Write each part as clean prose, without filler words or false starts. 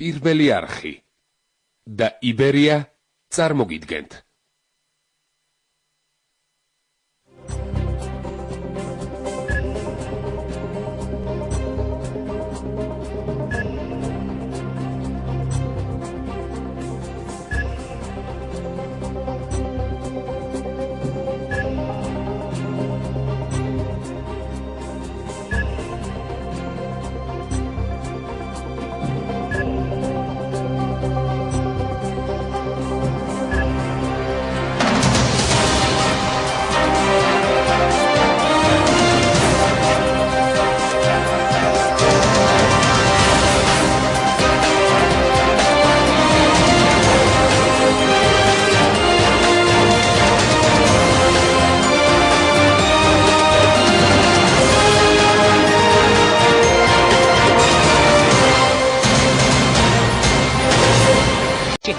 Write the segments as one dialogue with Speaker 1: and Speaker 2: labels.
Speaker 1: პირველი არხი და იბერია წარმოგიდგენთ.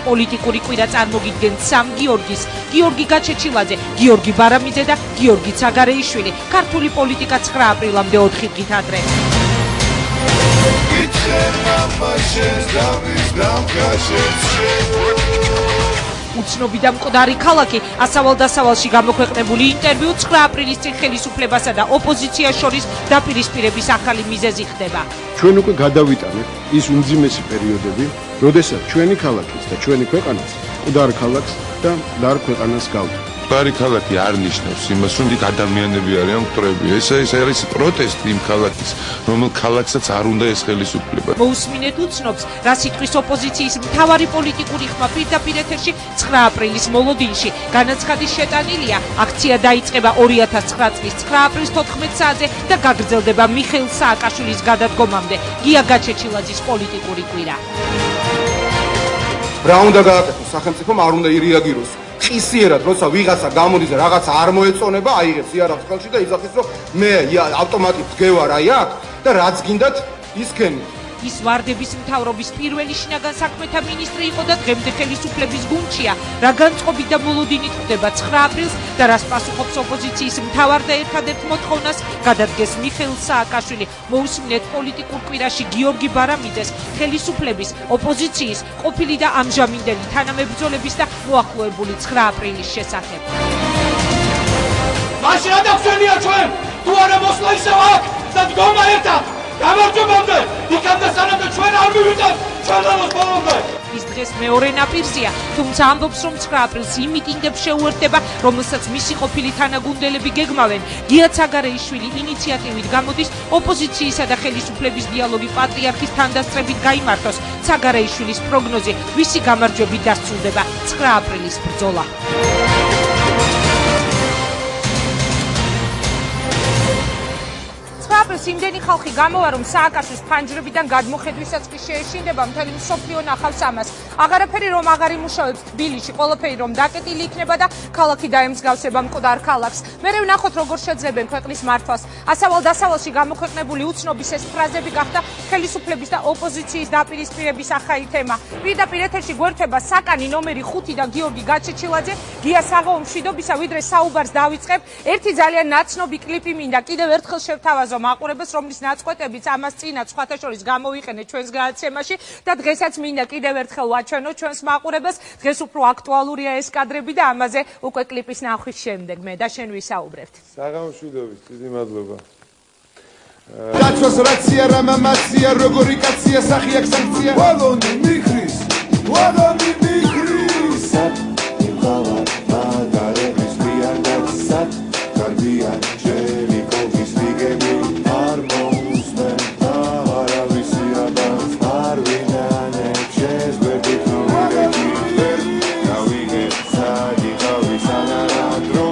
Speaker 2: პოლიტიკური კვირა წარმოგიდგენთ სამ გიორგის, გიორგი გაჩეჩილაძე, გიორგი ბარამიძე და გიორგი ცაგარეიშვილი. ქართული პოლიტიკა 9 აპრილამდე 4 დღით ადრე. უცნობი და მკვდარი ქალაქი ასავალ-დასავალში გამოქვეყნებული ინტერვიუ 9 აპრილის წინ ხელისუფლებასა და ოპოზიციას შორის დაპირისპირების ახალი მიზეზი ხდება.
Speaker 3: ჩვენ უკვე გადავიტანეთ ის უმძიმესი პერიოდები, როდესაც ჩვენი ქალაქის და ჩვენი ქვეყანას მკვდარ ქალაქს და მკვდარ ქვეყანას გავდა.
Speaker 4: მკვდარი ქალაქი არ ნიშნავს იმას, რომ იქ ადამიანები არიან მკვდრები. ეს არის პროტესტი იმ ქალაქის, რომელ ქალაქსაც არ უნდა ეს ხელისუფლება.
Speaker 2: მოусმინეთ უცნობს, რა სიტყვის ოპოზიციის მთავარი პოლიტიკური ხმა პირდაპირ ეთერში 9 აპრილის მოლოდინში. განაცხადის შეტანილია, აქცია დაიწყება 2009 წლის 9 აპრილის 14 საათზე და გაგრძელდება მიხეილ სააკაშვილის გადადგომამდე. გია გაჩეჩილაძის პოლიტიკური კვირა.
Speaker 5: რა უნდა გააკეთოს სახელმწიფომ, არ უნდა ირეაგიროს. ყისიერად, როცა ვიღაცა გამოდის და რაღაცა არ მოეწონება, აიღებს იარაღს ხელში და იზახის, რომ მე ავტომატით დგევარ აი აქ და რაც გინდათ ისქენი.
Speaker 2: ის ვარდების მთავრობის პირველი შინაგან საქმეთა მინისტრი იყო და დღემდე ხელისუფლების გუნდშია. რა განწყობით და მოლოდინით ხდება 9 აპრილს და რას პასუხობს ოპოზიციის მთავარ და ერთადერთ მოთხოვნას გადადგეს მიხეილ სააკაშვილი. მოусმინეთ პოლიტიკურ კვირაში გიორგი ბარამიძეს, ხელისუფლების, ოპოზიციის, ყოფილი და ამჟამინდელი თანამებრძოლების და მოახლოებული 9 აპრილის შესახებ.
Speaker 6: მაშინ რა დაგწენია ჩვენ? თუ არა მოსვლა ისევ აქ და დგომა ერთად. გამარჯვებამდე, იქამდე სანამ ჩვენ არ მივიდეთ, ჩვენ ამას ბოლომდე.
Speaker 2: ის დღეს მეორე ნაპირზეა, თუმცა ამბობს, რომ 9 აპრილს იმ მიტინგებს შეუერთდება, რომელსაც მისი ყოფილი თანაგუნდელები გეგმავენ. გია ცაგარეიშვილი ინიციატივით გამოდის ოპოზიციისა და ხელისუფლების დიალოგი პატრიარქის თანდასწრებით გაიმართოს. ცაგარეიშვილის პროგნოზი, ვისი გამარჯვებით დასრულდება 9 აპრილის ბრძოლა. აპრილს იმდენი ხალხი გამოვა, რომ სააკაშვილის ფანჯრებიდან გადმოხედვისაც კი შეეშინდება მთელი მსოფლიო ნახავს ამას. აღარაფერი რომ აღარ იმუშავებს თბილისში, ყველაფერი რომ დაკეტილი იქნება და ქალაქი დაემსგავსება მკვდარ ქალაქს. მერე ვნახოთ როგორ შეძლებენ ქვეყნის მართვას. ასავალ-დასავალში გამოქვეყნებული უცნობის ეს ფრაზები გახდა ხელისუფლების და ოპოზიციის დაპირისპირების ახალი თემა. პირდაპირ ეთერში გვერდება საკანი ნომერი 5 და გიორგი გაჩეჩილაძე. გია საღაო მშვიდობისა, ვიდრე საუბარს დავიწყებ. ერთი ძალიან ნაცნობი კლიპი მინდა კიდევ ერთხელ შევთავაზო მაყურებელს, რომლის ნაწყვეტებიც ამას წინათ სხვათა შორის გამოვიყენეთ ჩვენს გადაცემაში და დღესაც მინდა კიდევ ერთხელ ვაჩვენო ჩვენს მაყურებელს. დღეს უფრო აქტუალურია ეს კადრები და ამაზე უკვე კლიპის ნახვის შემდეგ მე და შენ ვისაუბრებთ.
Speaker 4: საღამო მშვიდობით, დიდი მადლობა.
Speaker 7: დაცვას რაცია, რა მამაცია, როგორი კაცია, სახი აქ სანქცია. ვაგონი მიხრის, ვაგონი მიხრის. იმყავა მაგარების ვიანდაცად, კარგია ჩემი კობის ვიგები. არ მოუსმენ არავისი ადანს, არ ვინანებ შენს გვერდით ნომერები. დავიგე სადი თავი სანარა დრო,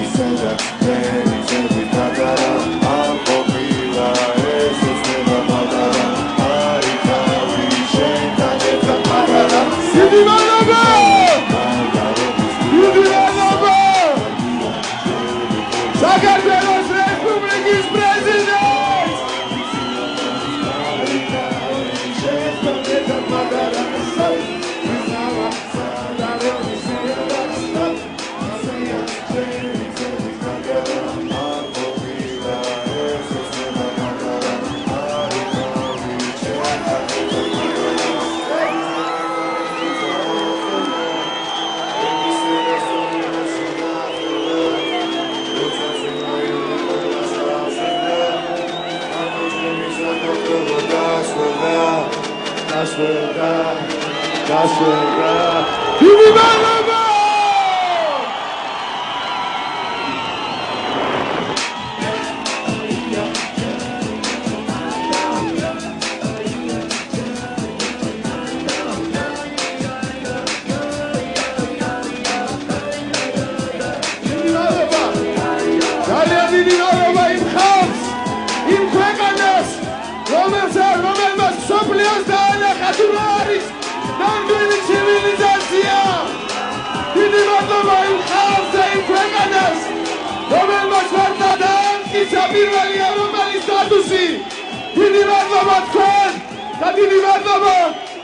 Speaker 7: ისედაც მენი ჩემი პატარა. არ ყოფილა ეს უცნება პატარა, არი თავი შენთან ერთად პატარა. დიდი მადლობა! დიდი მადლობა! საქართველოს რესპუბლიკის პრეზიდენტ! გასვერდა დიდი მადლობა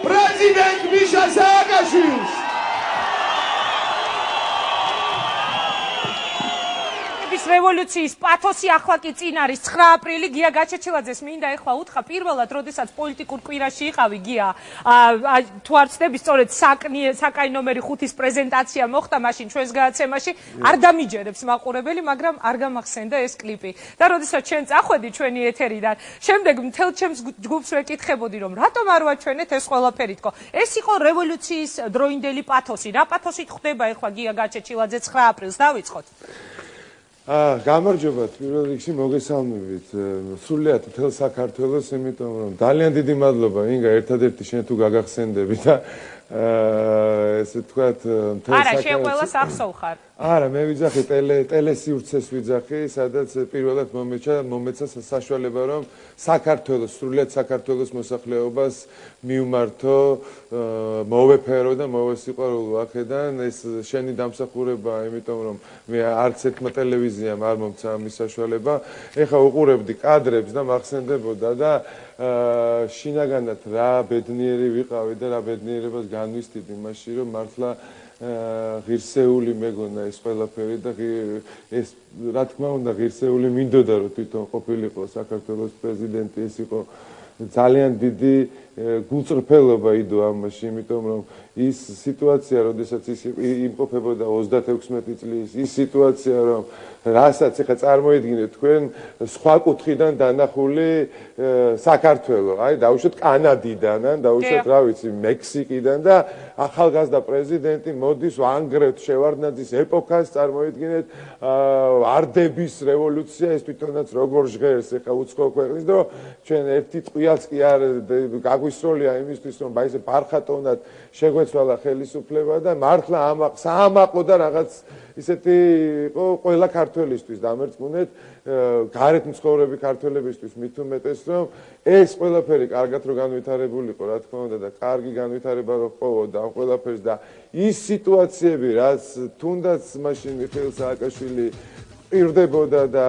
Speaker 7: პრეზიდენტ მიშა სააკაშვილს
Speaker 2: რევოლუციის პათოსი ახლა კი წინ არის 9 აპრილი გია გაჩეჩილაძეს მინდა ეხლა უთხრა პირველად როდესაც პოლიტიკურ კვირაში იყავი გია თუ არ ვცდები სწორედ საკაი ნომერი 5-ის პრეზენტაცია მოხდა მაშინ ჩვენს გადაცემაში არ დამიჯერებს მაყურებელი მაგრამ არ გამახსენდა ეს კლიპი და როდესაც ჩვენ წახვედი ჩვენი ეთერიდან შემდეგ მთელ ჩემს ჯგუფს ვეკითხებოდი რომ რატომ არ ვაჩვენეთ ეს ყველაფერი თქო ეს იყო რევოლუციის დროინდელი პათოსი რა პათოსით ხდება ეხლა გია გაჩეჩილაძე 9 აპრილს დავიწყოთ
Speaker 8: გამარჯობა პირველ რიგში მოგესალმებით სრულიად მთელ საქართველოს იმიტომ რომ ძალიან დიდი მადლობა ინგა ერთადერთი შენ თუ გაგახსენდები და ესე თქვათ მთელ
Speaker 2: არა შენ ყველას ახსოვხარ
Speaker 8: არა მე ვიძახი ტელესივრცეს ვიძახი სადაც პირველად მომეცა საშუალება რომ საქართველოს სრულიად საქართველოს მოსახლეობას მივმართო მოვეფერო და მოვესიყვარულო აქედან ეს შენი დამსახურება იმიტომ რომ მე არც ერთმა ტელევიზიამ არ მომცა ამის საშუალება ეხა უყურებდი კადრებს და მახსენდებოდა და შინაგანად რა ბედნიერი ვიყავი და რა ბედნიერებას განვისტიდი მაშინ რომ მართლა ღირსეული მეგონა ეს ყველაფერი და ეს რა თქმა უნდა ღირსეული მინდოდა რომ თვითონ ყოფილიყო საქართველოს პრეზიდენტი ეს იყო ძალიან დიდი გულწრფელობა იდო ამაში იმიტომ რომ ის სიტუაცია როდესაც ის იმყოფებოდა 36 წლის ის სიტუაცია რომ რასაც ეხა წარმოიდგინეთ თქვენ სხვა კუთხიდან დანახული საქართველო აი დაუშვათ კანადიდან ან დაუშვათ რა ვიცი მექსიკიდან და ახალგაზრდა პრეზიდენტი მოდის ანგრევთ შევარდნაძის ეპოქას წარმოიდგინეთ არდების რევოლუცია ეს თვითონაც როგორ ჟღერს ეხა უცხო ქვეყნის და ჩვენ ერთი ტყუილს კი არ გაგვისროლია იმისთვის რომ აი ესე ბარხატოვნად შეგვეცვალა ხელისუფლება და მართლა საამაყო და რაღაც ისეთი იყო ყველა ქართველისთვის დამერწმუნეთ გარეთ მცხოვრები ქართველებისთვის მით უმეტეს რომ ეს ყველაფერი კარგად რო განვითარებულიყო რა თქმა უნდა და კარგი განვითარება რო ყოფოდა ამ ყველაფერს და ის სიტუაციები რაც თუნდაც მაშინ მიხეილ სააკაშვილი პირდებოდა და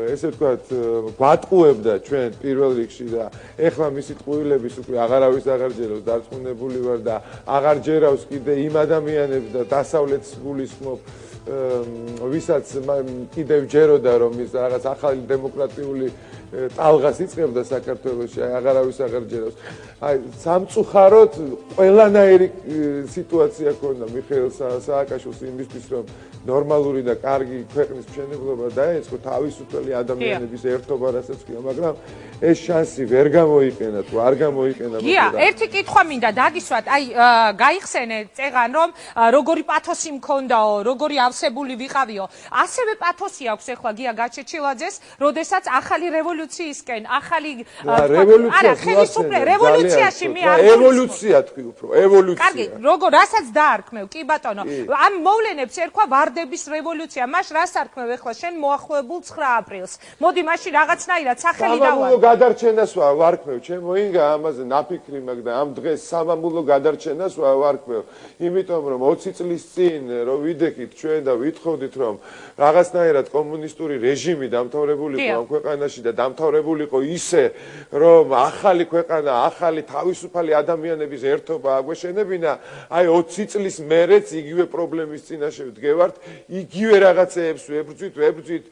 Speaker 8: ესე ვთქვათ გვატყუებდა ჩვენ პირველ რიგში და ეხლა მისი ტყუილების უკვე აღარავის აღარ ჯერავს დარწმუნებული ვარ და აღარ ჯერავს კიდე იმ ადამიანებს და დასავლეთს გულისხმობ ვისაც კიდევ ჯეროდა რომ ის რაღაც ახალი დემოკრატიული ტალღას იწყებდა საქართველოში აი აღარავის აღარ ჯერავს აი სამწუხაროდ ყველანაირი სიტუაცია ქონდა მიხეილ სააკაშვილს იმისთვის რომ ნორმალური და კარგი ქვეყნის მშენებლობა დაეწყო თავისუფალი ადამიანების ერთობა რასაც ქვია მაგრამ ეს შანსი ვერ გამოიყენა თუ არ გამოიყენა
Speaker 2: გია ერთი კითხვა მინდა დაგისვათ აი გაიხსენე წეღან რომ როგორი პათოსი მქონდაო როგორი ავსებული ვიყავიო ასევე პათოსი აქვს ეხლა გია გაჩეჩილაძეს როდესაც ახალი რევოლუციისკენ ახალი
Speaker 8: რევოლუცია
Speaker 2: რევოლუციაში მე არ
Speaker 8: ევოლუცია თქვი უფრო ევოლუცია
Speaker 2: კარგი როგორ რასაც დაარქმევ კი ბატონო ამ მოვლენებს ერქვა ვარდების რევოლუცია მას რას არქმევ ეხლა შენ მოახლოებულ 9 აპრილს მოდი მაშინ რაღაცნაირად სახელი დავარ
Speaker 8: გადარჩენას ვარქმევ ჩემო ინგა ამაზე ნაფიქრი მაგ და ამ დღეს სამამულო გადარჩენას ვარქმევ იმიტომ რომ 20 წლის წინ რო ვიდექით ჩვენ და ვითხოვდით რომ რაღაცნაირად კომუნისტური რეჟიმი დამთავრებულიყო ამ ქვეყანაში და დამთავრებულიყო ისე რომ ახალი ქვეყანა ახალი თავისუფალი ადამიანების ერთობა აგვეშენებინა აი 20 წლის მერეც იგივე პრობლემის წინაშე ვდგევართ იგივე რაღაცეებს ვებრძვით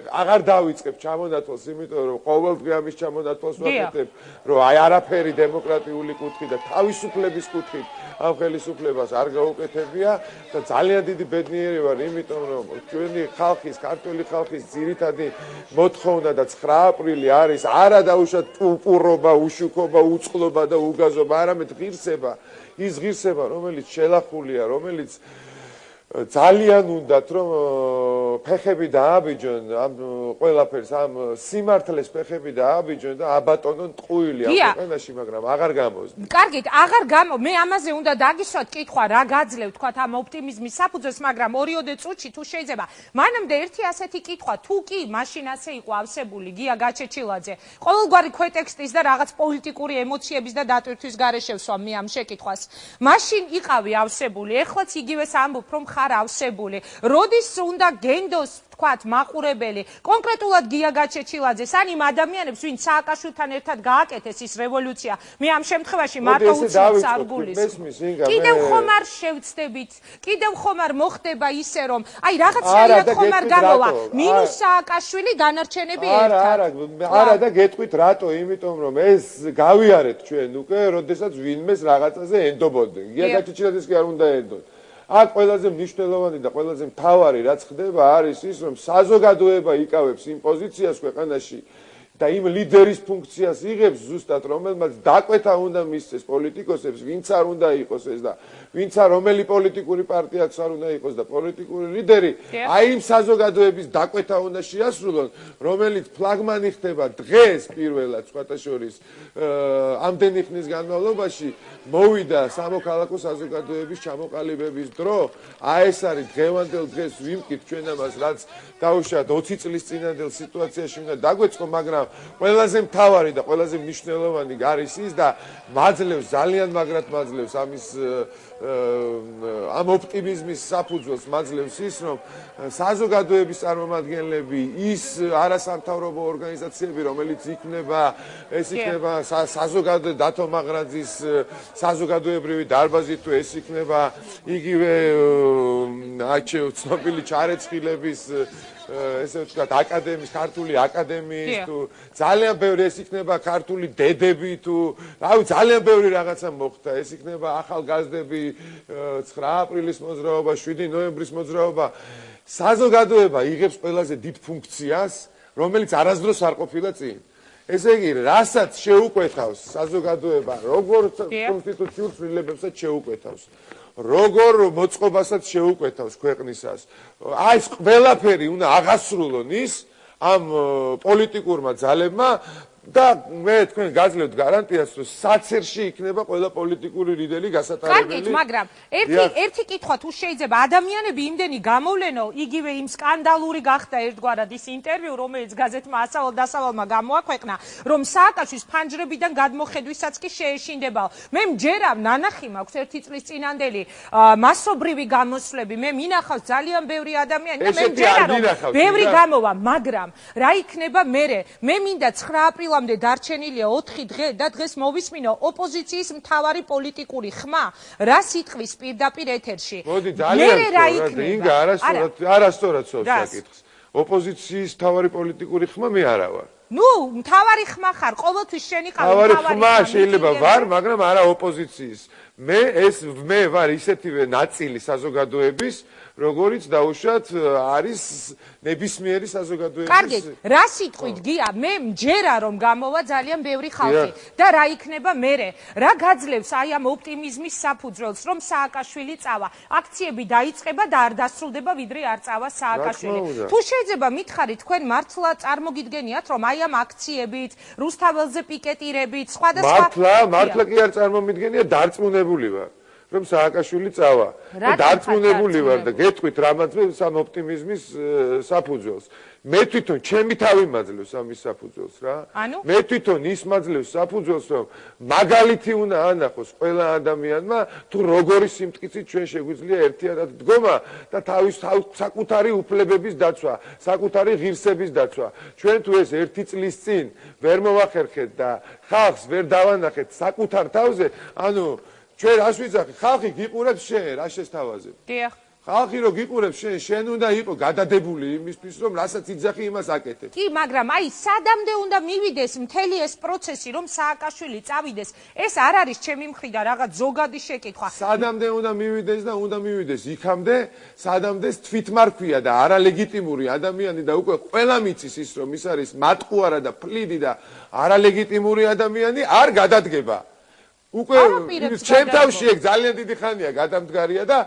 Speaker 8: აღარ დავიწყებ ჩამონათვალს იმიტომ რომ ყოველდღე ამის ჩამონათვალს ვაკეთებ რომ აი არაფერი დემოკრატიული კუთხით და თავისუფლების კუთხით ამ ხელისუფლებას არ გაუკეთებია და ძალიან დიდი ბედნიერი ვარ იმიტომ რომ ჩვენი ხალხის ქართული ხალხის ძირითადი მოთხოვნა უნდა და 9 აპრილი არის არა დაუშვათ პურპურობა, უშუქობა, უწყლობა და უგაზობა, არამედ ღირსება, ის ღირსება, რომელიც შელახულია, რომელიც ძალიან უნდათ რომ ფეხები დააბიჯონ ამ ყველაფერს ამ სიმართლეს ფეხები დააბიჯონ და აბატონონ ტყუილი ამ ქვეყანაში, მაგრამ აღარ გამოსდა.
Speaker 2: კარგით, აღარ გამო, მე ამაზე უნდა დაგისვათ კითხვა, რა გაძლევ თქვათ ამ ოპტიმიზმის საფუძველს, მაგრამ 2-3 წუთში თუ შეიძლება. მანამდე ერთი ასეთი კითხვა, თუ კი მაშინ ასე იყო ავსებული გია გაჩეჩილაძე, ყოველგვარი ქვეტექსტის და რაღაც პოლიტიკური ემოციების და დატვირთვის გარეშე ვსვამ მე ამ შეკითხვას. მაშინ იყავი ავსებული, ეხლაც იგივეს ამბობ, რომ ავსებული. როდის უნდა გენდოს თქვათ მაყურებელი კონკრეტულად გია გაჩეჩილაძეს ან იმ ადამიანებს ვინც სააკაშვილთან ერთად გააკეთეს ის რევოლუცია მე ამ შემთხვევაში მარტო უცნობს არ გულისხმობს კიდევ ხომ არ შევცდებით კიდევ ხომ არ მოხდება ისე რომ აი რაღაცნაირად ხომ არ გამოვა მინუს სააკაშვილი დანარჩენები ერთად
Speaker 8: არა და გეტყვით რატო იმიტომ რომ ეს გავიარეთ ჩვენ უკვე როდესაც ვინმეს რაღაცაზე ენდობოდნენ გია გაჩეჩილაძეს კი არ უნდა ენდონ აქ ყველაზე მნიშვნელოვანი და ყველაზე მთავარი რაც ხდება არის ის რომ საზოგადოება იკავებს იმ პოზიციას ქვეყანაში და იმ ლიდერის ფუნქციას იღებს ზუსტად რომელმაც დაკვეთა უნდა მისცეს პოლიტიკოსებს ვინც არ უნდა იყოს ეს და ვინც არ რომელი პოლიტიკური პარტიაც არ უნდა იყოს და პოლიტიკური ლიდერი აი იმ საზოგადოების დაკვეთა უნდა შეასრულონ რომელიც ფლაგმანი ხდება დღეს პირველად სხვათა შორის ამდენი ხნის განმავლობაში მოვიდა სამოქალაქო საზოგადოების ჩამოყალიბების დრო აი ეს არის დღევანდელ დღეს ვიმკით ჩვენ ამას რაც დაუშვათ 20 წლის წინანდელ სიტუაციაში უნდა დაგვეწყო მაგრამ ყველაზე მთავარი და ყველაზე მნიშვნელოვანი არის ის და მაძლევს ძალიან მაგრად მაძლევს ამის ამ ოპტიმიზმის საფუძველს მაძლევს ის რომ საზოგადოების წარმომადგენლები ის არასამთავრობო ორგანიზაციები რომელიც იქნება ეს იქნება საზოგადო დათო მაღრაძის საზოგადოებრივი დარბაზი თუ ეს იქნება იგივე ცნობილი ჩარეცხილების ესე ვთქვათ აკადემიის ქართული აკადემიის თუ ძალიან ბევრი ეს იქნება ქართული დედები თუ რავი ძალიან ბევრი რაღაცა მოხდა ეს იქნება ახალგაზრდები 9 აპრილის მოძრაობა 7 ნოემბრის მოძრაობა საზოგადოება იღებს ყველაზე დიდ ფუნქციას რომელიც არასდროს არ ყოფილა წინ ესე იგი რასაც შეუკვეთავს საზოგადოება როგორც კონსტიტუციურ ცვლილებებსაც შეუკვეთავს როგორ მოწყობასაც შეუკვეთავს ქვეყნისას აი ეს ყველაფერი უნდა აღასრულონ ის ამ პოლიტიკურმა ძალებმა და მე თქვენ გაძლევთ გარანტიას რომ საცერში იქნება ყველა პოლიტიკური ლიდერი გასატარებელი.
Speaker 2: კარგით, მაგრამ ერთი კითხვა თუ შეიძლება ადამიანები იმდენი გამოვლენო, იგივე იმ სკანდალური გახდა ერთგვარად ის ინტერვიუ, რომელიც გაზეთმა ასავალ-დასავალმა გამოაქვეყნა, რომ სააკაშვილის ფანჯრებიდან გადმოხედვისაც კი შეეშინდებაო. მე მჯერავ ნანახი მაქვს ერთი წლის წინანდელი მასობრივი გამოსვლები, მე მინახავს ძალიან ბევრი ადამიანი და მე მჯერა რომ ბევრი გამოვა, მაგრამ რა იქნება მერე? მე მინდა 9 აპრილს ლამდე დარჩენილია 4 დღე და დღეს მოვისმინო ოპოზიციის მთავარი პოლიტიკური ხმა რა სიტყვის პირდაპირ ეთერში.
Speaker 8: მოდი ძალიან ინგა არასწორად საკითხს. ოპოზიციის მთავარი პოლიტიკური ხმა მე არა ვარ.
Speaker 2: ნუ მთავარი ხმა ხარ, ყოველთვის შენი ყავი
Speaker 8: მთავარი ხმა შეიძლება ვარ, მაგრამ არა ოპოზიციის. მე ვარ ისეთივე ნაწილი საზოგადოების როგორც დაუშვათ არის ნებისმიერი საზოგადოების.
Speaker 2: კარგით, რა სიტყვით გია, მე მჯერა რომ გამოვა ძალიან ბევრი ხალხი და რა იქნება მერე? რა გაძლევს აი ამ ოპტიმიზმის საფუძველს, რომ სააკაშვილი წავა? აქციები დაიწყება და არ დასრულდება, ვიდრე არ წავა სააკაშვილი. თუ შეიძლება მითხარით, თქვენ მართლა წარმოგიდგენიათ, რომ აი ამ აქციებით, რუსთაველზე პიკეტირებით, სხვადასხვა
Speaker 8: მართლა კი არ წარმომიდგენია, დარწმუნებული ვარ. რომ სააკაშვილი წავა. დარწმუნებული ვარ და გეტყვით რამაც სამ ოპტიმიზმის საფუძველს. მე თვითონ ჩემი თავი მაძლევს ამის საფუძველს რა. მე თვითონ ის მაძლევს საფუძველს რომ მაგალითი უნდა ანახოს ყველა ადამიანმა თუ როგორი სიმტკიცით ჩვენ შეგვიძლია ერთიანად დგომა და თავის საკუთარი უფლებების დაცვა, საკუთარი ღირსების დაცვა. ჩვენ თუ ეს 1 წლის წინ ვერ მოვახერხეთ და ხალხს ვერ დავანახეთ საკუთარ თავზე, ანუ ჩვენ რას ვიძახით? ხალხი გიყურებს შენ, რა შესთავაზებ?
Speaker 2: დიახ.
Speaker 8: ხალხი რო გიყურებს შენ უნდა იყო გადადებული იმისთვის რომ რასაც იძახი იმას აკეთებ.
Speaker 2: კი, მაგრამ აი სადამდე უნდა მივიდეს მთელი ეს პროცესი რომ სააკაშვილი წავიდეს, ეს არ არის ჩემი მხრიდან რაღაც ზოგადი შეკითხვა.
Speaker 8: სადამდე უნდა მივიდეს და უნდა მივიდეს იქამდე, სადამდე თვითმარქვია და არალეგიტიმური ადამიანი და უკვე ყველა მიცის ის რომ ის არის მატყუარა და ფლიდი და არალეგიტიმური ადამიანი არ გადადგება. უკვე ჩემ თავში ეგ ძალიან დიდი ხანია გადამდგარია და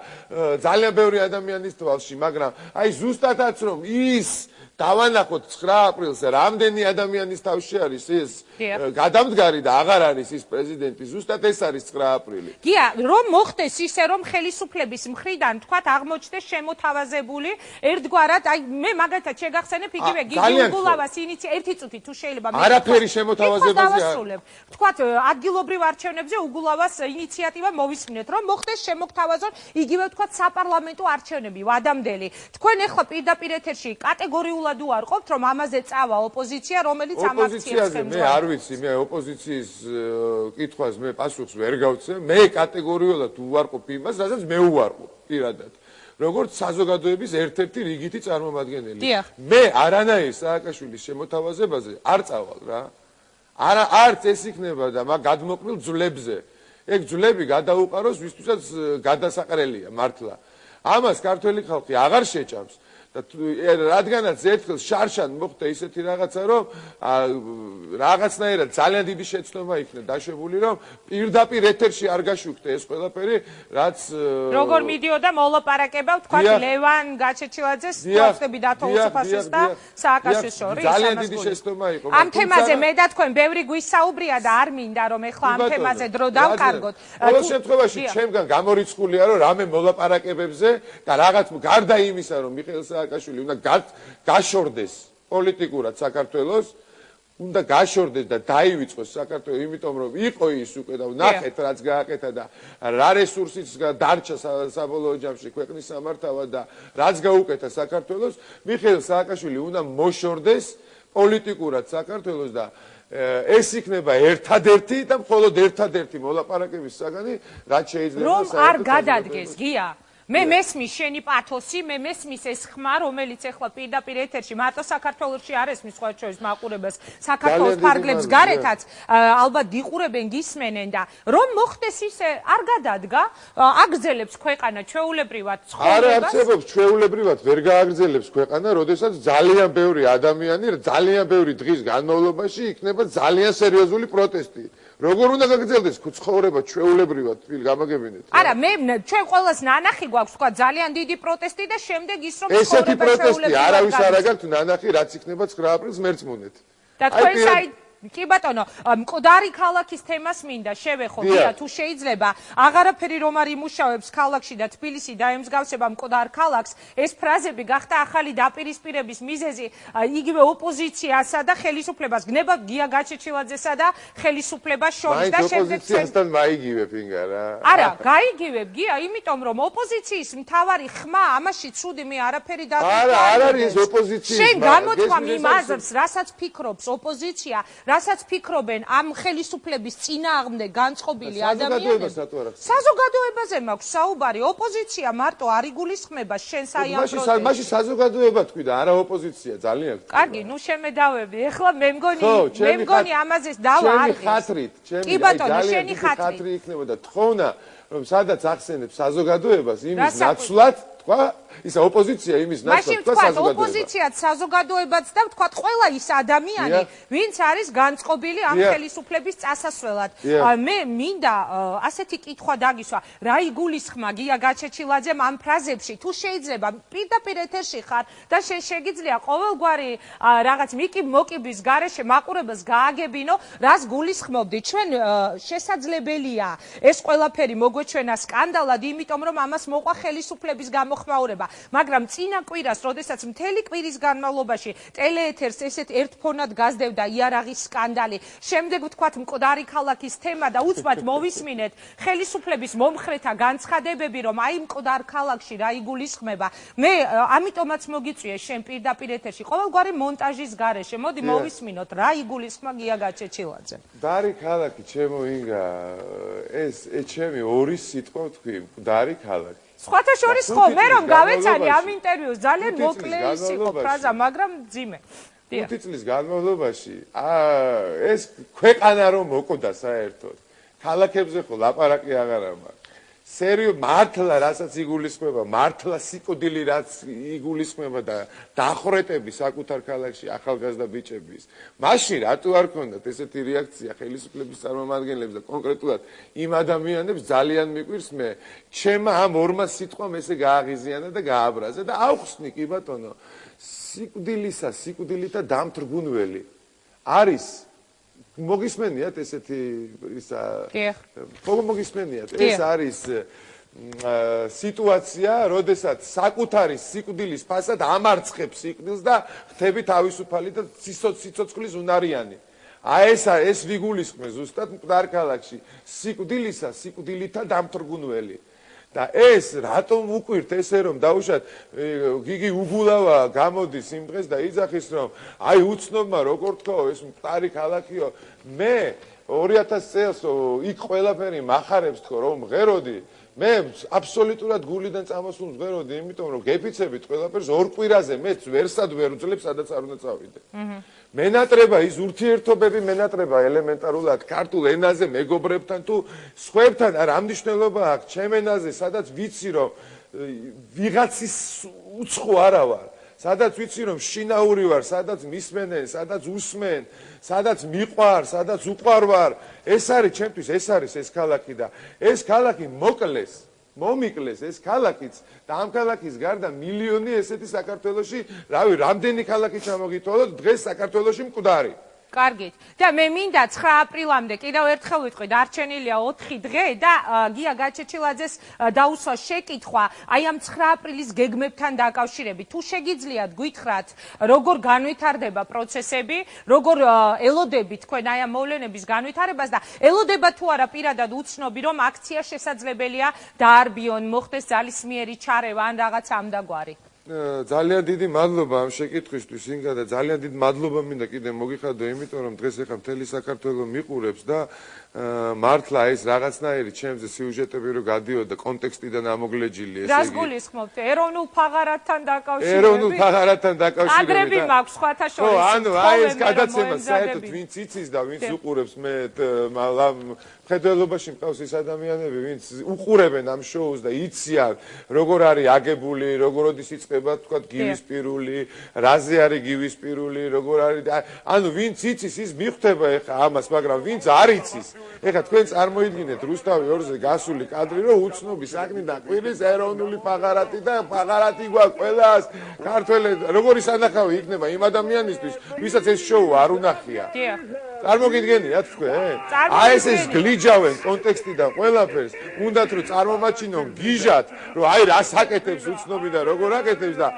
Speaker 8: ძალიან ბევრი ადამიანის თვალში, მაგრამ აი ზუსტადაც რომ ის დავანახოთ 9 აპრილს რამდენი ადამიანის თავში არის ეს გადამდგარი და აღარ არის ის პრეზიდენტი, ზუსტად ეს არის 9 აპრილი.
Speaker 2: გია, რომ მოხდეს ისე რომ ხელისუფლების მხრიდან თქვათ აღმოჩნდეს შემოთავაზებული ერთგვარად, აი მე მაგათაც შეგახსენებ იგივე გიგი უგულავას ინიციატივა, ერთი წუთი თუ შეიძლება მე
Speaker 8: არაფერი შემოთავაზებაზე არ.
Speaker 2: თქვათ ადგილობრივ არჩევნებზე უგულავას ინიციატივა მოვისმინეთ, რომ მოხდეს შემოგთავაზონ იგივე თქვათ საპარლამენტო არჩევნები ვადამდელი. თქვენ ახლა პირდაპირ ეთერში კატეგორიულად უარყოფთ, რომ ამაზე წავა ოპოზიცია, რომელიც ამ აქციებს
Speaker 8: მე არ ვიცი, მე ოპოზიციის კითხვას მე პასუხს ვერ გავცე, მე კატეგორიულად უარყოფ იმას, რასაც მე უარყოფ პირადად. როგორც საზოგადოების ერთ-ერთი რიგითი წარმომადგენელი. მე არანაირ სააკაშვილის შემოთავაზებაზე არ წავალ რა. არც ეს იქნება და მაგ გადმოყრილ ძვლებზე. ეგ ძვლები გადაუყაროს ვისთვისაც გადასაყრელია მართლა. ამას ქართველი ხალხი აღარ შეჭამს. რადგანაც ერთხელ შარშან მოხდა ისეთი რაღაცა, რომ რაღაცნაირად ძალიან დიდი შეცდომა იქნა დაშვებული, რომ პირდაპირ ეთერში არ გაშუქდა ეს ყველაფერი, რაც
Speaker 2: როგორ მიდიოდა მოლაპარაკება, თქვა ლევან გაჩეჩილაძეს, ფოსტები დათოუსუფაშეს და სააკაშვილის შორის.
Speaker 8: ძალიან დიდი შეცდომა იყო.
Speaker 2: ამ თემაზე მე და თქვენ ბევრი გვისაუბრია და არ მინდა რომ ეხლა ამ თემაზე დრო დავკარგოთ.
Speaker 8: ყოველ შემთხვევაში ჩემგან გამორიცხულია, რომ რამე მოლაპარაკებებზე და რაღაც გარდა იმისა, რომ მიხეილ სააკაშვილი უნდა გაშორდეს პოლიტიკურად საქართველოს, უნდა გაშორდეს და დაივიწყოს საქართველოს, იმიტომ რომ იყო ის უკვე და ნახეთ რაც გააკეთა და რა რესურსიც დარჩა საბოლოო ჯამში ქვეყნის სამართავად და რაც გაუკეთა საქართველოს, მიხეილ სააკაშვილი უნდა მოშორდეს პოლიტიკურად საქართველოს და ეს იქნება ერთადერთი და მხოლოდ ერთადერთი მოლაპარაკების საგანი, რაც შეიძლება
Speaker 2: რომ არ გადადგეს, გია. მე მესმის შენი პათოსი, მე მესმის ეს ხმა, რომელიც ახლა პირდაპირ ეთერში მარტო საქართველოში არ ესმის სხვა შორის მაყურებას, საქართველოს ფარგლებს გარეთაც ალბათ გიყურებენ, გისმენენ და რომ მოხდეს ისე არ გადადგა, აგრძელებს ქვეყანა ჩვეულებრივად ცხოვრებას.
Speaker 8: არ არსებობს ჩვეულებრივად ვერ გააგრძელებს ქვეყანა, როდესაც ძალიან ბევრი ადამიანი, ძალიან ბევრი დღის განმავლობაში იქნება ძალიან სერიოზული პროტესტი. როგორ უნდა გაგრძელდეს ცხოვრება ჩვეულებრივად, თბილ გამაგებინეთ.
Speaker 2: არა, მე ჩვენ ყოველას ნანახი გვაქვს თქვა ძალიან დიდი პროტესტი და შემდეგ ის რომ
Speaker 8: ესეთი პროტესტი არავის არ აგართ ნანახი, რაც იქნება 9 აპრილს მერწმუნეთ.
Speaker 2: და თქვენ საით კი ბატონო, მკვდარი ქალაქის თემას მინდა შევეხო, გია თუ შეიძლება, აღარაფერი რომ არ იმუშავებს ქალაქში და თბილისი დაემსგავსება მკვდარ ქალაქს, ეს ფრაზები გახდა ახალი დაპირისპირების მიზეზი იგივე ოპოზიციასა და ხელისუფლებას, გნება გია გაჩეჩილაძესა და ხელისუფლებას შორის და შემდეგ
Speaker 8: ოპოზიციასთან მაიგივებ ინგა რა.
Speaker 2: არა, გაიგივებ გია, იმიტომ რომ ოპოზიციის მთავარი ხმა ამაში ცუდი მე არაფერი
Speaker 8: არა, არ არის ოპოზიციის.
Speaker 2: შენ გამოთქვამ იმ აზრს, რასაც ფიქრობს ოპოზიცია, რასაც ფიქრობენ ამ ხელისუფლების წინააღმდეგ განწყობილი ადამიანები. საზოგადოებაზე მაქვს საუბარი, ოპოზიცია მარტო არ იგულისხმება შენს აი ამ პროტესტს.
Speaker 8: მაშინ საზოგადოება თქვი და არა ოპოზიცია, ძალიან.
Speaker 2: კარგი, ნუ შემედავები. ეხლა მე მგონი ამაზე დავა არ
Speaker 8: ჩემი ხათრით,
Speaker 2: კი ბატონო, შენი
Speaker 8: ხათრი იქნება და თხოვნა, რომ სადაც ახსენებს საზოგადოებას იმის ნაცვლად თქვა, ისა ოპოზიცია იმის ნაცვლად თქვა საზოგადოება.
Speaker 2: ოპოზიციაც საზოგადოებაც და თქვა ყველა ის ადამიანი, ვინც არის განწყობილი ამ ხელისუფლების წასასვლელად. მე მინდა ასეთი კითხვა დაგისვა, რა იგულისხმა გია გაჩეჩილაძემ ამ ფრაზებში, თუ შეიძლება პირდაპირ ეთერში ხარ და შენ შეგიძლია ყოველგვარი რაღაც მოკიბის გარეშე მაყურებელს გააგებინო, რას გულისხმობდი. ჩვენ შესაძლებელია ეს ყველაფერი მოგვეჩვენა სკანდალად, იმიტომ რომ ამას მოყვა ხელისუფლების გამოხმაურება. მაგრამ წინა კვირას, როდესაც მთელი კვირის განმავლობაში ტელეეთერს ესეთ ერთფონად გაზდევდა იარაღის სკანდალი, შემდეგ ვთქვათ მკვდარი ქალაქის თემა და უცბად მოვისმინეთ ხელისუფლების მომხრეთა განცხადებები, რომ აი მკვდარ ქალაქში რა იგულისხმება. მე ამიტომაც მოგიწვიე შენ პირდაპირ ეთერში ყოველგვარი მონტაჟის გარეშე. მოდი მოვისმინოთ რა იგულისხმა გია გაჩეჩილაძე.
Speaker 8: მკვდარი ქალაქი, ჩემო ინგა, ეს ჩემი ორი სიტყვა ვთქვი, მკვდარი ქალაქი.
Speaker 2: სხვათა შორის ხო, მე რომ გავეცანი ამ ინტერვიუს ძალიან მოკლე იყო ფრაზა, მაგრამ ძიმე.
Speaker 8: 5 წლის განმავლობაში ეს ქვეყანა რომ მოკვდა საერთოდ. ქალაქებზე ხო ლაპარაკი აღარა მაქვს. მართლა რასაც იგულისხმება, მართლა სიკვდილი რაც იგულისხმება და დახვრეტები საკუთარ ქალაქში ახალგაზრდა ბიჭების. მაშინ რატო არ ქონდათ ესეთი რეაქცია ხელისუფლების წარმომადგენლებს და კონკრეტულად იმ ადამიანებს ძალიან მიყვირს მე. ჩემ ამ ორმა სიტყვამ ესე გააღიზიანა და გააბრაზა და აუხსნი კი ბატონო. სიკვდილითა დამთრგუნველი არის მოგისმენიათ ესეთი ისა მოგისმენიათ ეს არის სიტუაცია, როდესაც საკუთარი სიკვდილის ფასად ამარცხებს სიკვდილს და ხდები თავისუფალი და სიცოცხლის უნარიანი. ეს ვიგულისხმე ზუსტად მკვდარ ქალაქში სიკვდილითა დამთრგუნველი. და ეს რატომ უყვირთ ესე რომ დაუშვათ გიგი უგულავა გამოდის იმ დღეს და იძახის რომ აი უცნობმა როგორ თქო ეს მყარი ქალაქიო მე 2000 წელს იქ ყველაფერი מחარებს თქო რომ მღეროდი მე აბსოლუტურად გულიდან წამოსულ მღეროდი იმიტომ რომ გეფიცებით ყველაფერს ორ კვირაზე მეც ვერსად ვერ ვძლებ სადაც არ უნდა წავიდე მენატრება ის ურთიერთობები მენატრება ელემენტარულად ქართულ ენაზე მეგობრებთან თუ სხვებთან რა მნიშვნელობა აქვს ჩემ ენაზე სადაც ვიცი რომ ვიღაცის უცხო არა ვარ სადაც ვიცი რომ შინაური ვარ სადაც მისმენენ სადაც უსმენ სადაც მიყვარ სადაც უყვარ ვარ ეს არის ჩემთვის ეს არის ეს ქალაქი და ეს ქალაქი მოკლეს მომიკლეს ეს ქალაქიც და ამ ქალაქის გარდა მილიონი ესეთი საქართველოში რავი რამდენი ქალაქი ჩამოგითვალოთ დღეს საქართველოში მკვდარი
Speaker 2: კარგით. და მე მინდა 9 აპრილამდე კიდევ ერთხელ ვიტყვი, დარჩენილია 4 დღე და გია გაჩეჩილაძეს დაუსვა შეკითხვა, აი ამ 9 აპრილის გეგმებთან დაკავშირებით. თუ შეგიძლიათ გითხრათ, როგორ განვითარდება პროცესები, როგორ ელოდებით თქვენ აი ამ მოვლენების განვითარებას და ელოდება თუ არა პირადად უცნობი, რომ აქცია შესაძლებელია დაარბიონ, მოხდეს ძალისმიერი ჩარევა ან რაღაც ამდაგვარი.
Speaker 8: ძალიან დიდი მადლობა ამ შეკითხვისთვის ინგა და ძალიან დიდი მადლობა მინდა კიდე მოგიხადო იმიტომ რომ დღეს ახლა მთელი საქართველო მიყურებს და მართლა ეს რაღაცნაირი ჩემზე სიუჟეტები რო გადიოდა კონტექსტიდან ამოგლეჯილი ესე იგი
Speaker 2: რას გულისხმობთ ეროვნულ ფაღარათთან დაკავშირებით
Speaker 8: ეროვნულ ფაღარათთან დაკავშირებით
Speaker 2: ადრები მაქვს სხვათა შორის
Speaker 8: ანუ აი ეს გადაცემა საერთოდ ვინც იცის და ვინც უყურებს მე მხედველობაში მყავს ის ადამიანები ვინც უყურებენ ამ შოუს და იციან როგორ არის აგებული როგორ ოდის იწყება თქვა გივისპირული რაზე არის გივისპირული როგორ არის ანუ ვინც იცის ის მიხვდება ეხა ამას მაგრამ ვინც არ იცის ეხა თქვენ წარმოიდგინეთ რუსთავი 2-ზე გასული კადრი რომ უცნობი საკნიდან ყვირის ეროვნული ფაღარათი და ფაღარათი გვაქვს ყველას ქართველი როგორი სანახავი იქნება იმ ადამიანისთვის ვისაც ეს შოუ არ უნახია წარმოგიდგენიათ თქვენ აი ეს გლიჯავენ კონტექსტიდან ყველაფერს უნდათ რომ წარმომაჩინონ გიჟად რომ აი რას აკეთებს უცნობი და როგორ აკეთებს და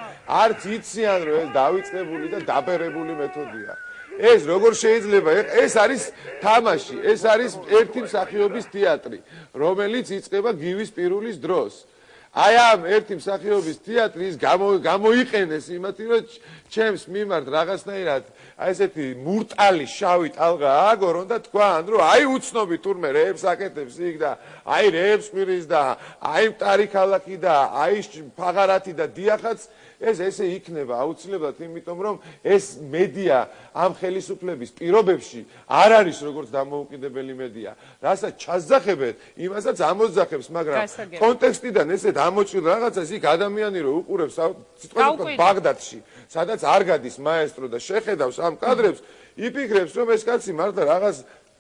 Speaker 8: არც იციან რომ ეს დავიწყებული და დაბერებული მეთოდია ეს როგორ შეიძლება ეს არის თამაში ეს არის ერთი მსახიობის თეატრი რომელიც იწყება გივის პირულის დროს აი ამ ერთი მსახიობის თეატრის გამოიყენეს იმათი რომ ჩემს მიმართ რაღაცნაირად აი ესეთი მურტალი შავი ტალღა აგორონ და თქვან რომ აი უცნობი თურმე რეებს აკეთებს იქ და აი რეებს ყვირის და აი მტარი ქალაქი და აი ფაღარათი და დიახაც ეს ესე იქნება აუცილებლად იმიტომ რომ ეს მედია ამ ხელისუფლების პირობებში არ არის როგორც დამოუკიდებელი მედია რასაც ჩასძახებთ იმასაც ამოძახებს მაგრამ კონტექსტიდან ესეთ ამოჭრილ რაღაცას იქ ადამიანი რო უყურებს სიტყვაზე ბაღდადში სადაც არ გადის მაესტრო და შეხედავს ამ კადრებს იფიქრებს რომ ეს კაცი მართლა რაღაც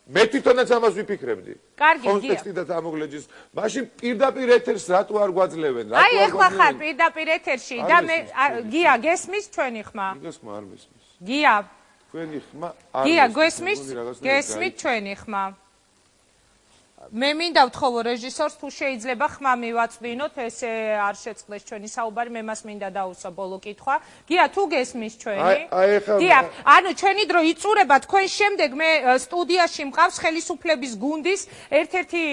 Speaker 8: მე თვითონაც ამას ვიფიქრებდი.
Speaker 2: კარგი, გია.
Speaker 8: კონტექსტიდან ამოგლეჯის. მაშინ პირდაპირ ეთერს რატო არ გვაძლევენ?
Speaker 2: აი, ეხლა ხარ პირდაპირ ეთერში და მე გია გესმის ჩვენი ხმა?
Speaker 8: გიას ხმა არ მესმის.
Speaker 2: გია.
Speaker 8: თქვენი ხმა არ
Speaker 2: გია გესმის? გესმით ჩვენი ხმა? მე მინდა ვთხოვო რეჟისორს თუ შეიძლება ხმა მივაწვდინოთ ესე არ შეწყდეს ჩვენი საუბარი მე მას მინდა დაუსვა ბოლო კითხვა გია თუ გესმის ჩვენი გია ანუ ჩვენი დრო იწურება თქვენ შემდეგ მე სტუდიაში მყავს ხელისუფლების გუნდის ერთ-ერთი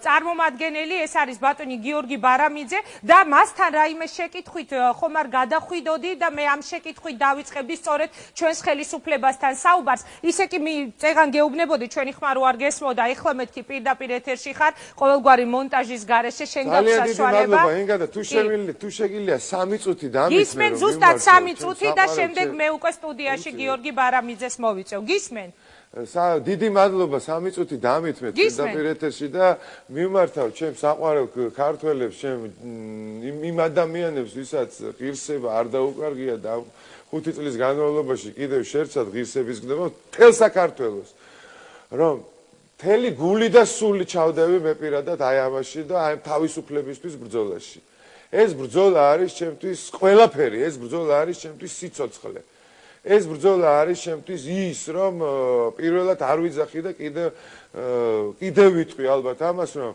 Speaker 2: წარმომადგენელი ეს არის ბატონი გიორგი ბარამიძე და მასთან რაიმე შეკითხვით ხომ არ გადახვიდოდი და მე ამ შეკითხვით დავიწყებდი სწორედ ჩვენს ხელისუფლებასთან საუბარს ისე კი წეგან გეუბნებოდი ჩვენი ხმა რო არ გესმოდა ეხლა მეთქი პირდაპირ ეთერში ხარ, ყოველგვარი მონტაჟის გარეშე შენ გაქვს
Speaker 8: ძალიან დიდი
Speaker 2: საშუალება.
Speaker 8: მადლობა, ინგადა, თუ შეგიძლია 3 წუთი დამისმე.
Speaker 2: გისმენ ზუსტად 3 წუთი და შემდეგ მე უკვე სტუდიაში გიორგი ბარამიძეს მოვიწევ. გისმენ?
Speaker 8: დიდი მადლობა 3 წუთი დამითმეთ პირდაპირ ეთერში და მიმართავ ჩემ საყვარელ ქართველებს, ჩემ იმ ადამიანებს, ვისაც ღირსება არ დაუკარგია და 5 წლის განმავლობაში კიდევ შერცად ღირსების გდება მთელ საქართველოს, რომ მთელი გული და სული ჩავდები მე პირადად აი ამაში და აი თავისუფლებისთვის ბრძოლაში. ეს ბრძოლა არის ჩემთვის ყველაფერი, ეს ბრძოლა არის ჩემთვის სიცოცხლე. ეს ბრძოლა არის ჩემთვის ის, რომ პირველად არ ვიძახი და კიდევ ვიტყვი ალბათ ამას, რომ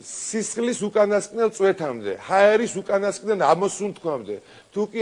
Speaker 8: სისხლის უკანასკნელ წვეთამდე, ჰაერის უკანასკნელ ამოსუნთქვამდე, თუ კი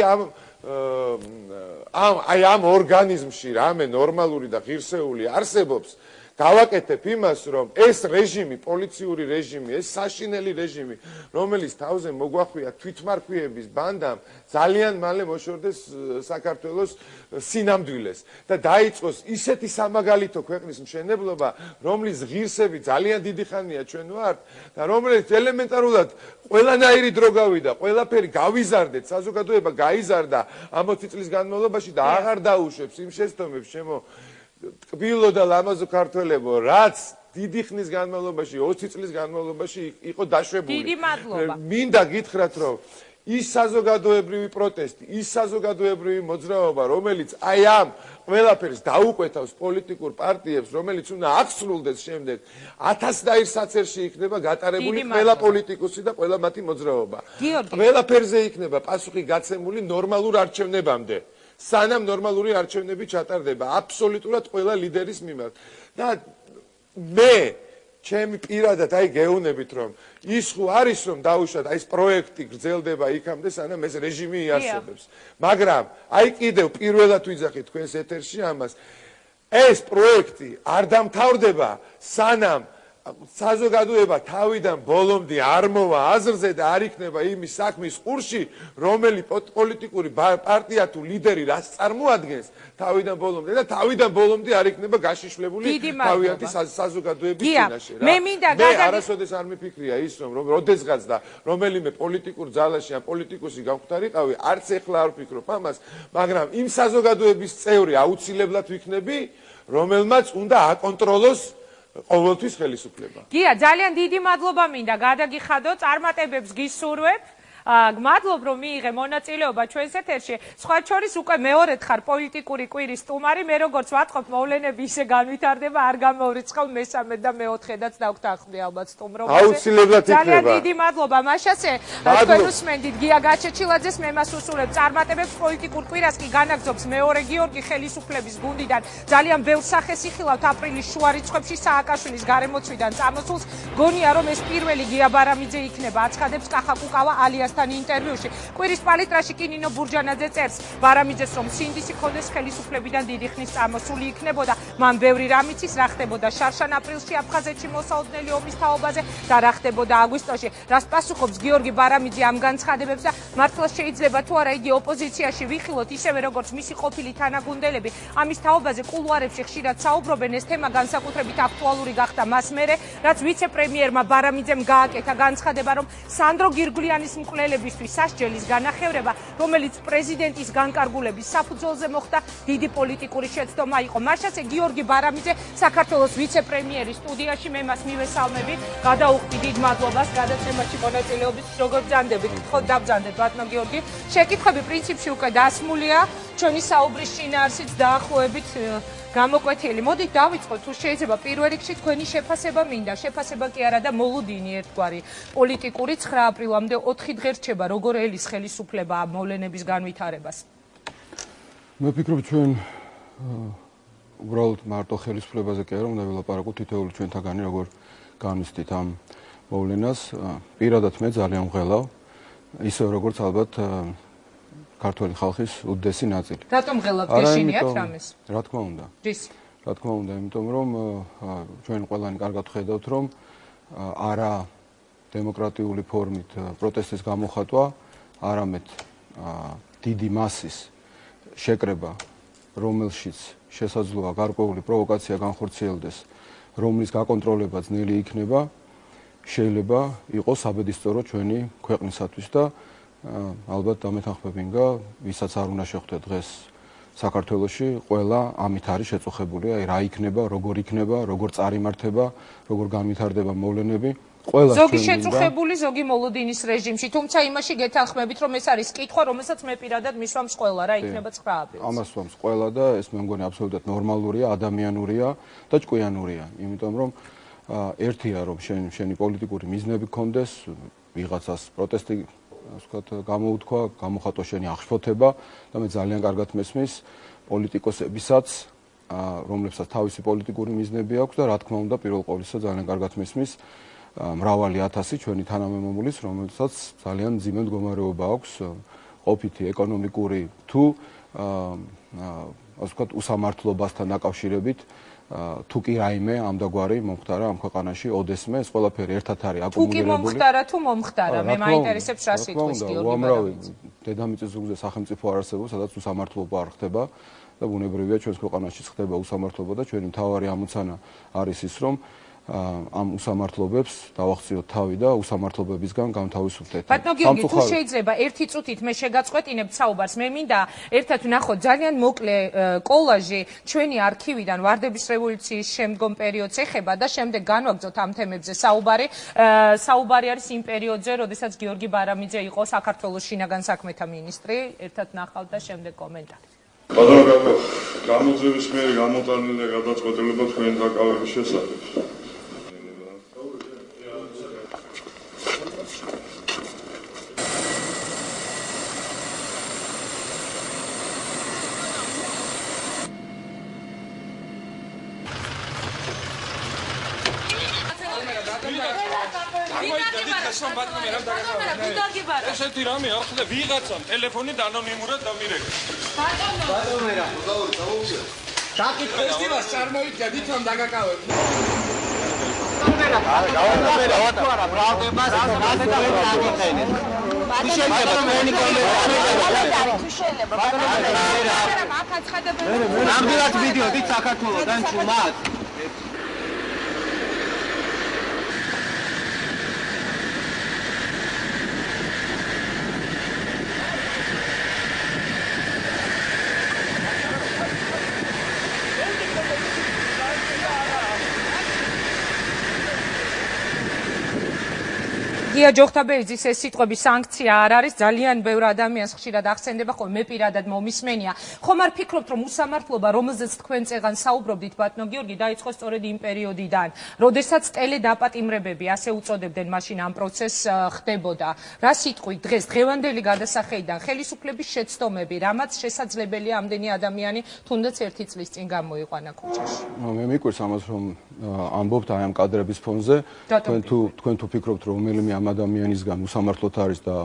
Speaker 8: ამ ორგანიზმში რამე ნორმალური და ღირსეული არსებობს, დავაკეთებ იმას, რომ ეს რეჟიმი, პოლიციური რეჟიმი, ეს საშინელი რეჟიმი, რომელიც თავზე მოგვახვია თვითმარქვიების ბანდამ, ძალიან მალე მოშორდეს საქართველოს სინამდვილეს და დაიწყოს ისეთი სამაგალითო ქვეყნის მშენებლობა, რომლის ღირსები ძალიან დიდი ხანია ჩვენ ვართ და რომელიც ელემენტარულად ყველანაირი დრო გავიდა, ყველაფერი გავიზარდეთ, საზოგადოება გაიზარდა ამ 20 წლის განმავლობაში და აღარ დაუშვებს იმ შეცდომებს, ჩემო ტკბილო და ლამაზო ქართველებო, რაც დიდი ხნის განმავლობაში, 20 წლის განმავლობაში იყო დაშვებული.
Speaker 2: დიდი მადლობა.
Speaker 8: მინდა გითხრათ, რომ ის საზოგადოებრივი პროტესტი, ის საზოგადოებრივი მოძრაობა, რომელიც აი ამ ყველაფერს დაუკვეთავს პოლიტიკურ პარტიებს, რომელიც უნდა აღსრულდეს შემდეგ 1000 საცერში იქნება გატარებული ყველა პოლიტიკოსი და ყველა მათი მოძრაობა. ყველაფერზე იქნება პასუხი გაცემული ნორმალურ არჩევნებამდე. სანამ ნორმალური არჩევნები ჩატარდება აბსოლუტურად ყველა ლიდერის მიმართ. და მე ჩემი პირადად აი გეუბნებით, რომ ის ხო არის, რომ დაუშვათ აი ეს პროექტი გრძელდება იქამდე, სანამ ეს რეჟიმი იარსებებს. მაგრამ აი კიდევ პირველად ვიძახი თქვენს ეთერში ამას, ეს პროექტი არ დამთავრდება, სანამ საზოგადოება თავიდან ბოლომდე არ მოვა აზრზე და არ იქნება იმის საქმის ყურში, რომელი პოლიტიკური პარტია თუ ლიდერი რას წარმოადგენს თავიდან ბოლომდე და თავიდან ბოლომდე არ იქნება გაშიშვლებული თავიანთი საზოგადოების წინაშე. მე არასოდეს არ მიფიქრია ის, რომ როდესღაც და რომელიმე პოლიტიკურ ძალაში ან პოლიტიკოსი გამختარიყავი, არც ეხლა არ ვფიქრობ ამას, მაგრამ იმ საზოგადოების წევრი აუცილებლად ვიქნები, რომელმაც უნდა აკონტროლოს ყოველთვის ხელისუფლება.
Speaker 2: გია, ძალიან დიდი მადლობა მინდა გადაგიხადო, წარმატებებს გისურვებ. გმადლობ, რომ მიიღე მონაწილეობა ჩვენს ეთერში. სხვა შორის უკვე მეორედ ხარ პოლიტიკური კვირის სტუმარი, მე როგორც ვატყობ, მოვლენები ისე განვითარდება, არ გამოვრიცხავ მესამე და მეოთხედაც დავთანხმდი ალბათ სტუმრობაზე.
Speaker 8: აუცილებლად იქნება.
Speaker 2: ძალიან დიდი მადლობა. მაშასე თქვენ უსმენდით გია გაჩეჩილაძეს, მე მას უსურვებ წარმატებებს პოლიტიკურ კვირას კი განაგრძობს მეორე გიორგი ხელისუფლების გუნდიდან. ძალიან ბევრ სახეს იხილავთ აპრილის შუა რიცხვებში სააკაშვილის გარემოცვიდან წამოსულს. გონია რომ ეს პირველი გია ბარამიძე იქნება, აცხადებს კახაკუკავა ალიას ინტერვიუში. კვირის პალიტრაში კი ნინო ბურჯანაძე წერს ბარამიძეს, რომ სინდისი ხონდეს ხელისუფლებიდან დიდი ხნის წამოსული იქნებოდა. მან ბევრი რამ იცის, რა ხდებოდა შარშან აპრილში აფხაზეთში მოსაოდნელი ომის თაობაზე და რა ხდებოდა აგვისტოში. რას პასუხობს გიორგი ბარამიძე ამ განცხადებებს და მართლა შეიძლება თუ არა იგი ოპოზიციაში ვიხილოთ ისევე როგორც მისი ყოფილი თანაგუნდელები. ამის თაობაზე კულუარებში ხშირად საუბრობენ, ეს თემა განსაკუთრებით აქტუალური გახდა მას მერე, რაც ვიცე-პრემიერმა ბარამიძემ გააკეთა განცხადება, რომ სანდრო გირგვლიანის მკვლელებისთვის სასჯელის განახევრება, რომელიც პრეზიდენტის განკარგულების საფუძველზე მოხდა, დიდი პოლიტიკური შეცდომა იყო. მარშალ გიორგი ბარამიძე, საქართველოს ვიცე-პრემიერის სტუდიაში, მე მას მივესალმები, გადაუხდი დიდ მადლობას გადაცემაში მონაწილეობის. როგორ ბრძანდებით? ხო, დაბრძანდეთ, ბატონო გიორგი. შეკითხვები პრინციპში უკვე დასმულია, ჩვენი საუბრის შინაარსით დაახლოებით გამოკვეთილი. მოდით დავიწყოთ, თუ შეიძლება პირველ რიგში თქვენი შეფასება მინდა. შეფასება კი არა და მოლოდინი ერთგვარი. პოლიტიკური 9 აპრილამდე 4 დღე რჩება, როგორ ელის ხელისუფლება ამ მოვლენების განვითარებას.
Speaker 9: მე ვფიქრობ, ჩვენ უბრალოდ მარტო ხელისუფლებაზე კი არა, უნდა ვილაპარაკოთ თითოეული ჩვენთაგანი, როგორ განვიცდით ამ მოვლენას. პირადად მე ძალიან ვღელავ, ისე როგორც ალბათ ქართული ხალხის უდიდესი ნაწილი.
Speaker 2: რატომ ღელავთ გეშინიათ რამეს?
Speaker 9: რა თქმა უნდა.
Speaker 2: რის?
Speaker 9: რა თქმა უნდა, იმიტომ რომ ჩვენ ყველანი კარგად ხედავთ, რომ არა დემოკრატიული ფორმით პროტესტის გამოხატვა, არამედ დიდი მასის შეკრება, რომელშიც შესაძლოა გარკვეული პროვოკაცია განხორციელდეს რომლის გაკონტროლება ძნელი იქნება, შეიძლება იყოს საბედისწერო ჩვენი ქვეყნისათვის და ალბათ დამეთანხმებინგა, ვისაც არ უნდა შეხვდეთ დღეს საქართველოში, ყველა ამით არის შეწუხებული, აი რა იქნება, როგორ წარიმართება, როგორ განვითარდება მოვლენები.
Speaker 2: ზოგი შეწუხებული, ზოგი მოლოდინის რეჟიმში, თუმცა იმაში გეთანხმებით, რომ ეს არის კითხვა, რომელსაც მე პირადად მისვამს ყველა, რა იქნება 9 აპრილს.
Speaker 9: ამას ვამს ყველა და ეს მე მგონი აბსოლუტურად ნორმალურია, ადამიანურია და ჭკვიანურია, იმიტომ რომ ერთია რომ შენი პოლიტიკური მიზნები გქონდეს, ვიღაცას პროტესტი ვთქვათ, გამოუთქვა, გამოხატვა შენი აღშფოთება და მე ძალიან კარგად მესმის პოლიტიკოსებისაც, რომლებსაც თავისი პოლიტიკური მიზნები აქვს და რა თქმა უნდა, პირველ ყოვლისა ძალიან კარგად მესმის მრავალი ათასი ჩვენი თანამემამულის, რომელსაც ძალიან მძიმე მდგომარეობა აქვს, ყოფითი ეკონომიკური თუ ასე ვთქვათ, უსამართლობასთან დაკავშირებით, თუ კი რაიმე ამდაგვარი მომხდარა ამ ქვეყანაში ოდესმე, ეს ყველაფერი ერთად არის აკუმულირებული.
Speaker 2: თუ კი მომხდარა თუ მომხდარა, მე მაინტერესებს რა სიტყვის გიორგი ბარამიძე.
Speaker 9: დედამიწის ზურგზე სახელმწიფო არ არსებობს, სადაც უსამართლობა არ ხდება და ბუნებრივია ჩვენს ქვეყანაში ხდება უსამართლობა და ჩვენი მთავარი ამოცანა არის ის, რომ ამ უსამართლობებს დავახციოთ თავი და უსამართლობებისგან გამთავისუფლდეთ.
Speaker 2: ბატონო გიორგი, თუ შეიძლება ერთი წუთით მე შეგაწყვეტინებთ საუბარს, მე მინდა ერთად ვნახოთ ძალიან მოკლე კოლაჟი ჩვენი არქივიდან ვარდების რევოლუციის შემდგომ პერიოდს ეხება და შემდეგ განვაგრძოთ ამ თემებზე საუბარი. საუბარი არის იმ პერიოდზე, როდესაც გიორგი ბარამიძე იყო საქართველოს შინაგან საქმეთა მინისტრი. ერთად ვნახავთ და შემდეგ კომენტარი.
Speaker 10: ბატონო, გამოძიების მიერ გამოტანილი გადაწყვეტილება თქვენი დაკავების შესახებ.
Speaker 6: ესეთი რამე ახლა ვიღაცამ ტელეფონით ანონიმურად დამირეკა.
Speaker 7: ბატონო, საკითხებს იმას წარმოიდგა, თვითონ დაგაკავებ.
Speaker 11: ნამდვილად მიდიოდით საქართველოდან ჩუმად?
Speaker 2: გია ჯოხთაბეიძის ეს სიტყვები სანქცია არ არის, ძალიან ბევრ ადამიანს ხშირად ახსენდება, ხოლმე მე პირადად მომისმენია. ხომ არ ფიქრობთ, რომ უსამართლობა, რომელზეც თქვენ წეგან საუბრობდით, ბატონო გიორგი, დაიწყო სწორედ იმ პერიოდიდან, როდესაც ტელედაპატიმრებები, ასე უწოდებდნენ მაშინ ამ პროცესს, ხდებოდა. რა სიტყვით დღეს დღევანდელი გადასახედიდან ხელისუფლების შეცდომები, რამაც შესაძლებელია ამდენი ადამიანი თუნდაც 1 წლის წინ გამოიყვანა ქუჩაში.
Speaker 9: მე მიკვირს ამას, რომ ამბობთ აი ამ კადრების ფონზე, თქვენ თუ ფიქრობთ, რომ რომელიმე ამ ადამიანისგან უსამართლოდ არის და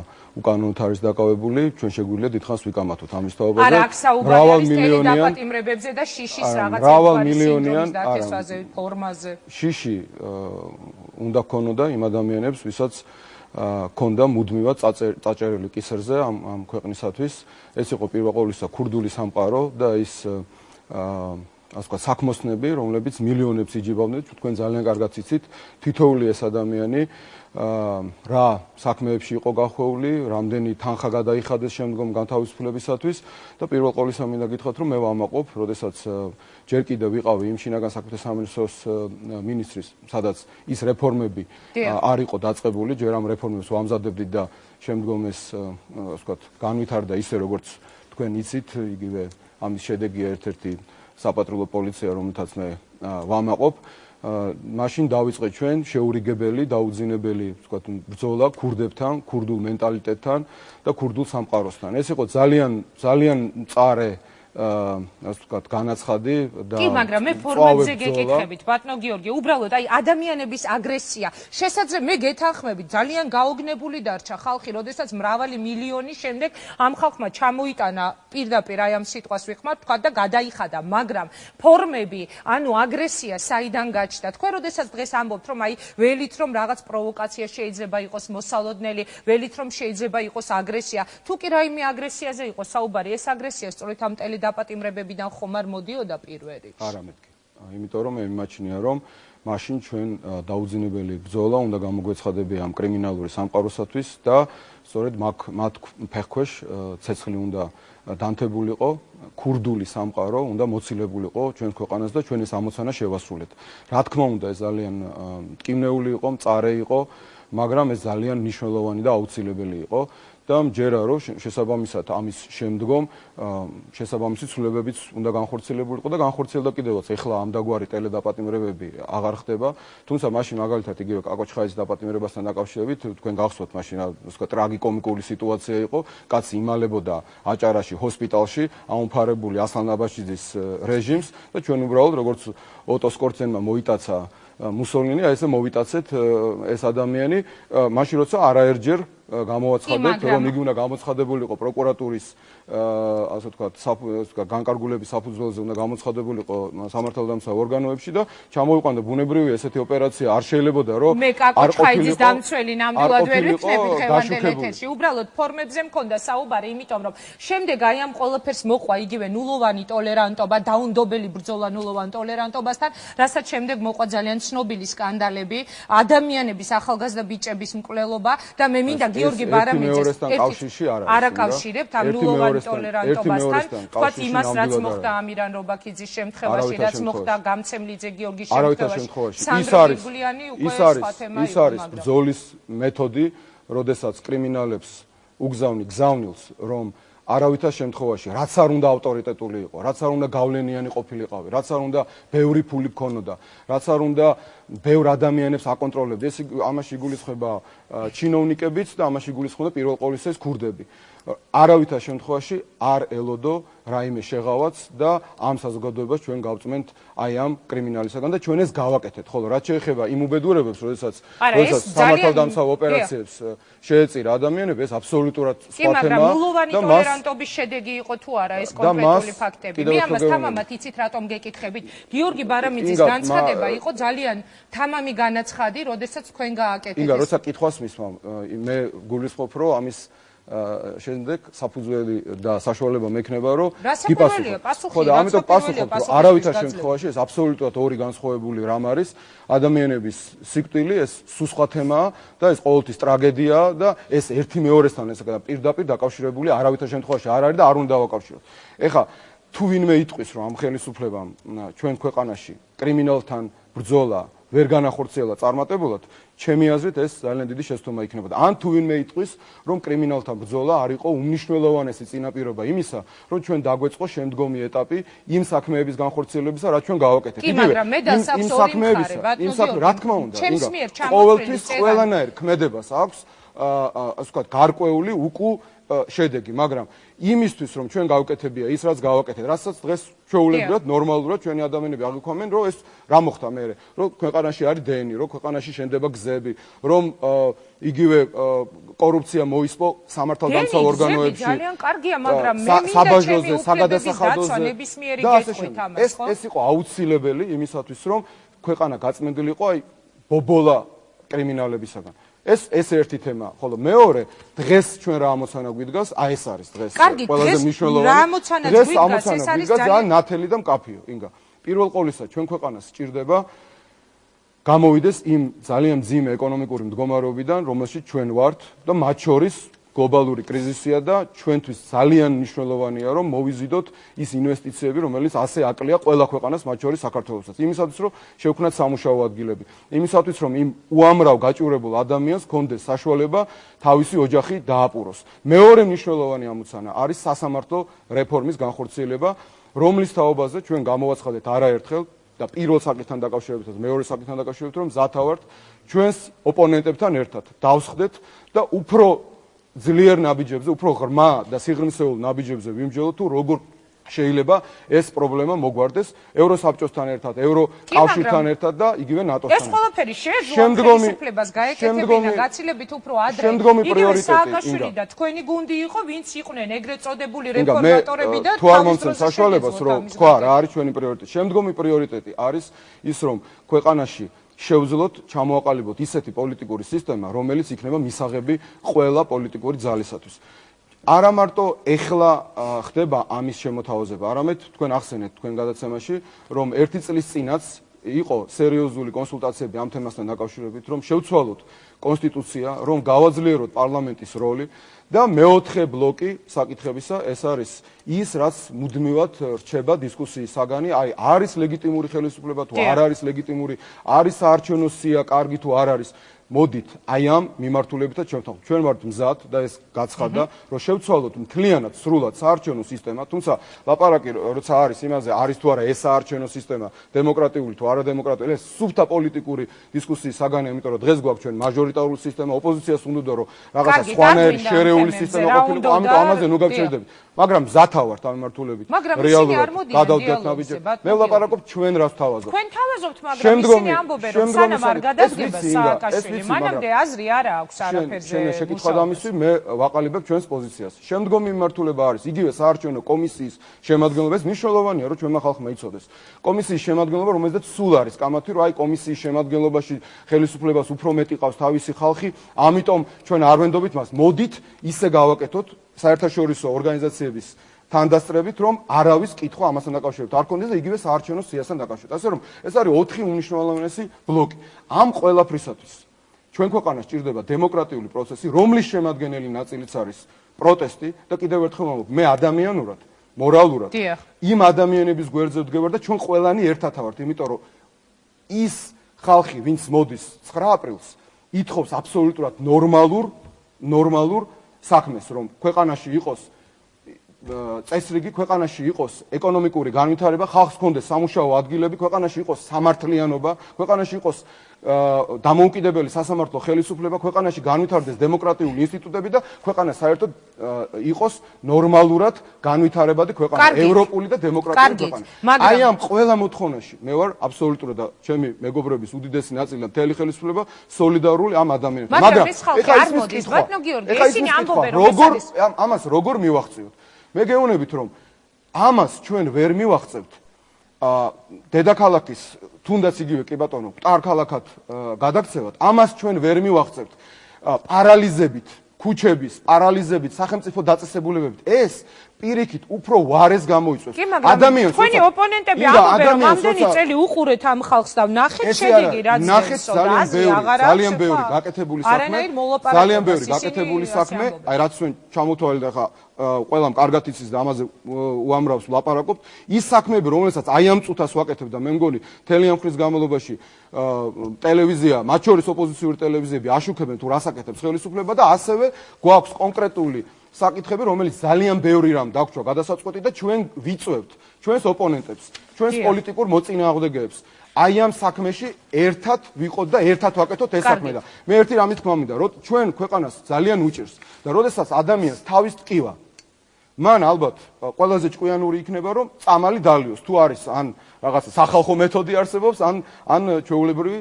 Speaker 9: უკანონოდ არის დაკავებული, ჩვენ შეგვიძლია დიდხანს ვიკამათოთ ამის თაობაზე.
Speaker 2: არა, აქ საუბარი არის ტელედაპატიმრებებზე და შიშის რაღაცა დათესვაზე, ფორმაზე.
Speaker 9: შიში უნდა ქონოდა იმ ადამიანებს, ვისაც ქონდა მუდმივად წაჭერილი კისერზე ამ ქვეყნისათვის. ეს იყო პირველ ყოვლისა ქურდული სამყარო და ის ასე ვთქვათ, საქმოსნები, რომლებიც მილიონებს იჯიბავდნენ, თქვენ ძალიან კარგად იცით, თითოეული ეს ადამიანი რა საქმეებში იყო გახვეული, რამდენი თანხა გადაიხადეს შემდგომ განთავისუფლებისათვის და პირველ ყოვლისა მინდა გითხრათ, რომ მე ვამაყობ, როდესაც ჯერ კიდევ ვიყავი იმ შინაგან საქმეთა სამინისტროს მინისტრის, სადაც ის რეფორმები არ იყო დაწყებული, ჯერ ამ რეფორმებს ვამზადებდით და შემდგომ ეს ასე ვთქვათ, განვითარდა ისე, როგორც თქვენ იცით, იგივე ამის შედეგია ერთ-ერთი საპატრულო პოლიცია, რომელთაც მე ვამაყობ. მაშინ დავიწყეთ ჩვენ შეურიგებელი, დაუძინებელი, ვთქვათ, ბრძოლა ქურდებთან, ქურდულ მენტალიტეტთან და ქურდულ სამყაროსთან. ეს იყო ძალიან მწარე ასე ვთქვათ, განაცხადი და
Speaker 2: კი, მაგრამ მე ფორმატზე გეკითხებით, ბატონო გიორგი, უბრალოდ აი ადამიანების აგრესია. შესაძლოა მე გეთანხმებით, ძალიან გაოგნებული დარჩა ხალხი, როდესაც მრავალი მილიონი შემდეგ ამ ხალხმა ჩამოიტანა პირდაპირ აი ამ სიტყვას ვიხმართ, თქვა და გადაიხადა, მაგრამ ფორმები, ანუ აგრესია საიდან გაჩნდა? თქვენ როდესაც დღეს ამბობთ, რომ აი ველით რომ რაღაც პროვოკაცია შეიძლება იყოს მოსალოდნელი, ველით რომ შეიძლება იყოს აგრესია, თუ კი რაიმე აგრესიაზე იყოს საუბარი, ეს აგრესია სწორედ ამ ტელედაპატიმრებებიდან ხომ არ მოდიოდა პირველ რიგში?
Speaker 9: არა მეთქი. იმიტომ რომ მე მიმაჩნია, რომ მაშინ ჩვენ დაუძინებელი ბრძოლა უნდა გამოგვეცხადებია ამ კრიმინალური სამყაროსათვის და სწორედ მათ ფეხქვეშ ცეცხლი უნდა დანთებულიყო, ქურდული სამყარო უნდა მოცილებულიყო ჩვენს ქვეყანას და ჩვენი ამოცანა შევასრულეთ. რა თქმა უნდა, ეს ძალიან მტკივნეული იყო, მწარე იყო, მაგრამ ეს ძალიან მნიშვნელოვანი და აუცილებელი იყო. და მჯერა რომ შესაბამისად ამის შემდგომ შესაბამისი ცვლილებებიც უნდა განხორციელებულიყო და განხორციელდა კიდევაც. ეხლა ამ დაგვარი ტელედაპატიმრებები აღარ ხდება, თუმცა მაშინ მაგალითად იგივე კაკოჩხაიძის დაპატიმრებასთან დაკავშირებით თქვენ გახსოვთ მაშინ ასე ტრაგიკომიკული სიტუაცია იყო, კაცი იმალებოდა აჭარაში ჰოსპიტალში აუმფარებული ასლან აბაშიძის რეჟიმს და ჩვენ უბრალოდ როგორც ოტო სკორცენმა მოიტაცა მუსოლინი, აი ესე მოვიტაცეთ ეს ადამიანი, მაშინ როცა არაერთჯერ გამოაცხადეთ, რომ იგი უნდა გამოცხადებულიყო პროკურატურის ასე ვთქვათ, განკარგულების საფუძველზე უნდა გამოცხადებულიყო სამართალდამცავ ორგანოებში და ჩამოიყვანდა ბუნებრივი ესეთი ოპერაცია არ შეიძლებოდა რომ
Speaker 2: მე კაკოჩხაიძის დამცველი ნამდვილად ვერ ვიქნები ხევანდელ ეთერში. უბრალოდ ფორმებზე მქონდა საუბარი, იმიტომ რომ შემდეგ აი ამ ყველაფერს მოყვა იგივე ნულოვანი ტოლერანტობა, დაუნდობელი ბრძოლა ნულოვან ტოლერანტობასთან, რასაც შემდეგ მოყვა ძალიან ცნობილი სკანდალები, ადამიანების ახალგაზრდა ბიჭების მკვლელობა და მე მინდა გიორგი ბარამიძეს არ აკავშირებთ ამ ნულოვან ტოლერანტობასთან, თქვათ იმას, რაც მოხდა ამირან რობაქიძის შემთხვევაში, რაც მოხდა გამცემლიძე გიორგის შემთხვევაში.
Speaker 9: ის არის ბრძოლის მეთოდი, როდესაც კრიმინალებს უგზავნი გზავნილს, რომ არავითარ შემთხვევაში, რაც არ უნდა ავტორიტეტული იყო, რაც არ უნდა გავლენიანი ყოფილიყავი, რაც არ უნდა ბევრი ფული გქონოდა, რაც არ უნდა ბევრ ადამიანებს აკონტროლებდე. ეს ამაში იგულისხმება ჩინოვნიკებიც და ამაში იგულისხმება პირველ ყოვლისა ეს ქურდები. არავითარ შემთხვევაში არ ელოდო რაიმე შეღავაც და ამ საზოგადოებას ჩვენ გავწმენთ აი ამ კრიმინალისაგან და ჩვენ ეს გავაკეთეთ. ხოლო რაც შეეხება იმ უბედურებებს, როდესაც სამართალდამცავ ოპერაციებს შეეწირა ადამიანები, ეს აბსოლუტურად სხვა თემაა.
Speaker 2: მაგრამ ნულოვანი ტოლერანტობის შედეგი იყო თუ არა ეს კონკრეტული ფაქტები. მე ამას თამამად იცით რატომ გეკითხებით. გიორგი ბარამიძის განცხადება იყო ძალიან თამამი განაცხადი, როდესაც თქვენ გააკეთეთ.
Speaker 9: იგა, როცა კითხვას მისმავ, მე გულისხმობ, რომ ამის შემდეგ საფუძველი და საშუალება მექნება რომ
Speaker 2: გიპასუხო.
Speaker 9: ხო და ამიტომ პასუხობ, რომ არავითარ შემთხვევაში ეს აბსოლუტურად ორი განსხვავებული რამ არის. ადამიანების სიკვდილი ეს სუსხვა თემაა და ეს ყოველთვის ტრაგედიაა და ეს ერთი მეორესთან ესე პირდაპირ დაკავშირებული არავითარ შემთხვევაში არ არის და არ უნდა დავაკავშიროთ. ეხლა თუ ვინმე იტყვის რომ ამ ხელისუფლებამ ჩვენ ქვეყანაში კრიმინალთან ბრძოლა ვერ განახორციელა წარმატებულად, ჩემი აზრით ეს ძალიან დიდი შეცდომა იქნებოდა. ან თუ ვინმე იტყვის, რომ კრიმინალთან ბრძოლა არ იყო უმნიშვნელოვანესი წინაპირობა იმისა, რომ ჩვენ დაგვეწყო შემდგომი ეტაპი იმ საქმეების განხორციელებისა, რაც ჩვენ გავაკეთეთ.
Speaker 2: იგივე იმ საქმეებისა,
Speaker 9: რა თქმა უნდა, ყოველთვის ყველანაირ ქმედებას აქვს ასე ვთქვათ, გარკვეული შედეგი, მაგრამ იმისთვის რომ ჩვენ გავუკეთებია ის რაც გავაკეთეთ, რასაც დღეს ჩვეულებრივად ნორმალურად ჩვენი ადამიანები აღიქვამენ, რომ ეს რა მოხდა მერე, რომ ქვეყანაში არის დენი, რომ ქვეყანაში შენდება გზები, რომ იგივე კორუფცია მოისპო სამართალდამცავ ორგანოებში.
Speaker 2: ძალიან კარგია, მაგრამ მე მინდა ჩემი უფლებების დაცვა ნებისმიერი გეტყვით ამას, ხო?
Speaker 9: ეს იყო აუცილებელი იმისათვის, რომ ქვეყანა გაწმენდილიყო აი ბობოლა კრიმინალებისაგან. ეს ერთი თემა, ხოლო მეორე დღეს ჩვენ რა ამოცანა გვიდგას, აი ეს არის დღეს ყველაზე მნიშვნელოვანი.
Speaker 2: რა ამოცანა გვიდგას, ეს არის
Speaker 9: ძალიან ნათელი და მკაფიო. ინგა, პირველ ყოვლისა ჩვენ ქვეყანას სჭირდება გამოვიდეს იმ ძალიან მძიმე ეკონომიკური მდგომარეობიდან, რომელშიც ჩვენ ვართ და მათ შორის გლობალური კრიზისია და ჩვენთვის ძალიან მნიშვნელოვანია რომ მოვიზიდოთ ის ინვესტიციები, რომელიც ასე აკლია ყველა ქვეყანას, მათ შორის საქართველოსაც. იმისათვის რომ შევქმნათ სამუშაო ადგილები, იმისათვის რომ იმ უამრავ გაჭირებულ ადამიანს ჰქონდეს საშუალება თავისი ოჯახი დააპუროს. მეორე მნიშვნელოვანი ამოცანა არის სასამართლო რეფორმის განხორციელება, რომლის თაობაზე ჩვენ გამოვაცხადეთ არაერთხელ და პირველ საკითხთან დაკავშირებით, მეორე საკითხთან დაკავშირებით, რომ მზათა ვართ ჩვენს ოპონენტებთან ერთად დავსხდეთ და უფრო ძლიერ ნაბიჯებზე, უფრო ღრმა და სიღრმისეულ ნაბიჯებზე ვიმჯელოთ თუ როგორ შეიძლება ეს პრობლემა მოგვარდეს ევროსაბჭოსთან ერთად, ევროკავშირთან ერთად და იგივე ნატოსთან.
Speaker 2: ეს ყველაფერი შეეძლო ხელისუფლებას გაეკეთებინა გაცილებით უფრო ადრე. იგივე სააკაშვილი და თქვენი გუნდი იყო, ვინც იყვნენ ეგრეთ წოდებული რეფორმატორები და
Speaker 9: თუ არ მომცემ საშუალებას რომ თქვა რა არის ჩვენი პრიორიტეტი. შემდგომი პრიორიტეტი არის ის რომ ქვეყანაში შევძლოთ, ჩამოაყალიბოთ ისეთი პოლიტიკური სისტემა, რომელიც იქნება მისაღები ყველა პოლიტიკური ძალისათვის. არა მარტო ეხლა ხდება ამის შემოთავაზება, არამედ თქვენ ახსენეთ თქვენ გადაცემაში, რომ ერთი წლის წინაც იყო სერიოზული კონსულტაციები ამ თემასთან დაკავშირებით, რომ შევცვალოთ კონსტიტუცია, რომ გავაძლიეროთ პარლამენტის როლი და მეოთხე ბლოკი საკითხებისა ეს არის ის, რაც მუდმივად რჩება დისკუსიის საგანი, აი არის ლეგიტიმური ხელისუფლება თუ არ არის ლეგიტიმური, არის საარჩევნო სია კარგი თუ არ არის. მოდით აი ამ მიმართულებითაც ჩვენ ვართ მზად და ეს გაცხადდა, რომ შევცვალოთ მთლიანად სრულად საარჩევნო სისტემა, თუმცა ლაპარაკი როცა არის იმაზე, არის თუ არა ეს საარჩევნო სისტემა დემოკრატიული თუ არადემოკრატიული, ეს სუფთა პოლიტიკური დისკუსიის საგანია, იმიტომ რომ დღეს გვაქვს ჩვენ მაჟორიტარული სისტემა, ოპოზიციას უნდა რომ რაღაცა სხვანაირი შერეული სისტემა ყოფილიყო, ამიტომ ამაზე ნუ გავჩერდებით. მაგრამ მზათა ვართ ამ მიმართულებით. რეალურად გადავდეთ ნაბიჯი. მე ვლაპარაკობ ჩვენ რას თავაზობთ.
Speaker 2: თქვენ თავაზობთ, მაგრამ ისინი ამბობენ, რომ სანამ არ გადადგება სააკაშვილი, მანამდე აზრი არ აქვს არაფერზე.
Speaker 9: შენ შეკითხვა დამისვი, მე ვაყალიბებ ჩვენს პოზიციას. შემდგომი მიმართულება არის იგივე საარჩევნო კომისიის შემადგენლობა, ეს მნიშვნელოვანია, რომ ჩვენმა ხალხმა იცოდეს. კომისიის შემადგენლობა, რომელზეც სულ არის კამათი, რომ აი კომისიის შემადგენლობაში ხელისუფლებას უფრო მეტი ყავს თავისი ხალხი, ამიტომ ჩვენ არ ვენდობით მას. მოდით ისე გავაკეთოთ საერთაშორისო ორგანიზაციების თანდასწრებით, რომ არავის კითხვა ამასთან დაკავშირებით არ კონდეს და იგივე საარჩევნო სიასთან დაკავშირებით. ასე რომ ეს არის 4 უმნიშვნელოვანესი ბლოკი. ამ ყველაფრისათვის ჩვენ ქვეყანას ჭირდება დემოკრატიული პროცესი, რომლის შემადგენელი ნაწილიც არის პროტესტი და კიდევ ერთხელ ვამბობ, მე ადამიანურად, მორალურად იმ ადამიანების გვერდზე ვდგევარ და ჩვენ ყველანი ერთად ვართ, იმიტომ რომ ის ხალხი, ვინც მოდის 9 აპრილს, ითხოვს აბსოლუტურად ნორმალურ საქმეს, რომ ქვეყანაში იყოს წესრიგი, ქვეყანაში იყოს ეკონომიკური განვითარება, ხალხს ჰქონდეს სამუშაო ადგილები, ქვეყანაში იყოს სამართლიანობა, ქვეყანაში იყოს დამოუკიდებელი სასამართლო ხელისუფლება, ქვეყანაში განვითარდეს დემოკრატიული ინსტიტუტები და ქვეყანა საერთოდ იყოს ნორმალურად განვითარებადი ქვეყანა, ევროპული და დემოკრატიული ქვეყანა. აი ამ ყველა მოთხოვნაში მე ვარ აბსოლუტურად და ჩემი მეგობრების უდიდესი ნაწილი და მთელი ხელისუფლება სოლიდარული ამ ადამიანებთან.
Speaker 2: მაგრამ ეხლა არ მოდის, ბატონო გიორგი, ისინი ამბობენ, რომ ეს არის
Speaker 9: ამას როგორ მივახციოთ? მე გეუბნებით, რომ ამას ჩვენ ვერ მივახცევთ დედაქალაქის თუნდაც იგივე კი ბატონო, მტარ ქალაქად გადაქცევად, ამას ჩვენ ვერ მივახცევთ პარალიზებით, ქუჩების პარალიზებით, სახელმწიფო დაწესებულებებით. ეს პირიქით უფრო ვარეს გამოიწვევს.
Speaker 2: ადამიანს თქვენი ოპონენტები ამბობენ, რომ ამდენი წელი უყურეთ ამ ხალხს და ნახეთ შედეგი რაც
Speaker 9: ძალიან ბევრი გაკეთებული საქმე, ძალიან ბევრი გაკეთებული საქმე, აი რაც ჩვენ ჩამოთვალეთ ახლა ყველამ კარგად იცის და ამაზე უამრავს ვლაპარაკობთ. ის საქმეები, რომელსაც აი ამ წუთას ვაკეთებ და მე მგონი მთელი ამ ხნის განმავლობაში ტელევიზია, მათ შორის ოპოზიციური ტელევიზიები აშუქებენ თუ რას აკეთებს ხელისუფლება და ასევე გვაქვს კონკრეტული საკითხები, რომელიც ძალიან ბევრი რამ დაგვრჩა გადასაწყვეტი და ჩვენ ვიწვევთ ჩვენს ოპონენტებს, ჩვენს პოლიტიკურ მოწინააღმდეგეებს. აი ამ საქმეში ერთად ვიყოთ და ერთად ვაკეთოთ ეს საქმე და მე ერთი რამით თქმა მინდა, რომ ჩვენ ქვეყანას ძალიან უჭირს და როდესაც ადამიანს თავის ტკივა მან ალბათ ყველაზე ჭკვიანური იქნება, რომ წამალი დალიოს, თუ არის ან რაღაცა სახალხო მეთოდი არსებობს, ან ჩვეულებრივი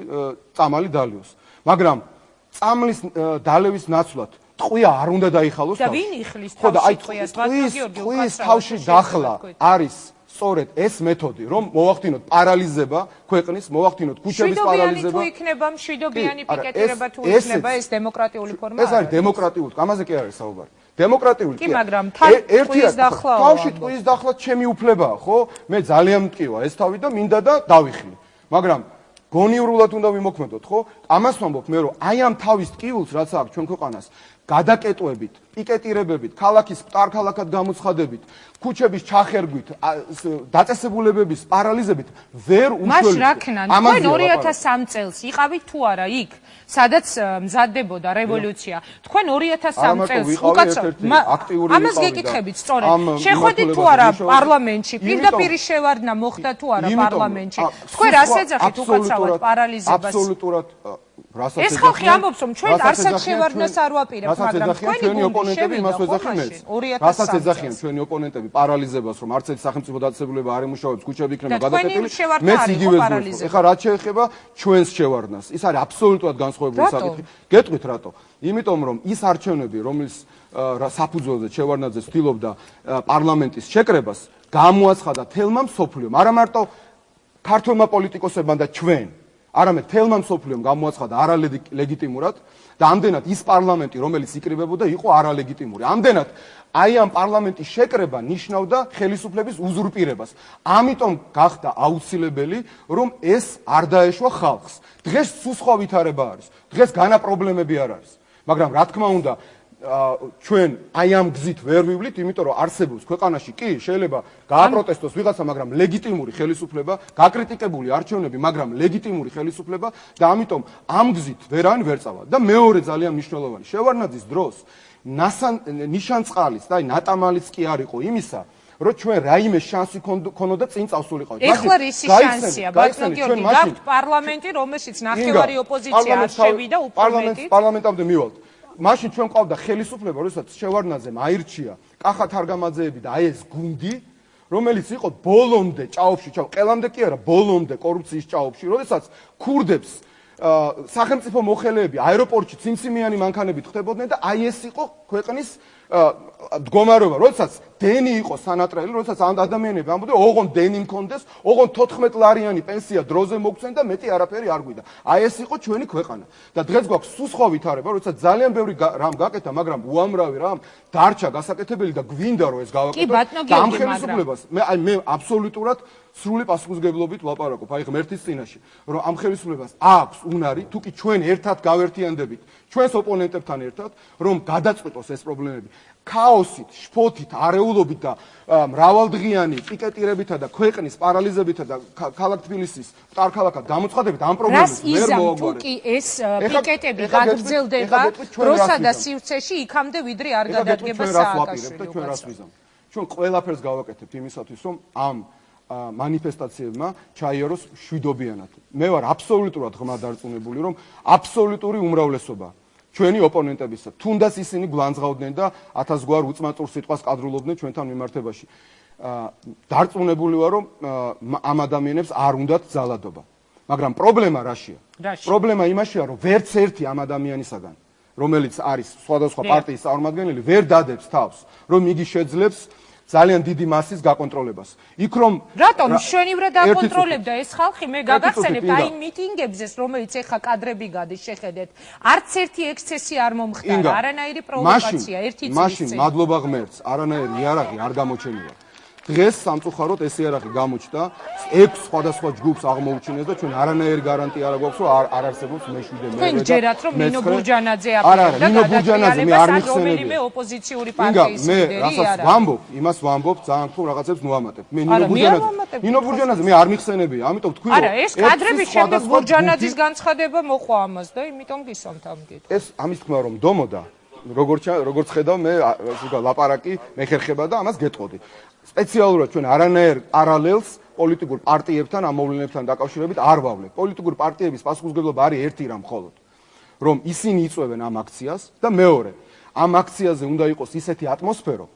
Speaker 9: წამალი დალიოს. მაგრამ წამლის დალევის ნაცვლად ტყვია არ უნდა დაიხალოს
Speaker 2: და ვინ იხლის თავში ტყვიას?
Speaker 9: ტყვის თავში დახლა არის სწორედ ეს მეთოდი, რომ მოვახდინოთ პარალიზება ქვეყნის, მოვახდინოთ ქუჩების პარალიზება.
Speaker 2: თუ იქნება მშვიდობიანი პიკეტირება, თუ იქნება ეს დემოკრატიული ფორმა?
Speaker 9: ეს არის დემოკრატიული, ამაზე კი არის საუბარი. დემოკრატიული
Speaker 2: კი, მაგრამ ტყვის დახლა.
Speaker 9: თავში ტყვის დახლა ჩემი უფლებაა, ხო? მე ძალიან მტკივა ეს თავი და მინდა და დავიხილე. მაგრამ გონიურულად უნდა ვიმოქმედოთ, ხო? ამას ვამბობ მე, რომ აი ამ თავის ტკივილს, რაც აქვს ჩვენ ქვეყანას, გადაკეტვებით, პიკეტირებებით, ქალაქის მტარ ქალაქად გამოცხადებით, ქუჩების ჩახერგვით, დაწესებულებების პარალიზებით ვერ უშველით.
Speaker 2: მას რა ქნან? თქვენ 2003 წელს იყავით თუ არა იქ, სადაც მზადდებოდა რევოლუცია. თქვენ 2003 წელს უკაცრავ ამას გეკითხებით სწორედ. შეხვედით თუ არა პარლამენტში, პირდაპირ შევარდნა მოხდა თუ არა პარლამენტში. თქვენ რას ეძახით უკაცრავად პარალიზებას?
Speaker 9: აბსოლუტურად
Speaker 2: ეს ხალხი ამბობს, რომ ჩვენ არსად შევარდნას არ ვაპირებთ, მაგრამ თქვენი ოპონენტები იმას ეძახიან მეც.
Speaker 9: რასაც ეძახიან ჩვენი ოპონენტები პარალიზებას, რომ არც ერთი სახელმწიფო დაწესებულება არ ემუშავებს, ქუჩები იქნება გადაკეტილი, მეც იგივე ზუსტად. ეხლა რაც შეეხება ჩვენს შევარდნას, ის არის აბსოლუტურად განსხვავებული საკითხი. გეტყვით რატო? იმიტომ რომ ის არჩევნები, რომლის საფუძველზე შევარდნაძე ცდილობდა პარლამენტის შეკრებას, გამოაცხადა თელმა მსოფლიომ, არა მარტო ქართველმა პოლიტიკოსებმა და ჩვენ
Speaker 12: არამედ თელმა მსოფლიომ გამოაცხადა არალეგიტიმურად და ამდენად ის პარლამენტი, რომელიც იკრიბებოდა, იყო არალეგიტიმური. ამდენად აი ამ პარლამენტის შეკრება ნიშნავდა ხელისუფლების უზურპირებას. ამიტომ გახდა აუცილებელი, რომ ეს არ დაეშვა ხალხს. დღეს სულ სხვა ვითარება არის. დღეს განა პრობლემები არ არის. მაგრამ რა თქმა უნდა, ჩვენ აი ამ გზით ვერ ვივლით, იმიტომ რომ არსებობს ქვეყანაში კი შეიძლება გააპროტესტოს ვიღაცა, მაგრამ ლეგიტიმური ხელისუფლება, გაკრიტიკებული არჩევნები, მაგრამ ლეგიტიმური ხელისუფლება და ამიტომ ამ გზით ვერან ვერ წავა. და მეორე ძალიან მნიშვნელოვანი, შევარდნაძის დროს ნიშანწყალიც და აი ნატამალიც კი არ იყო იმისა, რომ ჩვენ რაიმე შანსი ქონოდა წინ წავსულიყავით.
Speaker 2: ეხლა რისი შანსია, ბატონო გიორგი, გაქვთ პარლამენტი, რომელშიც ნახევარი ოპოზიცია არ შევიდა უფრო მეტი.
Speaker 12: პარლამენტამდე მივალთ. მაშინ ჩვენ ყავდა ხელისუფლება, როდესაც შევარდნაძემ აირჩია კახა თარგამაძეები და აი ეს გუნდი, რომელიც იყო ბოლომდე ჭაობში, ყველამდე კი არა, ბოლომდე კორუფციის ჭაობში, როდესაც ქურდებს სახელმწიფო მოხელეები აეროპორტში ციმციმიანი მანქანებით ხდებოდნენ და აი ეს იყო ქვეყნის მდგომარეობა, როდესაც დენი იყო სანატრელი, როდესაც ამ ადამიანები ამბობდნენ, ოღონ დენი მქონდეს, ოღონ 14 ლარიანი პენსია დროზე მოგცენ და მეტი არაფერი არ გვიდა. აი ეს იყო ჩვენი ქვეყანა. და დღეს გვაქვს სულ სხვა ვითარება, როდესაც ძალიან ბევრი რამ გაკეთა, მაგრამ უამრავი რამ დარჩა გასაკეთებელი და გვინდა რომ ეს გავაკეთოთ. და ამ ხელისუფლებას მე აბსოლუტურად სრული პასუხისმგებლობით ვლაპარაკობ, აი ღმერთის წინაშე, რომ ამ ხელისუფლებას აქვს უნარი, თუ კი ჩვენ ერთად გავერთიანდებით, ჩვენს ოპონენტებთან ერთად, რომ გადაწყვეტოს ეს პრობლემები. ქაოსით, შფოთით, არეულობით და მრავალდღიანი პიკეტირებითა და ქვეყნის პარალიზებითა და ქალაქ თბილისის მტარ-ქალაქად გამოცხადებით ამ პრობლემებს ვერ მოვაგვარებთ.
Speaker 2: თუ კი ეს პიკეტები გაგრძელდება დროსა და სივრცეში იქამდე ვიდრე არ გადადგება სააკაშვილი.
Speaker 12: ჩვენ რას ვიზამ? ჩვენ ყველაფერს გავაკეთებთ იმისათვის, რომ ამ მანიფესტაციებმა ჩაიაროს შვიდობიანად. მე ვარ აბსოლუტურად ღრმა დარწმუნებული, რომ აბსოლუტური უმრავლესობა ჩვენი ოპონენტებისა, თუნდაც ისინი გლანძღავდნენ და 1000 გვარ უწმაწურ სიტყვას კადრულობდნენ ჩვენთან მიმართებაში. დარწმუნებული ვარ, რომ ამ ადამიანებს არ უნდათ ძალადობა. მაგრამ პრობლემა რაშია? პრობლემა იმაშია, რომ ვერც ერთი ამ ადამიანისაგან, რომელიც არის სხვადასხვა პარტიის წარმომადგენელი, ვერ დადებს თავს, რომ იგი შეძლებს ძალიან დიდი მასის გაკონტროლებას. იქ რომ
Speaker 2: რატომ შვენივრად აკონტროლებდა ეს ხალხი? მე გაგახსენებთ აი მიტინგებზე, რომელიც ეხა კადრები გადის, შეხედეთ. არც ერთი ექსცესი არ მომხდარა, არანაირი პროვოკაცია, ერთი წლის წინ.
Speaker 12: მაშინ მადლობა ღმერთს, არანაირი იარაღი არ გამოჩენილა. დღეს სამწუხაროდ ეს იარაღი გამოჩნდა, 6 სხვადასხვა ჯგუფს აღმოუჩინეს და ჩვენ არანაირი გარანტია არ გვაქვს, რომ არ არსებობს მე-7 მე-8.
Speaker 2: თქვენ ჯერათ რომ ნინო ბურჯანაძე აპირებდა გადატრიალებას, რომელიმე ოპოზიციური პარტიის ლიდერი არა.
Speaker 12: იმას ვამბობ, ძალიან ხო რაღაცებს ნუამატებ. მე ნინო ბურჯანაძე მე არ მიხსენებია, ამიტომ თქვი რომ
Speaker 2: არა, ეს კადრები შემდეგ ბურჯანაძის განცხადება მოყვა ამას და იმიტომ გისვამთ ამ კითხვას.
Speaker 12: ეს ამის თქმა რომ დომოდა, როგორც ხედავ მე ლაპარაკი მეხერხება და ამას გეტყოდი. სპეციალურად ჩვენ არანაირ პარალელს პოლიტიკურ პარტიებთან ამ მოვლენებთან დაკავშირებით არ ვავლებ. პოლიტიკური პარტიების პასუხისმგებლობა არის ერთი რამ მხოლოდ, რომ ისინი იწვევენ ამ აქციას და მეორე, ამ აქციაზე უნდა იყოს ისეთი ატმოსფერო,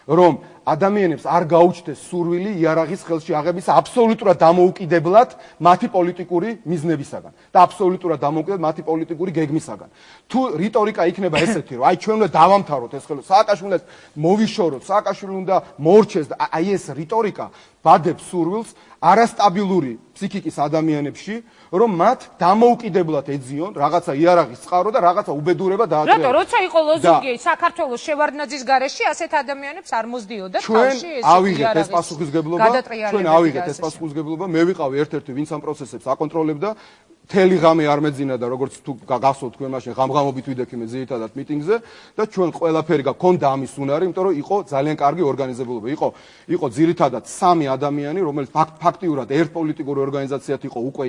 Speaker 12: რომ ადამიანებს არ გაუჩნდეს სურვილი იარაღის ხელში აღების აბსოლუტურად დამოუკიდებლად მათი პოლიტიკური მიზნებისაგან და აბსოლუტურად დამოუკიდებლად მათი პოლიტიკური გეგმისაგან. თუ რიტორიკა იქნება ესეთი, რომ აი ჩვენ უნდა დავამთავროთ ეს ხელო, სააკაშვილი უნდა მოვიშოროთ, სააკაშვილი უნდა მოორჩეს და აი ეს რიტორიკა ბადებს სურვილს არასტაბილური ფსიქიკის ადამიანებში, რომ მათ დამოუკიდებლად ეძიონ რაღაცა იარაღის წყარო და რაღაცა უბედურება დააჭრეს.
Speaker 2: რატო, როცა იყო ლოზუნგი საქართველოს შევარდნაძის გარეშე, ასეთ ადამიანებს არ მოსდიოდა თავში ეს
Speaker 12: ავიღეთ ეს პასუხისმგებლობა, ჩვენ ავიღეთ ეს პასუხისმგებლობა, მე ვიყავი ერთ-ერთი, ვინც ამ პროცესებს აკონტროლებდა. მთელი ღამე არ მეძინა და როგორც თუ გახსოვთ თქვენ მაშინ ღამღამობით ვიდექიმე ძირითადად მიტინგზე და ჩვენ ყველაფერი გქონდა ამის უნარი, იმიტომ რომ იყო ძალიან კარგი ორგანიზებულობა. იყო ძირითადად 3 ადამიანი, რომელიც ფაქტიურად ერთ პოლიტიკურ ორგანიზაციად იყო უკვე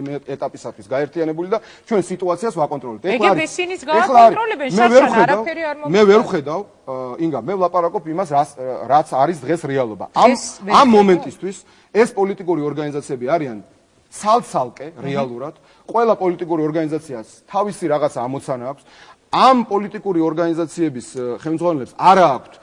Speaker 12: იმ ეტაპისათვის გაერთიანებული და ჩვენ სიტუაციას ვაკონტროლებთ.
Speaker 2: ეგებესინის გააკონტროლებენ შაშან არაფერი არ მომხდარა.
Speaker 12: მე ვერ ვხედავ, ინგა, მე ვლაპარაკობ იმას, რაც არის დღეს რეალობა. ამ მომენტისთვის ეს პოლიტიკური ორგანიზაციები არიან ცალ-ცალკე რეალურად ყველა პოლიტიკური ორგანიზაციას თავისი რაღაცა ამოცანა აქვს. ამ პოლიტიკური ორგანიზაციების ხელმძღვანელებს არა აქვთ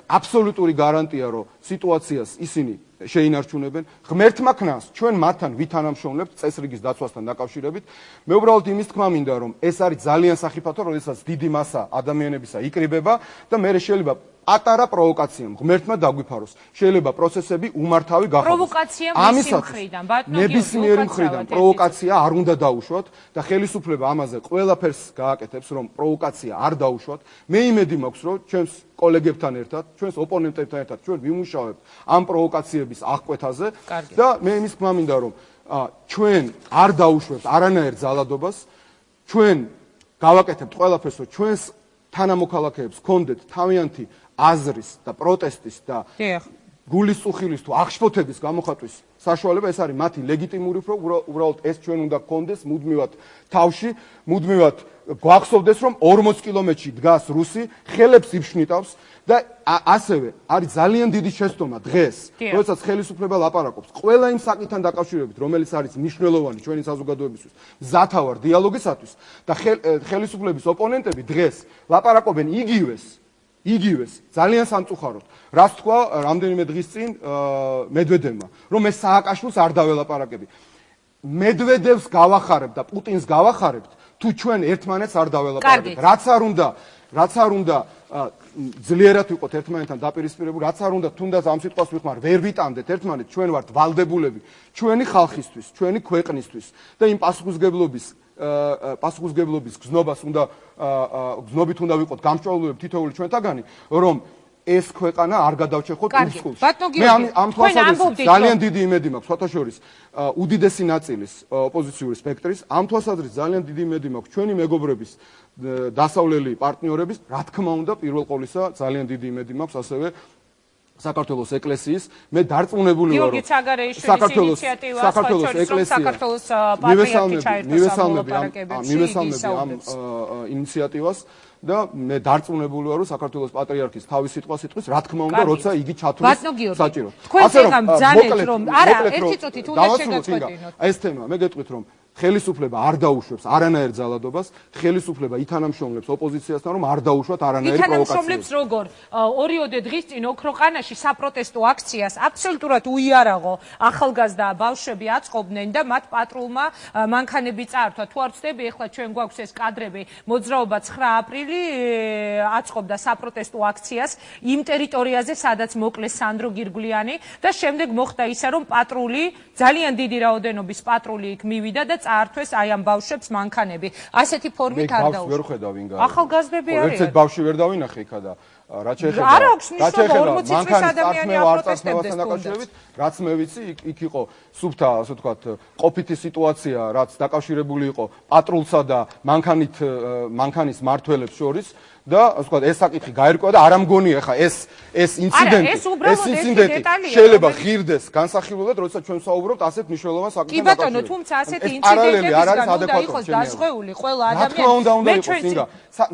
Speaker 12: აბსოლუტური გარანტია, რომ სიტუაციას ისინი შეინარჩუნებენ. ღმერთმა ქნას ჩვენ მათთან ვითანამშრომლებთ წესრიგის დაცვასთან დაკავშირებით. მე უბრალოდ იმის თქმა მინდა, რომ ეს არის ძალიან სახიფათო, როდესაც დიდი მასა ადამიანებისა იკრიბება და მე შეიძლება პატარა პროვოკაციამ ღმერთმა დაგვიფაროს. შეიძლება პროცესები უმართავი გახადოს.
Speaker 2: პროვოკაცია მისი მხრიდან, ბატონო,
Speaker 12: ნებისმიერი მხრიდან პროვოკაცია არ უნდა დაუშვათ და ხელისუფლება ამაზე ყველაფერს გააკეთებს, რომ პროვოკაცია არ დაუშვათ. მე იმედი მაქვს, რომ ჩვენს კოლეგებთან ერთად, ჩვენს ოპონენტებთან ერთად ჩვენ ვიმუშავებთ ამ პროვოკაციების აღკვეთაზე და მე იმის თქმა მინდა, რომ ჩვენ არ დაუშვებთ არანაირ ძალადობას, ჩვენ გავაკეთებთ ყველაფერს, რომ ჩვენს თანამოქალაქეებს ჰქონდეთ თავიანთი აზრის და პროტესტის და გულის წუხილის თუ აღშფოთების გამოხატვის საშუალება. ეს არის მათი ლეგიტიმური უფრო, უბრალოდ ეს ჩვენ უნდა გქონდეს მუდმივად თავში, მუდმივად გვახსოვდეს, რომ 40 კილომეტრში დგას რუსი, ხელებს იფშნიტავს და ასევე არის ძალიან დიდი შეცდომა დღეს, როდესაც ხელისუფლება ლაპარაკობს ყველა იმ საკითხთან დაკავშირებით, რომელიც არის მნიშვნელოვანი ჩვენი საზოგადოებისთვის, მზათავარ დიალოგისათვის და ხელისუფლების ოპონენტები დღეს ლაპარაკობენ იგივეს ძალიან სამწუხაროდ. რაც თქვა რამდენიმე დღის წინ მედვედევმა, რომ ეს სააკაშვილს არ დაველაპარაკები. მედვედევს გავახარებთ და პუტინს გავახარებთ, თუ ჩვენ ერთმანეთს არ დაველაპარაკებთ. რაც არ უნდა ძლიერად ვიყოთ ერთმანეთთან დაპირისპირებული, რაც არ უნდა თუნდაც ამ სიტყვას ვიხმარ, ვერ ვიტამდეთ ერთმანეთს, ჩვენ ვართ ვალდებულები ჩვენი ხალხისთვის, ჩვენი ქვეყნისთვის და იმ პასუხისმგებლობის გზნობას უნდა გზნობით უნდა ვიყოთ გამჭვირვალეები თითოეული ჩვენთაგანი, რომ ეს ქვეყანა არ გადავჭეხოთ უსხულში. მე ამ თვალსაზრისით ძალიან დიდი იმედი მაქვს, სხვათაშორის უდიდესი ნაწილის ოპოზიციური სპექტრის, ამ თვალსაზრისით ძალიან დიდი იმედი მაქვს ჩვენი მეგობრების დასავლელი პარტნიორების, რა თქმა უნდა, პირველ ყოვლისა ძალიან დიდი იმედი მაქვს ასევე საქართველოს ეკლესიის. მე დარწმუნებული ვარ, რომ საქართველოს მივესალმები ამ ინიციატივას და მე დარწმუნებული ვარ, რომ საქართველოს პატრიარქის თავის სიტყვას იტყვის, რა თქმა უნდა, როცა იგი ჩათვლის საჭიროდ.
Speaker 2: ასე რომ არა, ერთი წუთით უნდა შეგაწყვეტინოთ.
Speaker 12: ეს თემა, მე გეტყვით, რომ ხელისუფლება არ დაუშვებს არანაირ ძალადობას, ხელისუფლება ითანამშრომლებს ოპოზიციასთან, რომ არ დაუშვათ არანაირ პროვოკაციას.
Speaker 2: ითანამშრომლებს როგორ? 2-3 დღის წინ ოქროყანაში საპროტესტო აქციას აბსოლუტურად უიარაღო ახალგაზრდა ბავშვები აწყობდნენ და მათ პატრულმა მანქანები წაართვა. თუ არ ვცდები, ეხლა ჩვენ გვაქვს ეს კადრები, მოძრაობა 9 აპრილი აწყობდა საპროტესტო აქციას იმ ტერიტორიაზე, სადაც მოკლეს სანდრო გირგვლიანი და შემდეგ მოხდა ისა, რომ პატრული, ძალიან დიდი რაოდენობის პატრული იქ მივიდა და წაართვეს აი ამ ბავშვებს მანქანები. ასეთი ფორმით არ დაუშვეს.
Speaker 12: ვერ ხედავ ვინ გააქვს.
Speaker 2: ახალგაზრდები არიან.
Speaker 12: ერთად ბავშვი ვერ დავინახე იქა და რაც შეეხება
Speaker 2: არ აქვს მნიშვნელობა 40 წლის ადამიანი აპროტესტებდეს
Speaker 12: დაკავშირებით, რაც მე ვიცი, იქ იყო სუფთა, ასე ვთქვათ, ყოფითი სიტუაცია, რაც დაკავშირებული იყო პატრულსა და მანქანის მმართველებს შორის და ასე ვთქვათ, ეს საკითხი გაერკვა და არ ამგონია ხა ეს ინციდენტი შეიძლება ღირდეს განსახილველად, როდესაც ჩვენ საუბრობთ ასეთ მნიშვნელოვან საკითხთან
Speaker 2: დაკავშირებით. კი ბატონო, თუმცა ასეთი ინციდენტებისგან უნდა იყოს დაზღვეული ყველა ადამიანი.
Speaker 12: მე ჩვენც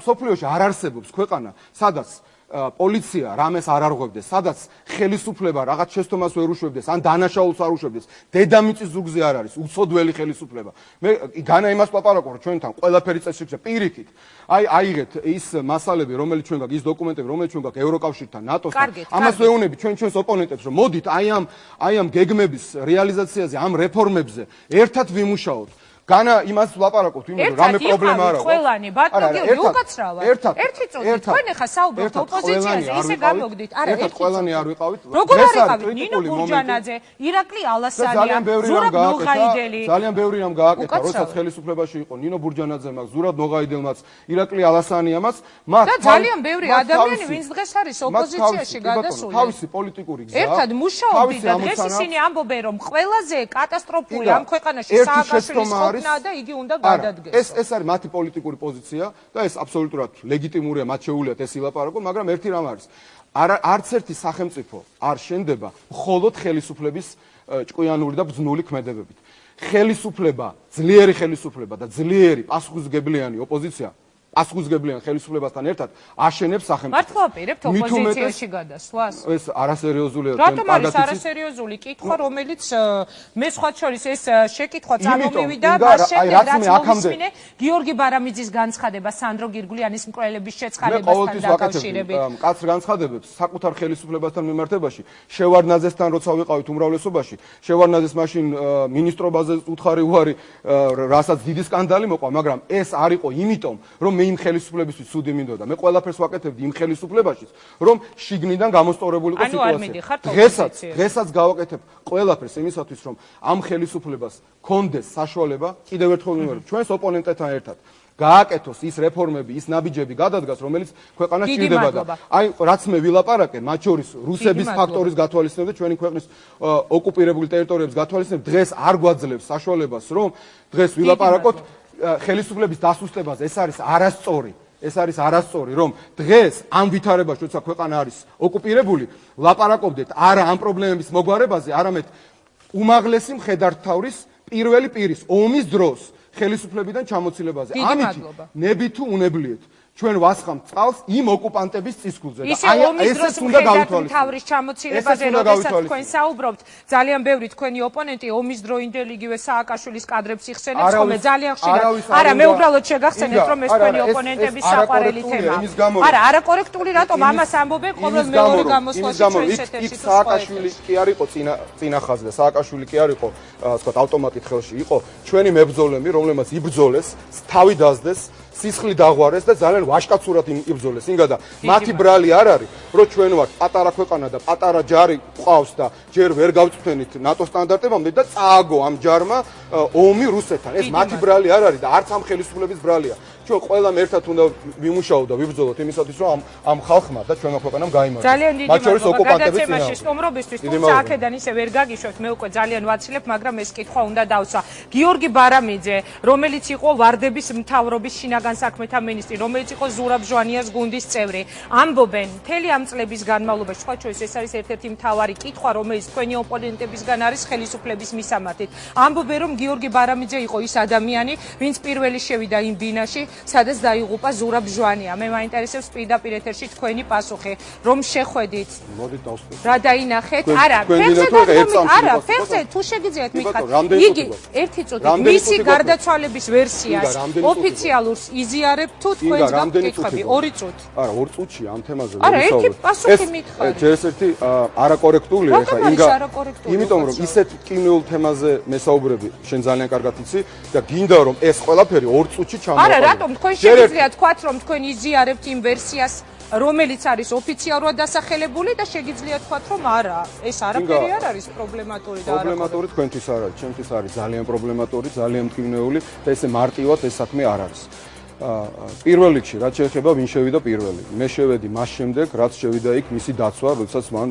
Speaker 12: სოფლიოში არ არსებობს ქვეყანა, სადაც პოლიცია რამეს არ არღვევდეს, სადაც ხელისუფლება რაღაც შეცდომას ვერ უშვებდეს, ან დანაშაულს არ უშვებდეს, დედამიწის ზურგზე არ არის უცოდველი ხელისუფლება. მე განა იმას ვაპარაკობ, რომ ჩვენთან ყველაფერი წესრიგზე პირიქით. აიღეთ ის მასალები, რომელიც ჩვენ გაქვს, ის დოკუმენტები, რომელიც ჩვენ გაქვს ევროკავშირთან, ნატოსთან, ამას ვეუბნები ჩვენს ოპონენტებს, რომ მოდით აი ამ გეგმების რეალიზაციაზე, ამ რეფორმებზე ერთად ვიმუშაოთ. განა იმას ვლაპარაკობთ, იმიტომ რომ რამე პრობლემა არ აქვს.
Speaker 2: ყველანი, ბატონო გიორგი, უკაცრავად. ერთი წუთი, თქვენ ახლა საუბრობთ ოპოზიციაზე, ისე გამოგდით. არა, ერთი
Speaker 12: ყველანი არ ვიყავით.
Speaker 2: როგორ არ ვიყავით? ნინო ბურჯანაძე, ირაკლი ალასანია, ზურაბ ნოღაიდელი.
Speaker 12: ძალიან ბევრი რამ გააკეთა, როდესაც ხელისუფლებაში იყო ნინო ბურჯანაძემაც, ზურაბ ნოღაიდელმაც, ირაკლი ალასანიამაც, მათ
Speaker 2: და ძალიან ბევრი ადამიანი, ვინც დღეს არის ოპოზიციაში გადასული.
Speaker 12: თავისი პოლიტიკური გზა.
Speaker 2: ერთად მუშაობდით და დღეს ისინი ამბობენ, რომ ყველაზე კატასტროფული ამ ქვეყანაში სააკაშვილის და იგი უნდა გადადგეს.
Speaker 12: ეს არის მათი პოლიტიკური პოზიცია და ეს აბსოლუტურად ლეგიტიმურია, მათ შეუულიათ ეს ილაპარაკონ, მაგრამ ერთი რამ არის. არც ერთი სახელმწიფო არ შენდება მხოლოდ ხელისუფლების ჭკვიანური და ბრძნული ქმედებებით. ხელისუფლება, ძლიერი ხელისუფლება და ძლიერი პასუხისმგებლიანი ოპოზიცია პასუხისმგებლიან ხელისუფლებასთან ერთად აშენებს სახელმწიფოს.
Speaker 2: მართლა ვაპირებთ ოპოზიციაში გადასვლას?
Speaker 12: ეს არასერიოზულია.
Speaker 2: რატომ არის არასერიოზული კითხვა, რომელიც მე სხვა შორის ეს შეკითხვა წარმომივიდა მას შემდეგ, რაც მომისმინე გიორგი ბარამიძის განცხადება სანდრო გირგულიანის მკვლელების შეწყალებასთან დაკავშირებით.
Speaker 12: კაცრ განცხადებებს საკუთარ ხელისუფლებასთან მიმართებაში, შევარდნაძესთან როცა ვიყავით უმრავლესობაში, შევარდნაძეს მაშინ მინისტრობაზე უთხარი უარი, რასაც დიდი სკანდალი მოყვა, მაგრამ ეს არ იყო იმიტომ, რომ მე იმ ხელისუფლებისთვის ცუდი მინდოდა. მე ყველაფერს ვაკეთებდი იმ ხელისუფლებაშიც, რომ შიგნიდან გამოსწორებული იყო სიტუაცია. დღესაც გავაკეთებ ყველაფერს იმისათვის, რომ ამ ხელისუფლებას კონდეს საშუალება, კიდევ ერთხელ ვიმეორებ, ჩვენს ოპონენტებთან ერთად გააკეთოს ის რეფორმები, ის ნაბიჯები გადადგას, რომელიც ქვეყანას ჭირდება და აი რაც მე ვილაპარაკე, მათ შორის რუსების ფაქტორის გათვალისწინებდა, ჩვენი ქვეყნის ოკუპირებული ტერიტორიების გათვალისწინებდა, დღეს არ გვაძლევს საშუალებას, რომ დღეს ვილაპარაკოთ ხელისუფლების დასუსტებაზე. ეს არის არასწორი, რომ დღეს ამ ვითარებაში, როცა ქვეყანა არის ოკუპირებული, ლაპარაკობდეთ არა ამ პრობლემების მოგვარებაზე, არამედ უმაღლესი მხედართმთავრის პირველი პირის ომის დროს ხელისუფლებიდან ჩამოცილებაზე. ამით ნები თუ უნებლიეთ ჩვენ ვასხამთ წყალს იმ ოკუპანტების წისქვილზე და
Speaker 2: აი ესეც უნდა გავითვალისწინოთ. თავრის ჩამოცილებაზე როდესაც თქვენ საუბრობთ, ძალიან ბევრი თქვენი ოპონენტი ომის დროინდელი იგივე სააკაშვილის კადრებს იხსენებს ხოლმე ძალიან ხშირად. არა, მე უბრალოდ შეგახსენეთ, რომ ეს თქვენი ოპონენტების საყვარელი თემაა. არა, არაკორექტული რატომ ამას ამბობენ ყოველ მეორე გამოსვლაში ჩვენს ეთერში?
Speaker 12: სააკაშვილი კი არ იყო წინა ხაზი და სააკაშვილი კი არ იყო, ასე ვთქვათ, ავტომატით ხელში იყო ჩვენი მებრძოლები, რომლებმაც იბრძოლეს, თავი დასდეს, სისხლი დაღვარეს და ძალიან ვაშკაცურად იბრძოლეს. ინგადა მათი ბრალი არ არის, რომ ჩვენ ვართ პატარა ქვეყანა და პატარა ჯარი ყავს და ჯერ ვერ გავწვდენით ნატო სტანდარტებამდე და წააგო ამ ჯარმა ომი რუსეთთან. ეს მათი ბრალი არ არის და არც ამ ხელისუფლების ბრალია. ჩვენ ყველამ ერთად უნდა ვიმუშაოთ და ვიბრძოლოთ იმისათვის, რომ ამ ხალხმა და ჩვენმა ქვეყანამ გაიმარჯვოს.
Speaker 2: ძალიან დიდი მადლობა გადაცემაში სტუმრობისთვის, თუმცა აქედან ისე ვერ გაგიშვებთ, მე უკვე ძალიან ვაცილებ, მაგრამ ეს კითხვა უნდა დავსვა. გიორგი ბარამიძე, რომელიც იყო ვარდების მთავრობის შინაგან საქმეთა მინისტრი, რომელიც იყო ზურაბ ჟვანიას გუნდის წევრი, ამბობენ, მთელი ამ წლების განმავლობაში, სხვა შორის ეს არის ერთ-ერთი მთავარი კითხვა, რომელიც თქვენი ოპონენტებისგან არის ხელისუფლების მისამართით. ამბობენ, რომ გიორგი ბარამიძე იყო ის ადამიანი, ვინც პირველი შევიდა იმ ბინაში, სადაც დაიღუპა ზურაბ ჟვანია. მე მაინტერესებს პირდაპირ ეთერში თქვენი პასუხი, რომ შეხვედით.
Speaker 12: მოდით დავსვით.
Speaker 2: რა დაინახეთ? არა, ფეხზე თუ შეგიძლიათ მითხრათ. იგი ერთი წუთი მისი გარდაცვალების ვერსიას ოფიციალურს იზიარებთ თუ თქვენს გაკითხები? 2 წუთი.
Speaker 12: არა, 2 წუთში ამ თემაზე
Speaker 2: არა, ერთი პასუხი მითხარი.
Speaker 12: ეს ერთი არაკორექტულია ხა, იმიტომ რომ ისეთ კინოულ თემაზე მესაუბრები, შენ ძალიან კარგად იცი და გინდა რომ ეს ყველაფერი 2 წუთში ჩამოვყალიბო.
Speaker 2: არა, რატომ თქვენ შეგიძლიათ თქვათ, რომ თქვენ იზიარებთ იმ ვერსიას, რომელიც არის ოფიციალურად დასახელებული და შეგიძლიათ თქვათ, რომ არა, ეს არაფერი არ არის პრობლემატური და
Speaker 12: პრობლემატური თქვენთვის არ არის, ჩემთვის არის ძალიან პრობლემატური, ძალიან მტკივნეული და ესე მარტივად ეს საქმე არ არის. პირველ რიგში, რაც შეეხება ვინ შევიდა პირველი. მე შევედი მას შემდეგ, რაც შევიდა იქ მისი დაცვა, როდესაც მან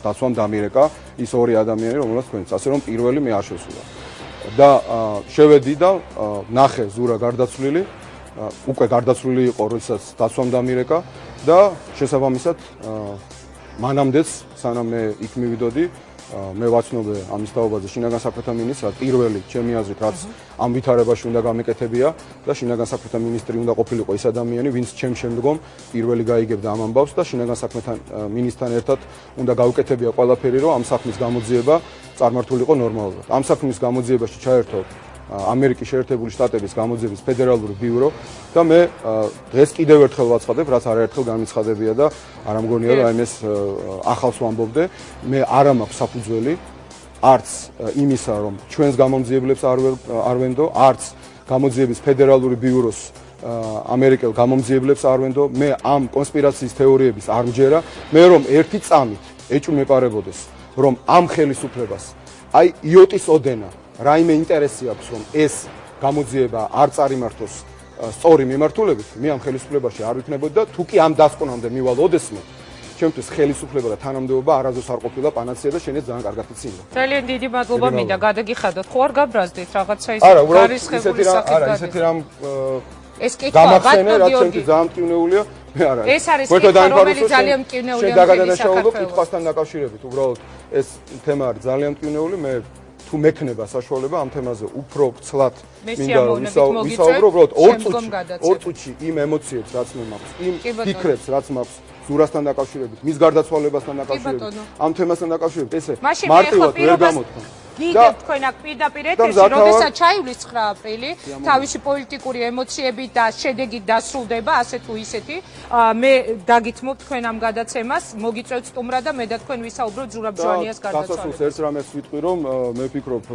Speaker 12: დაცვამ დამირეკა ის ორი ადამიანი, რომელსაც თქვენს, ასე რომ პირველი მე არ შესულა. და შევედი და ნახე ზურა გარდაცვლილი, უკვე გარდაცვლილი იყო, როდესაც დაცვამ დამირეკა და შესაბამისად მანამდეც სანამ მე იქ მივიდოდი, მე ვაცნობე ამის თაობაზე შინაგან საქმეთა მინისტრს, პირველი ჩემი აზრით, რაც ამ ვითარებაში უნდა გამეკეთებია და შინაგან საქმეთა მინისტრი უნდა ყოფილიყო ის ადამიანი, ვინც ჩემ შემდგომ პირველი გაიგებდა ამ ამბავს და შინაგან საქმეთა მინისტრთან ერთად უნდა გავუკეთებია ყველაფერი, რომ ამ საქმის გამოძიება წარმართულიყო ნორმალურად. ამ საქმის გამოძიებაში ჩაერთო ამერიკის შეერთებული შტატების გამოძიების ფედერალური ბიურო და მე დღეს კიდევ ერთხელ ვაცხადებ, რაც არაერთხელ განიცხადებია და არ ამგონია რომ აი ეს ახალს ვამბობდე, მე არ მაქვს საფუძველი არც იმისა, რომ ჩვენს გამომძიებლებს არ ვენდო, არც გამოძიების ფედერალური ბიუროს ამერიკელ გამომძიებლებს არ ვენდო, მე ამ კონსპირაციის თეორიების არ მჯერა, მე რომ ერთი წამით ეჭვმეპარებოდეს, რომ ამ ხელისუფლებას აი იოტის ოდენა რაიმე ინტერესი აქვს, რომ ეს გამოძიება არ წარიმართოს სწორი მიმართულებით, მე ამ ხელისუფლებაში არ ვიქნებოდი და თუ კი ამ დასკვნამდე მივალ ოდესმე, ჩემთვის ხელისუფლება და თანამდებობა არასდროს არ ყოფილა პანაცეა და შენიც ძალიან კარგად იცინო.
Speaker 2: ძალიან დიდი მადლობა მინდა გადაგიხადოთ. ხო არ გაბრაზდით რაღაცა ის გარისხებული
Speaker 12: საკითხი. არა, ისეთი რამ
Speaker 2: ეს კითხვა ბატონო გიორგი
Speaker 12: ძალიან მტკივნეულია. მე არა.
Speaker 2: ეს არის კითხვა, რომელიც ძალიან მტკივნეულია
Speaker 12: საქართველოს კითხვასთან დაკავშირებით. უბრალოდ ეს თემა არის ძალიან მტკივნეული. მე თუ მექნება საშუალება ამ თემაზე უფრო ვრცლად
Speaker 2: მინდა
Speaker 12: ვისაუბრო, უბრალოდ 2 წუთში იმ ემოციებს რაც მე მაქვს, იმ ფიქრებს რაც მაქვს ზურასთან დაკავშირებით, მის გარდაცვალებასთან დაკავშირებით, ამ თემასთან დაკავშირებით, ესე მარტივად ვერ გამოთქვა.
Speaker 2: გიგებთ თქვენ აქ პირდაპირ ეთერში, როდესაც ჩაივლის 9 აპრილი, თავისი პოლიტიკური ემოციებით და შედეგით დასრულდება, ასე თუ ისეთი. მე დაგითმობ თქვენ ამ გადაცემას, მოგიწევთ სტუმრა და მე და თქვენ ვისაუბროთ ზურაბ ჯვანიას გარდაცვალებაზე.
Speaker 12: დასასრულს ერთ რამეს ვიტყვი, რომ მე ვფიქრობ,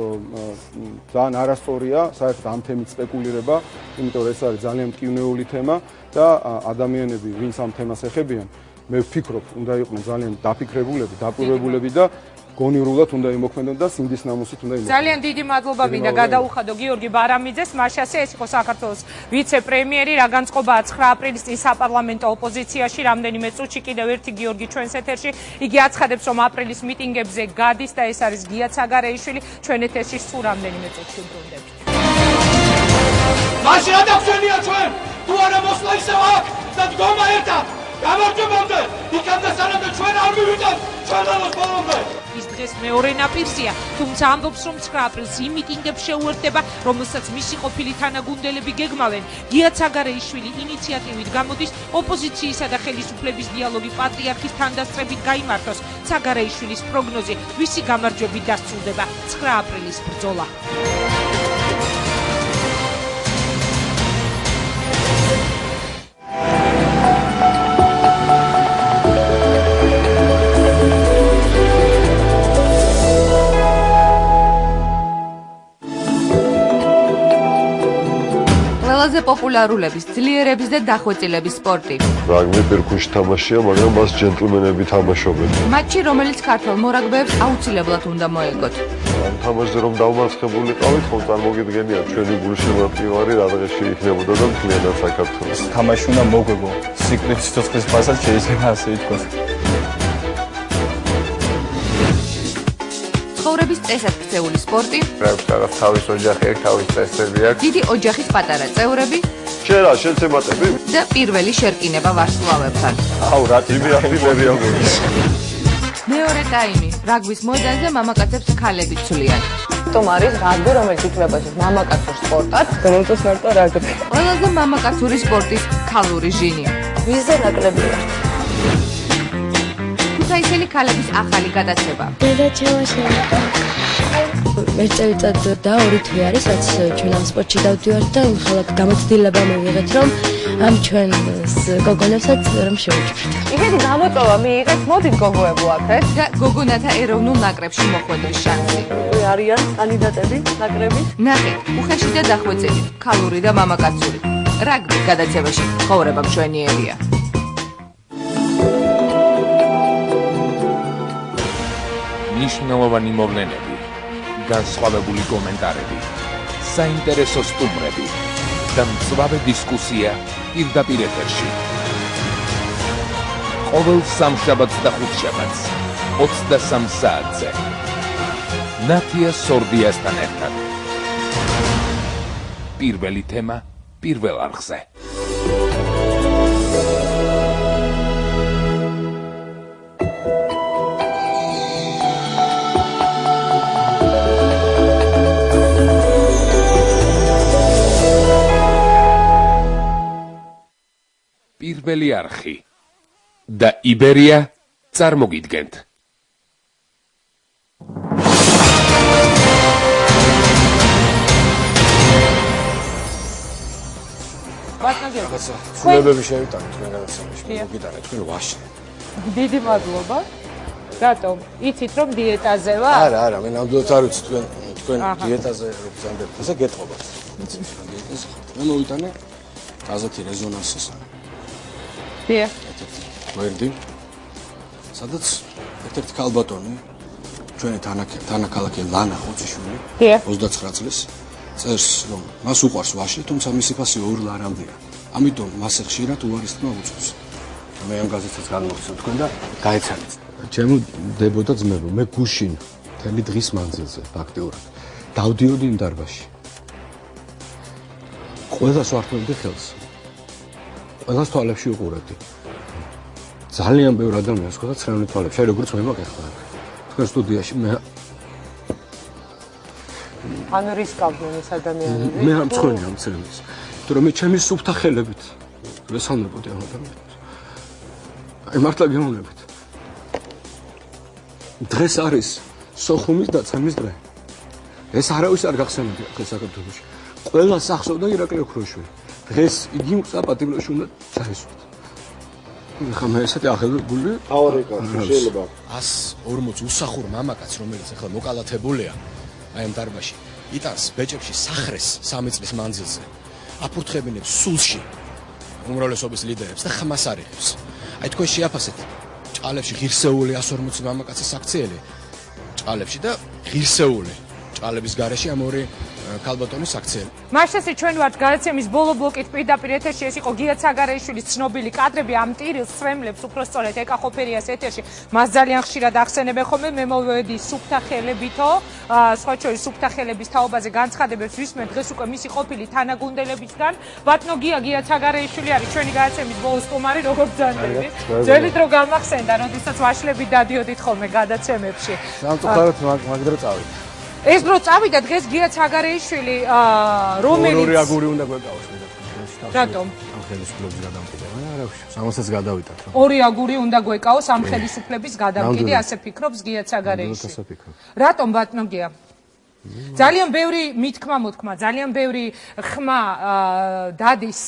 Speaker 12: ძალიან არასწორია საერთოდ ამ თემით სპეკულირება, იმიტომ რომ ეს არის ძალიან მტკივნეული თემა და ადამიანები, ვინც ამ თემას ეხებიან, მე ვფიქრობ, უნდა იყვნენ ძალიან დაფიქრებულები, დაპირებულები და გონივრულად უნდა იმოქმედონ და სინდის ნამუსით უნდა იმოქმედონ.
Speaker 2: ძალიან დიდი მადლობა მინდა გადაუხადო გიორგი ბარამიძეს, მაშასე ეს იყო საქართველოს ვიცე-პრემიერი, რა განწყობაა 9 აპრილის წინ საპარლამენტო ოპოზიციაში, რამდენიმე წუთში კიდევ ერთი გიორგი ჩვენს ეთერში. იგი აცხადებს, რომ აპრილის მიტინგებზე გადის და ეს არის გია ცაგარეიშვილი, ჩვენ ეთერში სულ რამდენიმე წუთში ვბრუნდებით.
Speaker 6: მაშინ რა დაგშვენია ჩვენ? თუ არა მოსვლა ისევ აქ და დგომა ერთად. გამარჯვებამდე, იქამდე სანამ ჩვენ არ მივიდეთ ჩვენს ბოლომდე.
Speaker 2: ის დღეს მეორე ნაპირზეა, თუმცა ამბობს, რომ 9 აპრილს იმ მიტინგებს შეუერთდება, რომელსაც მისი ყოფილი თანაგუნდელები გეგმავენ. გია ცაგარეიშვილი ინიციატივით გამოდის ოპოზიციისა და ხელისუფლების დიალოგი პატრიარქის თანდასწრებით გაიმართოს. ცაგარეიშვილის პროგნოზი, ვისი გამარჯვებით დასრულდება 9 აპრილის ბრძოლა.
Speaker 13: ყველაზე პოპულარულების, ძლიერების და დახვეწილების სპორტი.
Speaker 14: რაგბი პირქუში თამაშია, მაგრამ მას ჯენტლმენები თამაშობენ.
Speaker 13: მატჩი, რომელიც ქართველ მორაგბეებს აუცილებლად უნდა მოეგოთ.
Speaker 14: ამ თამაშზე რომ დავმარცხებულიყავით, ხომ წარმოგიდგენიათ ჩვენი გულშემატკივარი რა დღეში იქნებოდა და მთლიანად საქართველოს.
Speaker 15: თამაში უნდა მოგვეგო. სიკვდილის სიცოცხლის ფასაც შეიძლება ასე ითქვას.
Speaker 13: ცხოვრების წესად ქცეული სპორტი.
Speaker 14: რაღაც თავის ოჯახი აქვს, თავის წესები აქვს.
Speaker 13: დიდი ოჯახის პატარა წევრები.
Speaker 14: შეერა შეცემატები.
Speaker 13: და პირველი შერკინება ვარსკვლავებთან.
Speaker 14: აუ რა ტიმი აქტივერია მოდის.
Speaker 13: მეორე ტაიმი. რაგბის მოედანზე მამაკაცებს ქალები ცვლიან.
Speaker 16: თუმ არის რაგბი, რომელიც ითვლება მამაკაცურ სპორტად, რომელსაც მარტო რაგბი.
Speaker 13: ყველაზე მამაკაცური სპორტის ქალური ჟინი.
Speaker 16: ვიზე ნაკლები ვარ.
Speaker 13: ქუთაისელი ქალების ახალი გადაცემა.
Speaker 17: დედა ჩევაშენა. მერწევიწად და 2 თვე არის, რაც ჩვენ ამ სპორტში დავდივართ და ხალხ გამოცდილება მივიღეთ, რომ ამ ჩვენს გოგონებსაც რომ შევიჭრით.
Speaker 16: იქეთი გამოწვევა მიიღეთ, მოდით გოგოებო აქეთ
Speaker 13: და გოგონათა ეროვნულ ნაკრებში მოხვედრის შანსი.
Speaker 16: არიან კანდიდატები ნაკრების?
Speaker 13: ნახეთ, უხეში და დახვეწილი, ქალური და მამაკაცური. რაგბი გადაცემაში ცხოვრება მშვენიერია.
Speaker 1: მნიშვნელოვანი მოვლენები, განსხვავებული კომენტარები, საინტერესო სტუმრები და მწვავე დისკუსია პირდაპირ ეთერში. ყოველ სამშაბათს და ხუთშაბათს 23 საათზე. ნათია სორდიასთან ერთად. პირველი თემა პირველ არხზე. პირველი არხი და იბერია წარმოგიდგენთ.
Speaker 3: ცვლილებები შევიტანოთ თქვენ გადაცემაში, მოგიტანეთ თქვენ ვაში.
Speaker 2: დიდი მადლობა. რატომ? იცით რომ დიეტაზე ვარ?
Speaker 3: არა, მე ნამდვილად არ ვიცი თქვენ დიეტაზე რო გზავდებთ, ესე გეტყობათ. დიეტაზე ხართ. მე მოვიტანე გაზეთი რეზონანსის.
Speaker 2: დიახ.
Speaker 3: გვერდი. სადაც ერთ-ერთი ქალბატონი ჩვენი თანაქალაქი ლანა ხოციშვილი 29 წლის წერს რომ მას უყვარს ვაში, თუმცა მისი ფასი 2 ლარამდეა. ამიტომ მასე ხშირად უარისტმა უწევს. მე ამ გაზეთს განმოვცემ თქვენ და გაეცანეთ.
Speaker 18: ჩემო დებო და ძმებო, მე გუშინ მთელი დღის მანძილზე ფაქტიურად დავდიოდი იმ დარბაზში. ყველას ვართმევდი ხელს. ყველას თვალებში უყურებდი. ძალიან ბევრ ადამიანს ხვდა ცრემლი თვალებში, როგორც მე მაგ ახლა. თქვენ სტუდიაში მე
Speaker 16: ანუ რისკავდნენ ეს ადამიანები?
Speaker 18: მე არ მწვენი ამ ცელს. იმიტომ რომ მე ჩემი სუფთა ხელებით ვესალმებოდი ამ ადამიანებს. აი მართლა გემოვნებით. დღეს არის სოხუმის დაცემის დღე. ეს არავის არ გახსენებია დღეს საქართველოში. ყველა სახსოვდა ირაკლი ოქროშვილი. დღეს იგი საპატიმროში უნდა ჩაესვათ. ხა მე ესეთი აღელვებული
Speaker 3: შეიძლება
Speaker 19: 140 უსახურ მამაკაც რომელიც ახლა მოკალათებულია აი ამ დარბაზში იტანს ბეჭებში სახრეს 3 წლის მანძილზე აფურთხებინებს სულში უმრავლესობის ლიდერებს და ხმას არიღებს აი თქვენ შეაფასეთ ჭალებში ღირსეული 140 მამაკაცის აქციელი ჭალებში და ღირსეული ჭალების გარეშე ამ ორი ქალბატონის აქციელი.
Speaker 2: მაშასი ჩვენ ვართ გადაცემის ბოლო ბლოკით პირდაპირ ეთერში ეს იყო გია ცაგარეიშვილის ცნობილი კადრები ამ ტირილს სრემლებს უпростоრეთ ეკახოფერიას ეთერში მას ძალიან ხშირად ახსენებენ ხოლმე მე მოვედი სუფთა ხელებითო სხვა შორის სუფთა ხელების თაობაზე განცხადებებს ვისმენ დღეს უკვე მისი ყოფილი თანაგუნდელებისგან ბატონო გია ცაგარეიშვილი არის ჩვენი გადაცემის ბოლო სტუმარი როგორც ძანები ძველი დრო გამახსენდა როდესაც ვაშლებით დადიოდით ხოლმე გადაცემებში
Speaker 9: სამწუხაროდ მაგდრო წავით
Speaker 2: ეს დრო წავიდა დღეს გია ცაგარეიშვილი რომელიც
Speaker 9: ორი აგური უნდა გვეკავოს
Speaker 2: რატომ
Speaker 9: ამ ხელისუფლების გადამყიდვა არა სამასაც გადავიტანთ
Speaker 2: ორი აგური უნდა გვეკავოს ამ ხელისუფლების გადამყიდვა ასე ფიქრობს გია ცაგარეიშვილი რატომ ბატონო გია ძალიან ბევრი მითქმა-მოთქმა, ძალიან ბევრი ხმა დადის,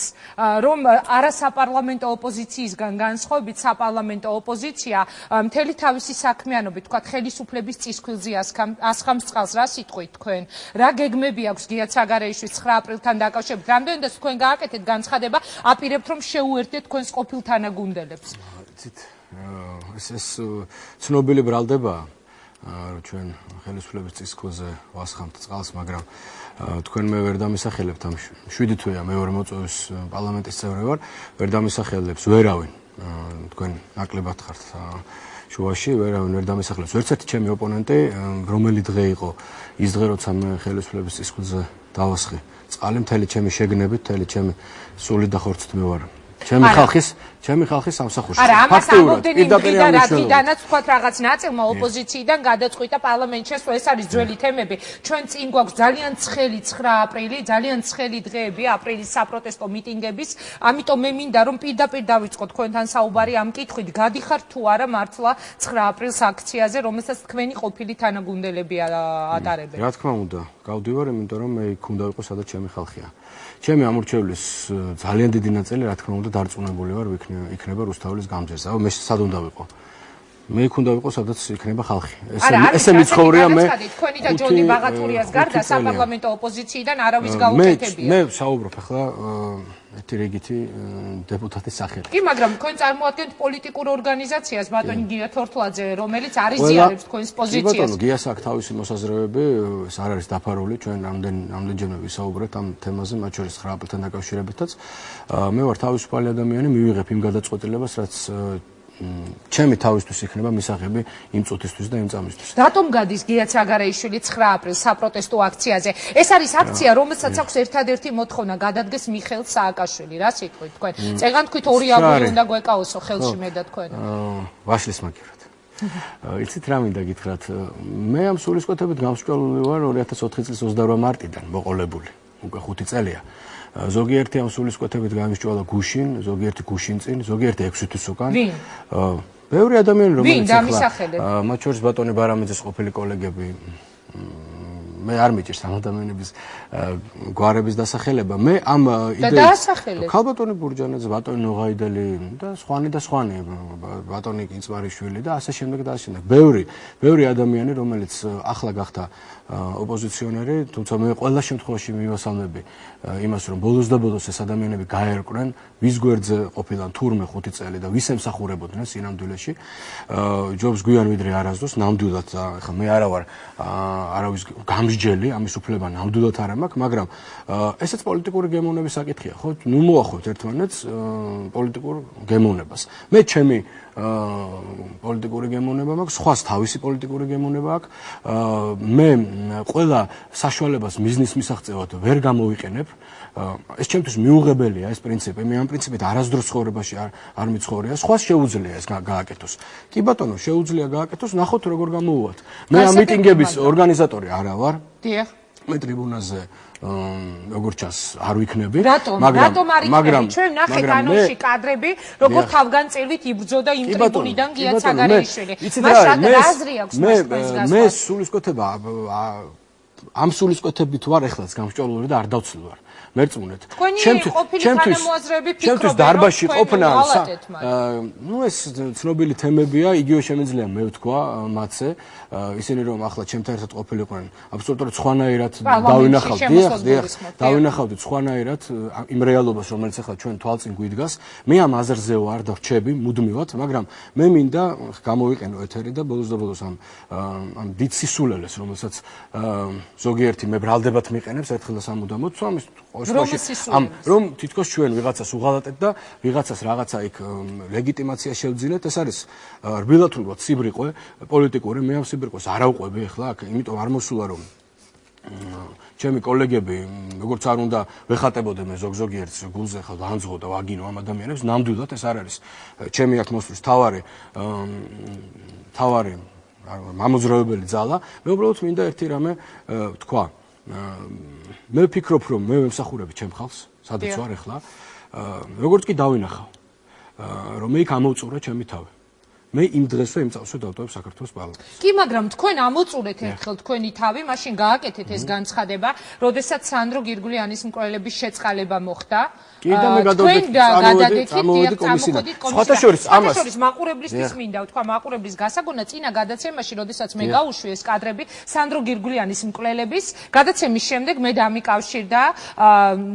Speaker 2: რომ არასაპარლამენტო ოპოზიციისგან განსხვავებით საპარლამენტო ოპოზიცია მთელი თავისი საქმიანობით, თქვათ, ხელისუფლების წისქვილზე ასხამს წყალს, რა სიტყვით თქვენ? რა გეგმები აქვს გია ცაგარეიშვილის 9 აპრილთან დაკავშირებით? რამდენადაც თქვენ გააკეთეთ განცხადება, აპირებთ რომ შეუერთდეთ თქვენს ყოფილ თანაგუნდელებს?
Speaker 18: იცით, ეს ცნობილი ბრალდებაა. ჩვენ ხელისუფლების წისქვილზე ვასხამთ წყალს, მაგრამ თქვენ მე ვერ დამისახელებთ ამ 7 თვეა მეორე მოწვევის პარლამენტის წევრი ვარ, ვერ დამისახელებს ვერავინ. თქვენ ნაკლებად ხართ შუაში, ვერავინ ვერ დამისახელებს. ერთ-ერთი ჩემი ოპონენტი, რომელი დღე იყო ის დღე, როცა მე ხელისუფლების წისქვილზე დავასხი წყალი, მთელი ჩემი შეგნებით, მთელი ჩემი სულით და ხორცით მე ვარ. ჩემი ხალხის სამსახურში.
Speaker 2: არა, ამას ამბობდნენ იმ დღიდან, რადგანაც თქვათ რაღაც ნაწილმა ოპოზიციიდან გადაწყვიტა პარლამენტში, ეს არის ძველი თემები. ჩვენ წინ გვაქვს ძალიან ცხელი 9 აპრილი, ძალიან ცხელი დღეები, აპრილის საპროტესტო მიტინგების, ამიტომ მე მინდა რომ პირდაპირ დავიწყოთ თქვენთან საუბარი ამ კითხვით, გადიხართ თუ არა მართლა 9 აპრილს აქციაზე, რომელსაც თქვენი ყოფილი თანაგუნდელები ატარებენ.
Speaker 18: რა თქმა უნდა, გავდივარ, იმიტომ რომ მე იქ უნდა ვიყო, სადაც ჩემი ხალხია. ჩემი ამორჩევლის ძალიან დიდი ნაწილი, რა თქმა უნდა, დარწმუნებული ვარ, იქნება რუსთაველის გამზირზე. მე სად უნდა ვიყო? მე იქ უნდა ვიყო, სადაც იქნება ხალხი. ესე მიცხოვრია მე.
Speaker 2: თქვენი და ჯონი ბაღათურიას გარდა საპარლამენტო ოპოზიციიდან არავის გაუკეთებია.
Speaker 18: მე საუბრობ ახლა ერთი რიგითი დეპუტატის სახელით.
Speaker 2: კი, მაგრამ თქვენ წარმოადგენთ პოლიტიკურ ორგანიზაციას, ბატონი გია თორთლაძე, რომელიც არიზიარებს თქვენს პოზიციას.
Speaker 18: ბატონო, გიას აქვს თავისი მოსაზრებები, ეს არ არის დაფარული, ჩვენ რამდენჯერმე ვისაუბრეთ ამ თემაზე, მათ შორის 9 აპრილთან დაკავშირებითაც. მე ვარ თავისუფალი ადამიანი, მივიღებ იმ გადაწყვეტილებას, რაც ჩემი თავისთვის იქნება მისაღები იმ წუთისთვის და იმ წამისთვის.
Speaker 2: რატომ გადის გია ცაგარეიშვილი 9 აპრილს საპროტესტო აქციაზე? ეს არის აქცია, რომელსაც აქვს ერთადერთი მოთხოვნა გადადგეს მიხეილ სააკაშვილი. რა სიტყვით თქვენ? წეგან თქვით ორი აგური უნდა გვეკავოსო ხელში მე და თქვენ.
Speaker 18: ვაშლის მაგივრად. იცით რა მინდა გითხრათ? მე ამ სულისკვეთებით გამსჭვალული ვარ 2004 წლის 28 მარტიდან მოყოლებული. უკვე 5 წელია. ზოგიერთი ამ სულისკვეთებით გამისჭვალა გუშინ, ზოგიერთი გუშინ წინ, ზოგიერთი 6 თვის უკან.
Speaker 2: ვინ?
Speaker 18: ბევრი ადამიანი რომელიც
Speaker 2: ახლა
Speaker 18: მათ შორის ბატონი ბარამიძის ყოფილი კოლეგები მე არ მიჭირს ამ ადამიანების გვარების დასახელება. მე ამ
Speaker 2: იდეას
Speaker 18: ქალბატონი ბურჯანაძე, ბატონი ნოღაიდელი და სხვანი, ბატონი კინწვარიშვილი და ასე შემდეგ და ასე შემდეგ. ბევრი ადამიანი, რომელიც ახლა გახდა ოპოზიციონერი, თუმცა მე ყველა შემთხვევაში მივასალმები იმას, რომ ბოლოს და ბოლოს ეს ადამიანები გაერკვნენ, ვის გვერდზე ყოფილან თურმე 5 წელი და ვის ემსახურებოდნენ სინამდვილეში. ჯობს გვიან ვიდრე არასდროს, ნამდვილად ხა მე არა ვარ არავის გამსჯელი, ამის უფლება ნამდვილად არ მაქვს, მაგრამ ესეც პოლიტიკური გემოვნების საკითხია, ხო? ნუ მოახოთ ერთმანეთს პოლიტიკურ გემოვნებას. მე ჩემი პოლიტიკური გემოვნება მაქვს, სხვას თავისი პოლიტიკური გემოვნება აქვს. მე ყველა საშუალებას მიზნის მისაღწევად ვერ გამოვიყენებ. ეს ჩემთვის მიუღებელია ეს პრინციპი. მე ამ პრინციპით არასდროს ცხოვრებაში არ მიცხოვრია. სხვას შეუძლია ეს გააკეთოს. კი ბატონო, შეუძლია გააკეთოს, ნახოთ როგორ გამოუვათ. მე ამ მიტინგების ორგანიზატორი არა ვარ.
Speaker 2: დიახ.
Speaker 18: მე ტრიბუნაზე როგორც ჩანს არ ვიქნები,
Speaker 2: რატომ არ იქნები? ჩვენ ნახეთ ანონსში კადრები, როგორ თავგანწირვით იბრძოდა იმ ტრიბუნიდან გია ცაგარეიშვილი. მას რა აზრი აქვს მას გასვლა?
Speaker 18: მე სულისკვეთება ამ სულისკვეთებით ვარ ეხლაც გამსჭვალული და არ დავცლი ვარ. მერწმუნეთ. ჩემთვის დარბაზში ყოფნა ნუ ეს ცნობილი თემებია, იგივე შემიძლია მე ვთქვა მათზე, ისინი რომ ახლა ჩემთან ერთად ყოფილიყვნენ, აბსოლუტურად სხვანაირად დავინახავდით სხვანაირად იმ რეალობას, რომელიც ახლა ჩვენ თვალწინ გვიდგას. მე ამ აზრზე ვარ და რჩები მუდმივად, მაგრამ მე მინდა გამოვიყენო ეთერი და ბოლოს ამ დიდ სისულელეს, რომელსაც ზოგიერთი მე ბრალდებათ მიყენებს ერთხელ და სამუდამოდ, რომ თითქოს ჩვენ ვიღაცას უღალატეთ და ვიღაცას რაღაცა იქ ლეგიტიმაცია შევძინეთ, ეს არის რბილათულად სიბრიყვე პოლიტიკური, მე ამ სიბრიყვეს არ ავყვები ახლა აქ, იმიტომ არ მოსულა რომ ჩემი კოლეგები, როგორც არ უნდა ვეხატებოდე მე ზოგიერთ გულზე ხა ვანძღო და ვაგინო ამ ადამიანებს, ნამდვილად ეს არ არის ჩემი აქ მოსვლის თავარი მამოძრავებელი ძალა, მე უბრალოდ მინდა ერთი რამე ვთქვა. მე ვფიქრობ, რომ მე ვემსახურები ჩემ ხალხს, სადაც ვარ ახლა, როგორც კი დავინახავ, რომ მე იქ ამოვწურა ჩემი თავი. მე იმ დღესვე იმ წავსვე დავტოვებ საქართველოს პარლამენტს.
Speaker 2: კი, მაგრამ თქვენ ამოწურეთ ერთხელ თქვენი თავი, მაშინ გააკეთეთ ეს განცხადება, როდესაც სანდრო გირგულიანის მკვლელების შეწყალება მოხდა.
Speaker 18: კი და მე გადავდეთ
Speaker 2: კომისიიდან. სხვათაშორის მაყურებლისთვის მინდა ვთქვა, მაყურებლის გასაგონად წინა გადაცემაში, როდესაც მე გავუშვი ეს კადრები სანდრო გირგულიანის მკვლელების, გადაცემის შემდეგ მე დამიკავშირდა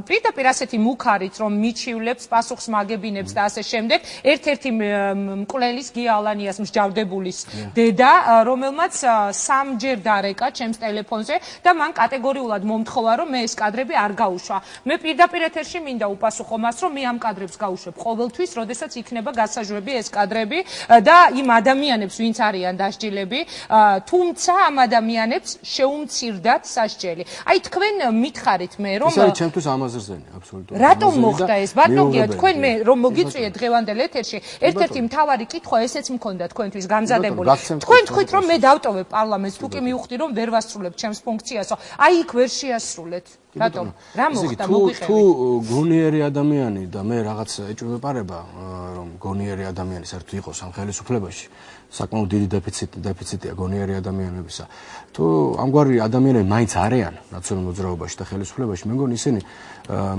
Speaker 2: პირდაპირ ასეთი მუქარით, რომ მიჩივლებს, პასუხს მაგებინებს და ასე შემდეგ, ერთ-ერთი მკვლელის ალანიას მსჯავრდებულის დედა, რომელმაც სამჯერ დარეკა ჩემს ტელეფონზე და მან კატეგორიულად მომთხოვა, რომ მე ეს კადრები არ გაუშვა. მე პირდაპირ ეთერში მინდა უპასუხო მას, რომ მე ამ კადრებს გავუშვებ ყოველთვის, როდესაც იქნება გასაჟვები ეს კადრები და იმ ადამიანებს, ვინც არიან დასჯილები, თუმცა ამ ადამიანებს შეუმცირდათ სასჯელი. აი თქვენ მითხარით მე, რომ
Speaker 18: ეს არის ჩემთვის ამაზრზენი, აბსოლუტურად.
Speaker 2: რატომ მოხდა ეს? ბატონია, თქვენ მე რომ მოგიწვიეთ დღევანდელ ეთერში, ერთ-ერთი მთავარი კითხვა ესეც მქონდა თქვენთვის გამზადებული. თქვენ თქვით რომ მე დავტოვებ პარლამენტს, თუ კი მივხვდი რომ ვერ ვასრულებ ჩემს ფუნქციასო. აი იქ ვერ შეასრულეთ. რატომ? რა მოხდა? მოგიყევით.
Speaker 18: თუ გონიერი ადამიანი და მე რაღაც ეჭვმეპარება, რომ გონიერი ადამიანი საერთოდ იყოს ამ ხელისუფლებაში, საკმაოდ დიდი დეფიციტია გონიერი ადამიანებისა. თუ ამგვარი ადამიანები მაინც არიან ნაციონალურ მოძრაობაში და ხელისუფლებაში, მე მგონი ისინი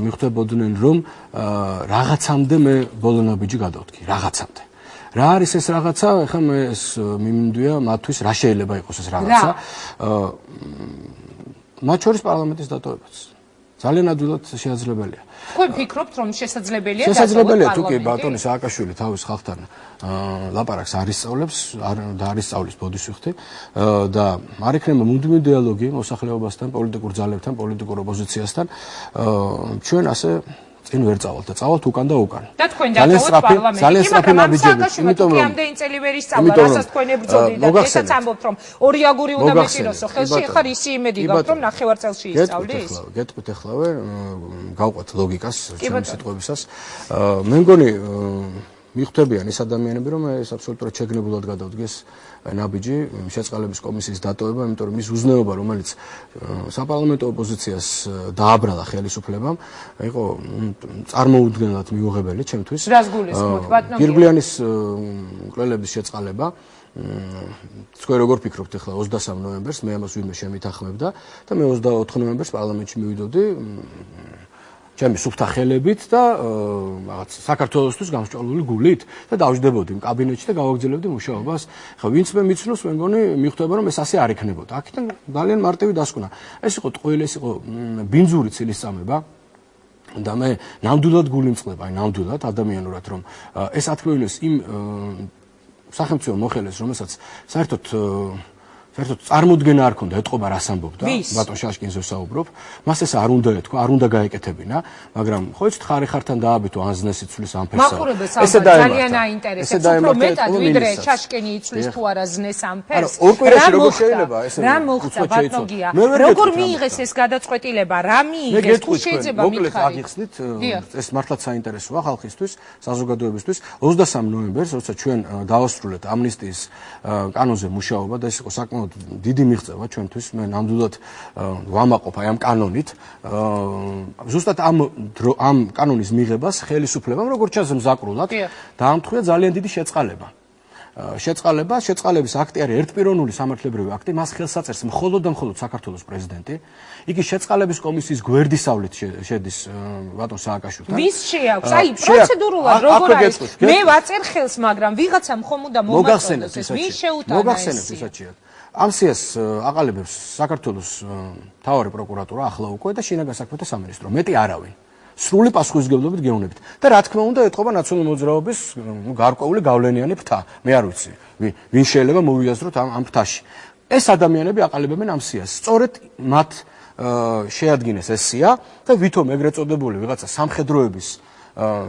Speaker 18: მიხვდებოდნენ რომ რაღაცამდე მე ბოლონაბიჯი გადავთქი, რაღაცამდე. რა არის ეს რაღაცა? ეხლა მე ეს მიმინდვია მათთვის რა შეიძლება იყოს ეს რაღაცა. მათ შორის პარლამენტის დატოვებაც. ძალიან ადვილად შესაძლებელია.
Speaker 2: თქვენ ფიქრობთ რომ შესაძლებელია
Speaker 18: შესაძლებელია თუ კი ბატონი სააკაშვილი თავის ხალხთან ლაპარაკს არ ისწავლებს და არ ისწავლის ბოდისვიხთი და არ იქნება მუდმივი დიალოგი მოსახლეობასთან, პოლიტიკურ ძალებთან, პოლიტიკურ ოპოზიციასთან, ჩვენ ასე წინ ვერ წავალთ და წავალთ უკან და უკან.
Speaker 2: და თქვენ დატოვოთ პარლამენტი.
Speaker 18: ძალიან სწრაფი ნაბიჯები.
Speaker 2: იმიტომ რომ ამდენი წელი ვერ ისწავლა, რასაც თქვენ ებრძოდით და ესაც ამბობთ რომ ორი აგური უნდა მეჭიროსო. ხელში ახლა ისი იმედი გაქვთ რომ ნახევარწელში ისწავლის?
Speaker 18: გეტყვით ახლავე, გავყვეთ ლოგიკას ჩემი სიტყვებისას. მე მგონი მიხვდებიან ეს ადამიანები რომ ეს აბსოლუტურად შეგნებულად გადავდგეს ნაბიჯი შეწყალების კომისიის დატოვება, იმიტომ რომ ის უზნეობა, რომელიც საპარლამენტო ოპოზიციას დააბრალა ხელისუფლებამ, იყო წარმოუდგენლად მიუღებელი ჩემთვის.
Speaker 2: რას გულისხმობთ, ბატონო?
Speaker 18: გირგულიანის მკვლელების შეწყალება თქვენ როგორ ფიქრობთ ახლა 23 ნოემბერს მე ამას ვინმე შემითანხმებდა და მე 24 ნოემბერს პარლამენტში მივიდოდი ჩემი სუფთა ხელებით და რაღაც საქართველოსთვის გამსჭვალული გულით და დავждდებოდი კაბინეტში და გავაგრძელებდი მუშაობას. ხა ვინც მე მიცნობს, მე მგონი მიხვდება რომ ეს ასე არ იქნებოდა. აქედან ძალიან მარტივი დასკვნა. ეს იყო ტყუილი, ეს იყო ბინძური ცილისწამება და მე ნამდვილად გულიმწყდება, აი ნამდვილად ადამიანურად რომ ეს ათქმევინოს იმ სახელმწიფო მოხელეს, რომელსაც საერთოდ წარმოუდგენა არ ქონდა ეთყობა რას ამბობდა, ბატონ შაშკინზე ვსაუბრობ, მას ეს არ უნდა ეთქვა, არ უნდა გაეკეთებინა, მაგრამ ხო იცით ხარიხართან დააბიტო ანზნეს იცვლის ამ ფერს.
Speaker 2: ესე ძალიან აინტერესებს, უფრო მეტად ვიდრე შაშკინი იცვლის თუ არა ზნეს ამ ფერს. რა მოხდა ბატონია? როგორ მიიღეს ეს გადაწყვეტილება? რა მიიღეს? თუ შეიძლება მითხარით.
Speaker 18: ეს მართლაც საინტერესოა ხალხისთვის, საზოგადოებისთვის. 23 ნოემბერს, როცა ჩვენ დავასრულეთ ამნისტიის კანონზე მუშაობა და ეს იყო საკმაოდ დიდი მიღწევა ჩვენთვის. მე ნამდვილად ვამაყობ აი ამ კანონით. ზუსტად ამ კანონის მიღებას ხელისუფლებამ როგორც ჩანს მზაკრულად დაამთხვია ძალიან დიდი შეწყალების აქტი არის ერთპიროვნული სამართლებრივი აქტი, მას ხელს აწერს მხოლოდ და მხოლოდ საქართველოს პრეზიდენტი. იგი შეწყალების კომისიის გვერდისავლით შედის ბატონ სააკაშვილთან.
Speaker 2: ვის შეაქვს? აი პროცედურულად როგორ არის? მე ვაწერ ხელს, მაგრამ ვიღაცამ ხომ უნდა მომაწოდოს ეს. ვის შეუტანა ეს?
Speaker 18: მოგახსენებთ ისაჩიად. ამ სიას აყალიბებს საქართველოს მთავარი პროკურატურა ახლა უკვე და შინაგან საქმეთა სამინისტრო. მეტი არავინ. სრული პასუხისმგებლობით გეუბნებით. და რა თქმა უნდა, ეთყობა ნაციონალური მოძრაობის გარკვეული გავლენიანი ფრთა. მე არ ვიცი, ვინ შეიძლება მოვიაზროთ ამ ფრთაში. ეს ადამიანები აყალიბებენ ამ სიას. სწორედ მათ შეადგინეს ეს სია და ვითომ ეგრეთ წოდებული ვიღაცა სამხედროების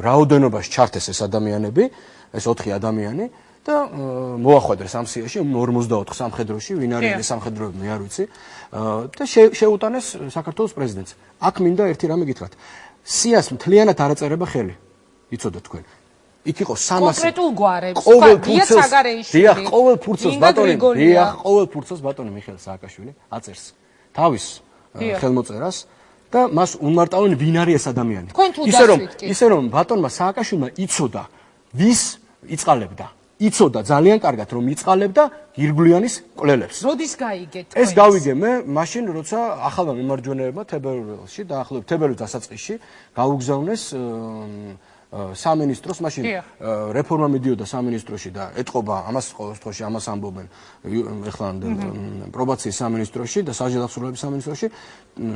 Speaker 18: რაოდენობაში ჩართეს ეს ადამიანები, ეს 4 ადამიანი და მოახვედრეს ამ სიაში 54 სამხედროში, ვინ არის ეს სამხედროები, მე არ ვიცი. და შეუტანეს საქართველოს პრეზიდენტს. აქ მინდა ერთი რამე გითხრათ. სიას მთლიანად არ აწერება ხელი. იცოდეთ თქვენ. იქ იყო 300
Speaker 2: კონკრეტულ გვარებს.
Speaker 18: დიახ, ყოველ ფურცელს ბატონი მიხეილ სააკაშვილი აწერს თავის ხელმოწერას და მას უმარტავენ ვინ არის ეს ადამიანი. ისე რომ ბატონმა სააკაშვილმა იცოდა ვის იწყალებდა. იცოდა ძალიან კარგად რომ იწყალებდა გირგვლიანის კვლელებს.
Speaker 2: როდის გაიგეთ?
Speaker 18: ეს გავიგე მე მაშინ როცა ახალმა მიმარჯვენეებმა თებერვალში დაახლოებით თებერვლის დასაწყისში გაუგზავნეს სამინისტროს მაშინ რეფორმა მიდიოდა სამინისტროში და ეთყობა ამას ყოველ შემთხვევაში ამას ამბობენ ეხლა პრობაციის სამინისტროში და საჯარო დახსოვრების სამინისტროში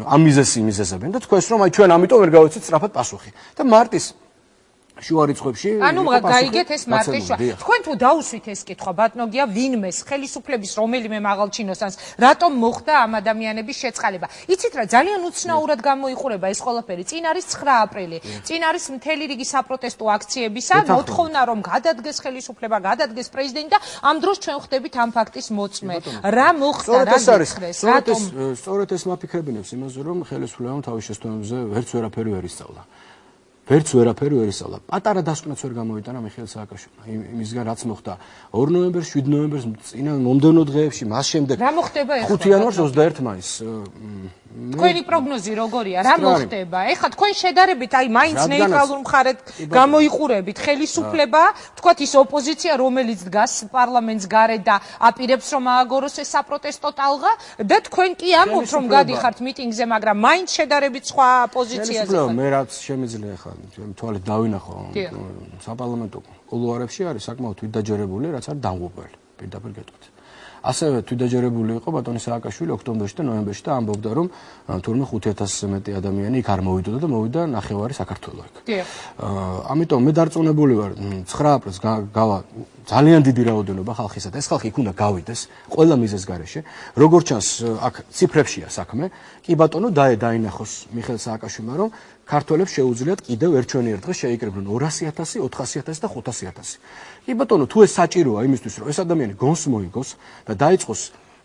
Speaker 18: ამ მიზეზს იმიზეზებენ და თქვენს რომ აი ჩვენ ამიტომ ვერ გავეცეთ სწრაფად პასუხი და მარტის შუა რიცხვებში
Speaker 2: ანუ გაიგეთ ეს მარტის შუა. თქვენ თუ დაუსვით ეს კითხვა ბატონოგია ვინმეს ხელისუფლების რომელიმე მაღალჩინოსანს რატომ მოხდა ამ ადამიანების შეწყალება. იცით რა ძალიან უცნაურად გამოიყურება ეს ყველაფერი. წინ არის 9 აპრილი. წინ არის მთელი რიგი საპროტესტო აქციებისა მოთხოვნა რომ გადადგეს ხელისუფლება, გადადგეს პრეზიდენტი და ამ დროს ჩვენ ხდებით ამ ფაქტის მოწმე. რა მოხდა რა გითხრეს? რატომ?
Speaker 18: სწორედ ეს მაფიქრებინებს იმაზე რომ ხელისუფლებამ თავის შეცდომებზე ვერც ვერაფერი ვერ ისწავლა. ვერც ვერაფერი ვერ ისწავლა. პატარა დასკვნაც ვერ გამოიტანა მიხეილ სააკაშვილმა. იმისგან რაც მოხდა 2 ნოემბერს, 7 ნოემბერს, წინა მომდევნო დღეებში, მას შემდეგ
Speaker 2: რა მოხდება ეხლა?
Speaker 18: 5 იანვარს 21 მაისს.
Speaker 2: თქვენი პროგნოზი როგორია? რა მოხდება? ეხლა თქვენ შედარებით აი მაინც ნეიტრალურ მხარედ გამოიყურებით ხელისუფლება, თქვათ ის ოპოზიცია, რომელიც დგას პარლამენტს გარეთ და აპირებს რომ ააგოროს ეს საპროტესტო ტალღა და თქვენ კი ამბობთ რომ გადიხართ მიტინგზე, მაგრამ მაინც შედარებით სხვა პოზიციაზე ხართ.
Speaker 18: მე რაც შემიძლია ხა თვალით დავინახო საპარლამენტო კულუარებში არის საკმაოდ თვითდაჯერებული, რაც არის დამღუპველი, პირდაპირ გეტყვით. ასევე თვითდაჯერებული იყო ბატონი სააკაშვილი ოქტომბერში და ნოემბერში და ამბობდა რომ თურმე 5000-ზე მეტი ადამიანი იქ არ მოვიდოდა და მოვიდა ნახევარი საქართველო იქ. ამიტომ მე დარწმუნებული ვარ 9 აპრილს გავა ძალიან დიდი რაოდენობა ხალხისა და ეს ხალხი იქ უნდა გავიდეს ყველა მიზეზს გარეშე. როგორც ჩანს აქ ციფრებშია საქმე. კი ბატონო დაინახოს მიხეილ სააკაშვილმა რომ ქართველებს შეუძლიათ კიდევ ერთჩვენიერ დღეს შეიკრიბნენ 200.000, 400.000 და 500.000. კი ბატონო, თუ ეს საჭიროა იმისთვის, რომ ეს ადამიანი გონს მოიგოს და დაიწყოს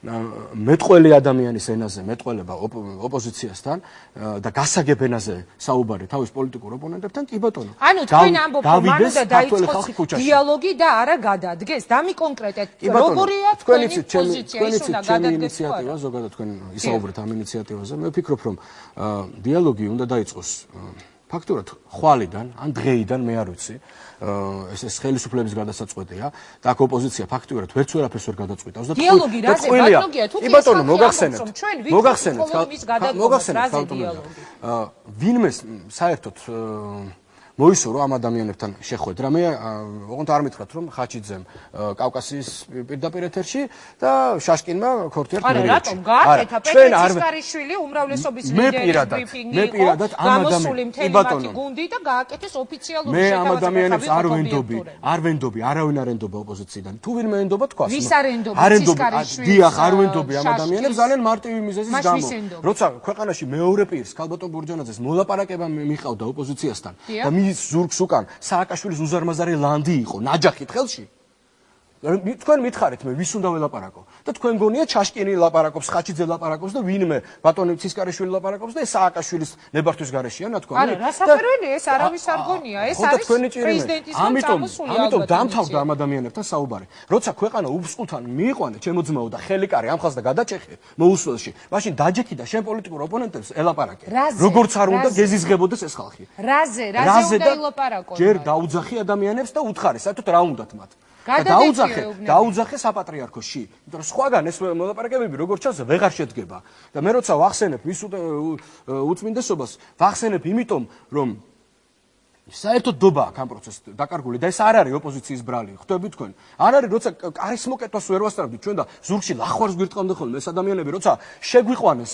Speaker 18: მეტყველი ადამიანის ენაზე მეტყველება ოპოზიციასთან და გასაგებ ენაზე საუბარი თავის პოლიტიკურ ოპონენტებთან, კი ბატონო.
Speaker 2: ანუ თქვენ ამბობთ, რომ მანუ და დაიწყოს დიალოგი და არა გადადგეს. დამიკონკრეტეთ, როგორია თქვენი პოზიცია, ის უნდა გადადგეს თუ არა?
Speaker 18: ზოგადად თქვენ ისაუბრეთ ამ ინიციატივაზე. მე ვფიქრობ, რომ დიალოგი უნდა დაიწყოს ფაქტურად ხვალიდან ან დღეიდან, მე არ ვიცი. ეს ხელისუფლების გადასაწყვეტია და აქ ოპოზიცია ფაქტურად ვერც ვერაფერს ვერ გადაწყვეტავს და
Speaker 2: დიალოგი რაზე ბატონოგია თუ კი
Speaker 18: ბატონო მოგახსენებთ ვინმე საერთოდ მოისურვა ამ ადამიანებთან შეხვედრა. მე ოღონდ არ მითხრათ რომ ხაჩიძემ კავკასიის პირდაპირ ეთერში და შაშკინმა ქორთიერ
Speaker 2: არა რატომ გააკეთა პეტრისკარიშვილი უმრავლესობის ლიდერის ბრიფინგი იყო გამოსული მთელი მათი გუნდი და გააკეთეს ოფიციალური
Speaker 18: შეთავაზება. მე ამ ადამიანებს არ ვენდობი, არავინ არ ენდობა ოპოზიციიდან. თუ ვინმე ენდობა თქვას.
Speaker 2: ვის არ ენდობა?
Speaker 18: დიახ, არ ვენდობი ამ ადამიანებს ძალიან მარტივი მიზეზის გამო. როცა ქვეყანაში მეორე პირს ქალბატონ ბურჯანაძეს მოლაპარაკება მიყავდა ოპოზიციასთან და მის ზურგს უკან სააკაშვილის უზარმაზარი ლანდი იყო ნაჯახით ხელში. თქვენ მითხარით მე ვის უნდა ველაპარაკო და თქვენ გონია ჩაშკინი ლაპარაკობს, ხაჩიძე ლაპარაკობს და ვინმე ბატონი ცისკარიშვილი ლაპარაკობს და ეს სააკაშვილის ნებართვის გარეშეა ნათქვამი.
Speaker 2: არა, რასაკვირველია ეს არავის არ გონია, ეს არის პრეზიდენტის წამოსული.
Speaker 18: ამიტომ დამთავრდა ამ ადამიანებთან საუბარი. როცა ქვეყანა უბსყულთან მიიყვანა ჩემო ძმაო და ხელიკარი ამ ხალხს და გადაჭეხე მოუსვლელში, მაშინ დაჯექი და შენ პოლიტიკურ ოპონენტებს ელაპარაკე. როგორც არ უნდა გეზიზღებოდეს ეს ხალხი.
Speaker 2: რაზე უნდა ელაპარაკო?
Speaker 18: ჯერ დაუძახი ადამიანებს და უთხარი, საერთოდ რა უნდათ მათ. დაუძახე საპატრიარქოში. იმიტომ რომ სხვაგან ეს მოლაპარაკებები როგორც ჩანს ვეღარ შედგება. და მე როცა ვახსენებ მის უწმინდესობას, ვახსენებ იმიტომ რომ საერთოდ დობა აქ ამ პროცესს დაკარგული და ეს არ არის ოპოზიციის ბრალი, ხვდებით თქვენ? არ არის როცა კარის მოკეთვას ვერ ვასწავლებთ ჩვენ და ზურგში ლახვარს გვირტყამდა ხოლმე ეს ადამიანები, როცა შეგვიყვანეს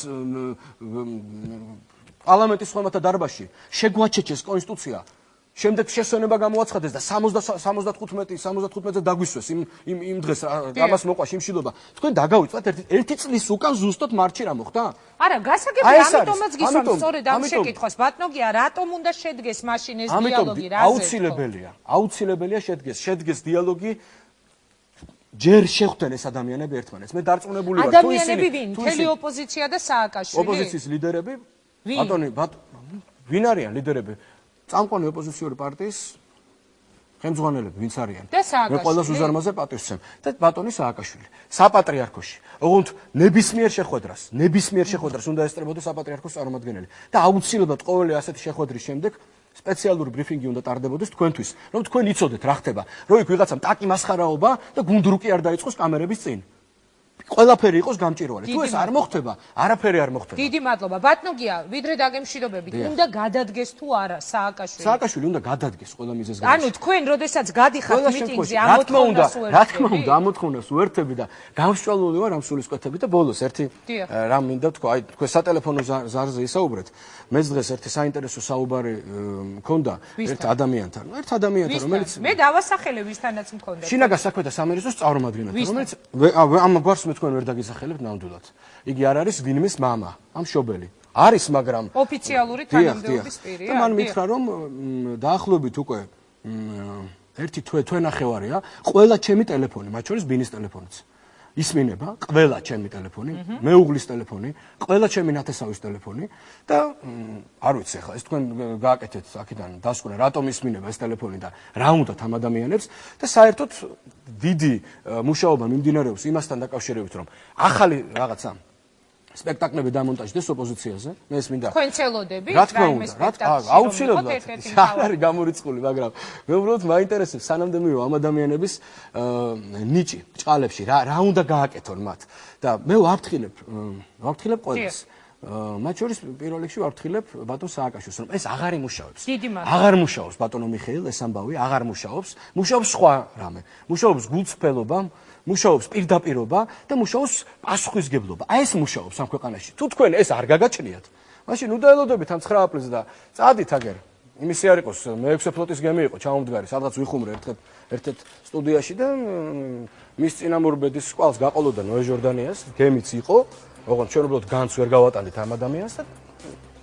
Speaker 18: პარლამენტის ხელმათა დარბაზში, შეგვაჩეჩეს კონსტიტუცია. შემდეგ შესვენება გამოაცხადეს და 75-ზე დაგვისვეს იმ დღეს ამას მოყვა შიმშილობა. თქვენ დაგავიწვათ ერთი წლის უკან ზუსტად მარტში რა მოხდა?
Speaker 2: არა, გასაგებია, ამიტომაც გისვამ სწორედ ამ შეკითხვას. ბატონოგია, რატომ უნდა შედგეს მაშინ ეს დიალოგი?
Speaker 18: აუცილებელია შედგეს დიალოგი. ჯერ შეხვდნენ ეს ადამიანები ერთმანეთს. მე დარწმუნებული ვარ, თუ ისინი
Speaker 2: ადამიანები ვინ? მთელი ოპოზიცია და სააკაშვილი.
Speaker 18: ოპოზიციის ლიდერები? ვინ არიან ლიდერები? წამყვანი ოპოზიციური პარტიის ხელმძღვანელები ვინც არიან? მე ყველას უზარმაზე პატივს ვცემ და ბატონი სააკაშვილი საპატრიარქოში. ოღონდ ნებისმიერ შეხვედრას უნდა ესწრებოდეს საპატრიარქოს წარმომადგენელი და აუცილებლად ყოველი ასეთი შეხვედრის შემდეგ სპეციალური ბრიფინგი უნდა ტარდებოდეს თქვენთვის, რომ თქვენ იცოდეთ რა ხდება, რომ იქ ვიღაცამ ტაკი მასხარაობა და გუნდრუკი არ დაიწყოს კამერების წინ. ყველაფერი იყოს გამჭირვალე. თუ ეს არ მოხდება, არაფერი არ მოხდება.
Speaker 2: დიდი მადლობა. ბატონოგია, ვიდრე დაგემშვიდობებით, უნდა გადადგეს თუ არა სააკაშვილი?
Speaker 18: სააკაშვილი უნდა გადადგეს ყველა მიზეზს.
Speaker 2: ანუ თქვენ როდესაც გადიხართ მიტინგზე, ამ მოთხოვნას უერთდები?
Speaker 18: რა თქმა უნდა, ამ მოთხოვნას უერთდები და გამსჭვალული ვარ ამ სულისკვეთებით და ბოლოს ერთი რამ მინდა თქვა, აი თქვენ სატელეფონო ზარზე ისაუბრეთ. მეც დღეს ერთი საინტერესო საუბარი მქონდა ერთ ადამიანთან, რომელიც
Speaker 2: მე დავასახელე ვისთანაც მქონდა.
Speaker 18: შინაგან საქმეთა სამინისტროს წარმომადგენელთან, რომელიც ამ გვარს მე თქვენ ვერ დაგისახელებთ ნამდვილად. იგი არ არის ვინმეს მამა, ამ მშობელი. არის, მაგრამ
Speaker 2: ოფიციალური თანამდებობის პირია.
Speaker 18: და მან მითხრა, რომ დაახლოებით უკვე ერთი თვე-ნახევარია, ყველა ჩემი ტელეფონი, მათ შორის ბინის ტელეფონიც. ისმინება ყველა ჩემი ტელეფონი, მეუღლის ტელეფონი, ყველა ჩემი ნათესავის ტელეფონი და არ ვიცი ახლა ეს თქვენ გააკეთეთ აქედან დასკვნა, რატომ ისმინება ეს ტელეფონი და რა უნდათ ამ ადამიანებს და საერთოდ დიდი მუშაობა მიმდინარეობს იმასთან დაკავშირებით, რომ ახალი რაღაცა სპექტაკლები დამონტაჟდეს ოპოზიციაზე. მე ეს მინდა.
Speaker 2: თქვენ ცელოდები?
Speaker 18: რა თქმა უნდა, აუცილებლად. არ არის გამორიცხული, მაგრამ მე უბრალოდ მაინტერესებს სანამდე მივა ამ ადამიანების ნიჭი, ჭყალებში, რა უნდა გააკეთონ მათ. და მე ვაფრთხილებ ყველას. მათ შორის პირველ რიგში ვაფრთხილებ ბატონ სააკაშვილს, რომ ეს აღარ იმუშავებს. აღარ მუშაობს ბატონო მიხეილ ეს ამბავი, აღარ მუშაობს. მუშაობს სხვა რამე. მუშაობს გულწრფელობა, მუშაობს პირდაპირობა და მუშაობს პასუხისგებლობა. აი ეს მუშაობს ამ ქვეყანაში. თუ თქვენ ეს არ გაგაჩნიათ, მაშინ უნდა ელოდებით ამ 9 აპრილს და წადით აგერ. იმისი არ იყოს, მე-6 ფლოტის გემი იყო ჩამომდგარი, სადღაც ვიხუმრე ერთ-ერთ სტუდიაში და მის წინამორბედის სკვალს გაყოლოდა ნოე ჟორდანიას, გემიც იყო, ოღონდ ჩვენ უბრალოდ განს ვერ გავატანით ამ ადამიანს და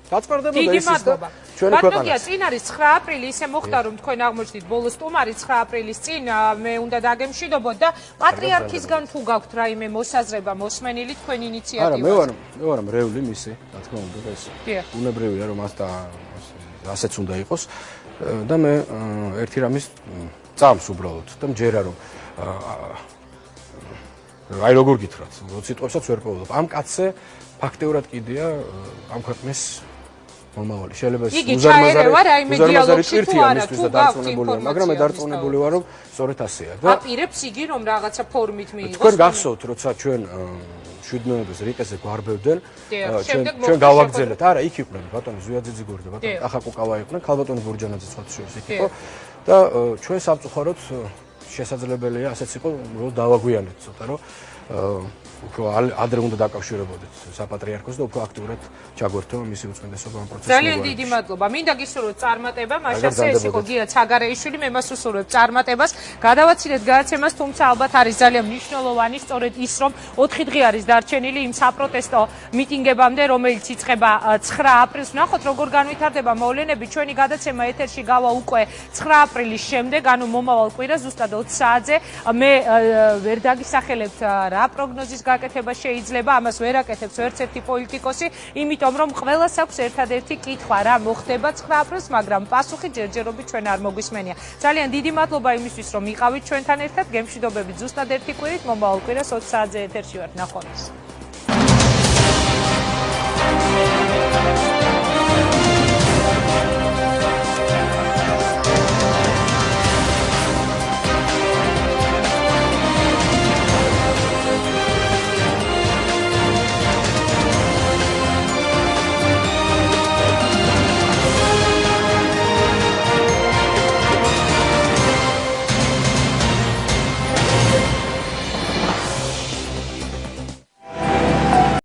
Speaker 18: გაწყარდებოდა ის და ჩვენი ქვეყანა.
Speaker 2: ბატონია, წინ არის 9 აპრილი, ისე მოხდა რომ თქვენ აღმოჩნდით ბოლოს სტუმარი 9 აპრილის წინ მე უნდა დაგემშვიდობოთ და პატრიარქისგან თუ გაქვთ რაიმე მოსაზრება, მოსმენილი თქვენ ინიციატივაზე?
Speaker 18: არა, მე ვარ მრევლი მისი, რა თქმა უნდა, ეს უნებრევია რომ მას და ასეც უნდა იყოს და მე ერთი რამის წამს უბრალოდ და მჯერა რომ აი როგორ გითხრათ, სიტყვებსაც ვერ პოულობ. ამ კაცზე ფაქტეურად კიდია ამ ქვეყნის მომავალი. შეიძლება უზარმაზარი ტვირთია მისთვის და დარწმუნებული ვარ, მაგრამ მე დარწმუნებული ვარ, რომ სწორედ ასეა.
Speaker 2: და აპირებს იგი რომ რაღაცა ფორმით მიიღოს.
Speaker 18: თქვენ გახსოვთ, როცა ჩვენ 7-იანვრის რიყეზე გვარბევდნენ, ჩვენ გავაგზავნეთ. არა, იქ იყვნენ ბატონი ზუიაძიძიგური და ბატონი ახა კუკავა იყვნენ, ქალბატონი ბურჯანაძე სხვათა შორის იქ იყო და ჩვენ სამწუხაროდ შესაძლებელია ასეც იყო, რომ დავაგვიანეთ ცოტა, რომ უფრო ადრე უნდა დაკავშირებოდეთ საპატრიარქოს და უფრო აქტიურად ჩაგვერთო მისი უწმიდესობა ამ პროცესში.
Speaker 2: ძალიან დიდი მადლობა. მინდა გისურვოთ წარმატება, მაშასე ეს იყო გია ცაგარეიშვილი, მე მას უსურვებ წარმატებას, გადავაცილეთ გადაცემას, თუმცა ალბათ არის ძალიან მნიშვნელოვანი სწორედ ის, რომ 4 დღე არის დარჩენილი იმ საპროტესტო მიტინგებამდე, რომელიც იწყება 9 აპრილს. ნახოთ როგორ განვითარდება მოვლენები. ჩვენი გადაცემა ეთერში გავა უკვე 9 აპრილის შემდეგ, ანუ მომავალ კვირას ზუსტად 20 საათზე. მე ვერ დაგისახელებთ რა პროგნოზის გაკეთება შეიძლება, ამას ვერ აკეთებს ერთ-ერთი პოლიტიკოსი, იმიტომ რომ ყველას აქვს ერთადერთი კითხვა, რა მოხდება 9 აპრილს, მაგრამ პასუხი ჯერჯერობით ჩვენ არ მოგვისმენია. ძალიან დიდი მადლობა იმისთვის, რომ იყავით ჩვენთან ერთად. გემშვიდობებით ზუსტად ერთი კვირით, მომავალ კვირას 20 საათზე ეთერში ვართ. ნახვამდის.